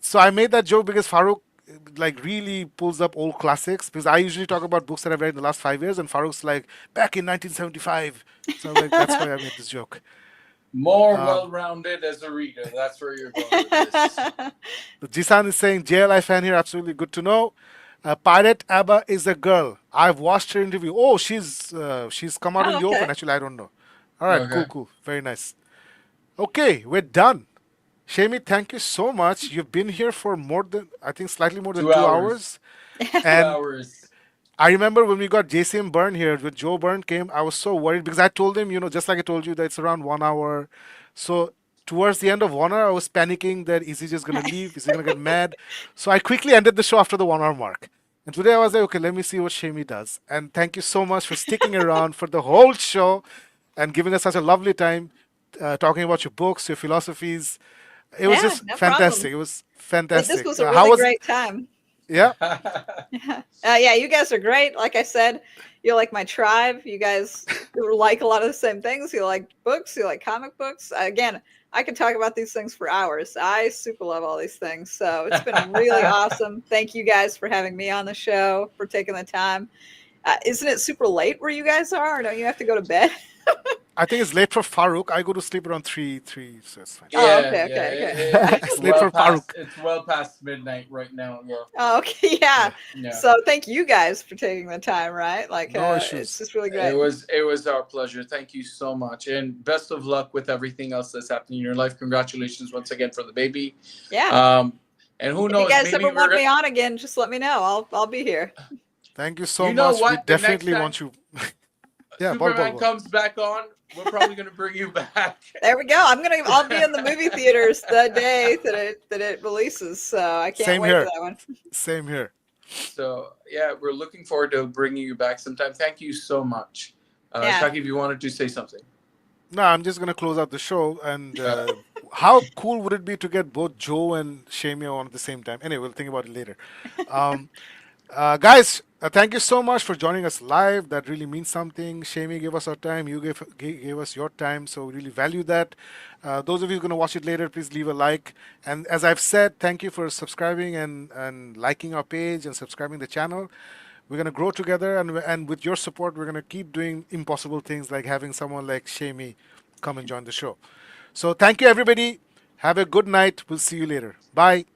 So I made that joke because Farooq like really pulls up old classics because I usually talk about books that I've read in the last 5 years, and Farooq's like back in 1975. So I'm like, that's why I made this joke. More Um, well-rounded as a reader. That's where you're going with this. Jisan is saying JLI fan here. Absolutely good to know. Pirate Abba is a girl. I've watched her interview. Oh, she's come out in Oh, the open. okay. Actually, I don't know. All right, Okay. cool, cool, very nice. Okay, we're done. Shami, thank you so much. You've been here for more than I think slightly more than 2 two hours. hours. 2 And hours. I remember when we got JCM Byrne here, when Joe Byrne came, I was so worried because I told him, just like I told you, that it's around 1 hour. So towards the end of 1 hour, I was panicking that is he just going to leave? Is he going to get mad? So I quickly ended the show after the 1 hour mark. And today I was like, okay, let me see what Shami does. And thank you so much for sticking around for the whole show and giving us such a lovely time talking about your books, your philosophies. It was Yeah, just no problem. fantastic. It was This fantastic. was a How really was it? great time. Yeah. Yeah, you guys are great. Like I said, you're like my tribe. You guys like a lot of the same things. You like books. You like comic books. Again, I could talk about these things for hours. I super love all these things. So it's been really awesome. Thank you guys for having me on the show, for taking the time. Isn't it super late where you guys are? Or don't you have to go to bed? I think it's late for Farooq. I go to sleep around 3, so it's fine. Oh, Yeah, okay, yeah. okay, okay. It's late for Farooq. It's well past midnight right now. Yeah. Oh, okay, yeah. Yeah. Yeah. So thank you guys for taking the time, right? Like, No it's issues. just really It great. was our pleasure. Thank you so much, and best of luck with everything else that's happening in your life. Congratulations once again for the baby. Yeah. And who If you knows, guys maybe ever we're want gonna. me on again, just let me know. I'll be here. Thank you so You know much. We what? The next definitely time want you. Yeah, Superman ball. comes back on, we're probably gonna bring you back. There we go. I'll be in the movie theaters the day that it releases. So I can't Same wait for here. that one. Same here. So yeah, we're looking forward to bringing you back sometime. Thank you so much. Yeah. Shakib, you wanted to say something? No, I'm just gonna close out the show. And Uh, how cool would it be to get both Joe and Shamia on at the same time? Anyway, we'll think about it later. Um, guys, thank you so much for joining us live. That really means something. Shamie gave us our time. You gave us your time. So we really value that. Those of you going to watch it later, please leave a like. And as I've said, thank you for subscribing and liking our page and subscribing the channel. We're going to grow together. And with your support, we're going to keep doing impossible things like having someone like Shamie come and join the show. So thank you, everybody. Have a good night. We'll see you later. Bye.